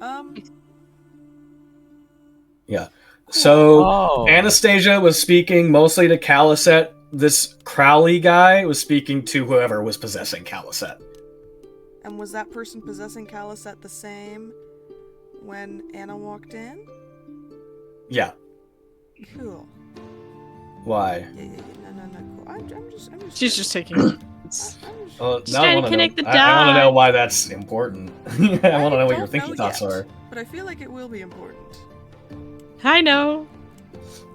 So Oh. Anastasia was speaking mostly to Caliset. This Crowley guy was speaking to whoever was possessing Caliset. And was that person possessing Caliset the same when Anna walked in? Yeah. Cool. Why? Yeah, no, cool. I'm just. She's just taking. Well, Just now I trying to wanna connect know. the I want to know dots. why that's important. I want to know what your don't thinking know thoughts yet, are. But I feel like it will be important. I know.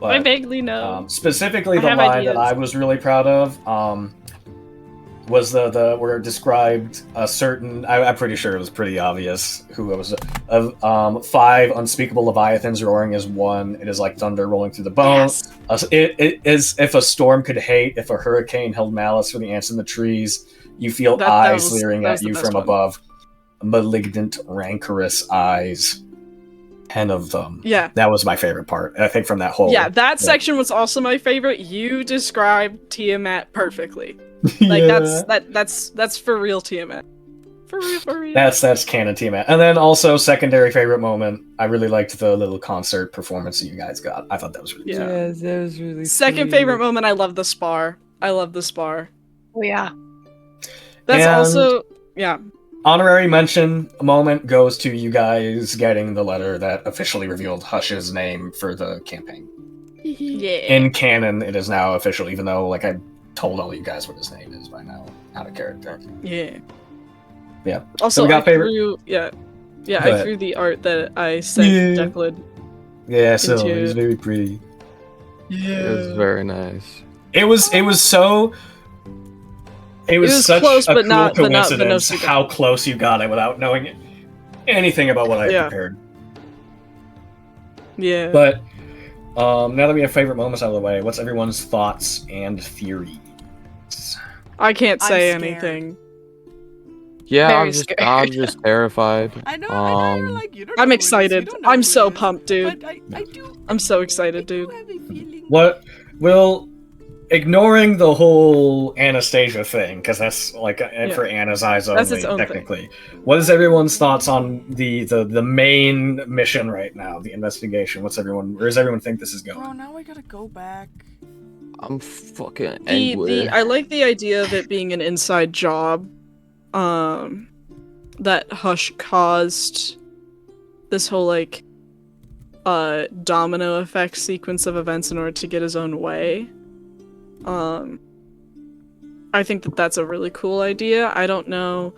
I But, vaguely know. specifically, I the have line that ideas. I was really proud of was the where it described a certain. I'm pretty sure it was pretty obvious who it was. Of 5 unspeakable leviathans roaring as one. It is like thunder rolling through the bones. It is if a storm could hate, if a hurricane held malice for the ants in the trees. You feel That eyes was- leering that at was the you best from one. above. Malignant, rancorous eyes. 10 of them. Yeah. That was my favorite part. I think from that whole. Yeah, that section was also my favorite. You described Tiamat perfectly. Like Yeah. that's for real Tiamat. For real. That's canon Tiamat. And then also secondary favorite moment. I really liked the little concert performance that you guys got. I thought that was really Yeah. Yes, that was really Second sweet. favorite moment, I love the spar. Oh yeah. That's And- also yeah. honorary mention moment goes to you guys getting the letter that officially revealed Hush's name for the campaign. Yeah. In canon, it is now official, even though like I told all you guys what his name is by now, out of character. Yeah. Yeah. Also, So we got I favorite- threw, yeah. Go I ahead. threw the art that I sent Yeah. Declan. Yeah, so Into- it was very pretty. It was very nice. It was so. It was, was such close, a but cool not- but no coincidence cigar. how close you got it without knowing anything about what I Yeah. prepared. Yeah. But now that we have favorite moments out of the way, what's everyone's thoughts and theories? I can't I'm say scared. anything. Yeah, Very I'm scared. just terrified. I know you're Um, like, you don't know I'm who it is, excited. you don't know I'm who so it is, pumped, dude. But I do. I'm so excited, dude. I have a feeling. What will ignoring the whole Anastasia thing, because that's like for Anna's eyes only, That's its own thing. technically. What is everyone's thoughts on the main mission right now, the investigation? Where does everyone think this is going? Bro, now I gotta go back. I'm fucking angry. The I like the idea of it being an inside job. That Hush caused this whole like domino effect sequence of events in order to get his own way. I think that that's a really cool idea. I don't know.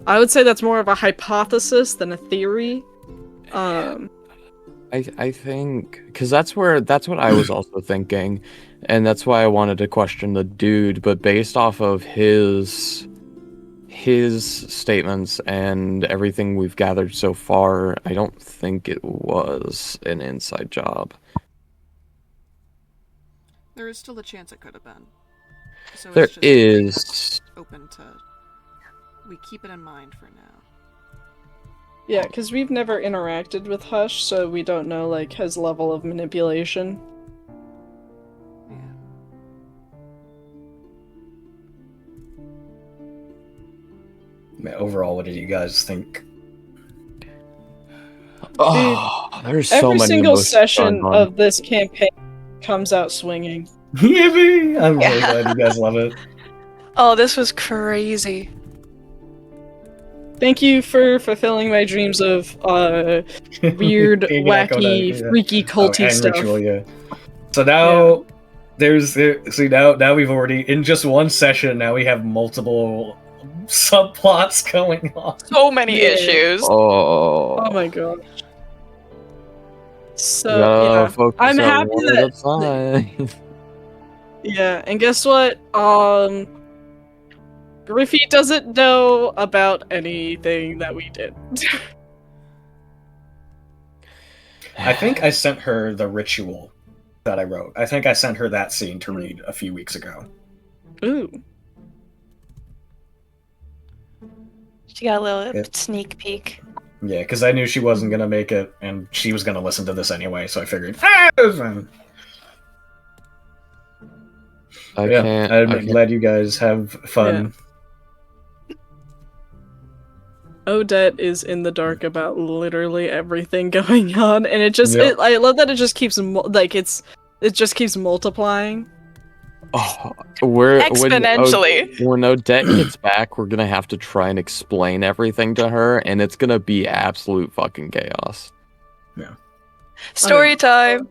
I would say that's more of a hypothesis than a theory. I I think because that's what I was also thinking, and that's why I wanted to question the dude. But based off of his statements and everything we've gathered so far, I don't think it was an inside job. There is still a chance it could have been. So There it's just something that's is. open to. We keep it in mind for now. Yeah, because we've never interacted with Hush, so we don't know, like, his level of manipulation. Yeah. Overall, what did you guys think? Oh, there's so Every many single emotions session going on. of this campaign comes out swinging. Yippee! I'm really Yeah. glad you guys love it. Oh, this was crazy. Thank you for fulfilling my dreams of weird, Being an echo wacky, knight, yeah. freaky, culty and stuff. ritual, yeah. So now now we've already in just one session. Now we have multiple subplots going on. So many Yeah. issues. Oh, Oh my gosh. we So gotta yeah, focus I'm on happy one at a time. yeah, and guess what? Griffey doesn't know about anything that we did. I think I sent her the ritual that I wrote. I think I sent her that scene to read a few weeks ago. Ooh. She got a little Yeah. sneak peek. Yeah, because I knew she wasn't gonna make it, and she was gonna listen to this anyway. So I figured. I Yeah, can't. I'm glad you guys have fun. Odette is in the dark about literally everything going on, and it just Yep. I love that it just keeps it just keeps multiplying. Oh, Exponentially. When Odette gets back, we're gonna have to try and explain everything to her, and it's gonna be absolute fucking chaos. Story time.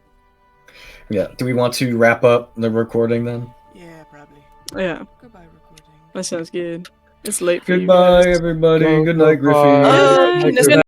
Yeah. Do we want to wrap up the recording then? Yeah, probably. Yeah, Goodbye, recording. that sounds good. It's late for Goodbye, you guys. everybody. Go- Good night, Griffey. goodbye. This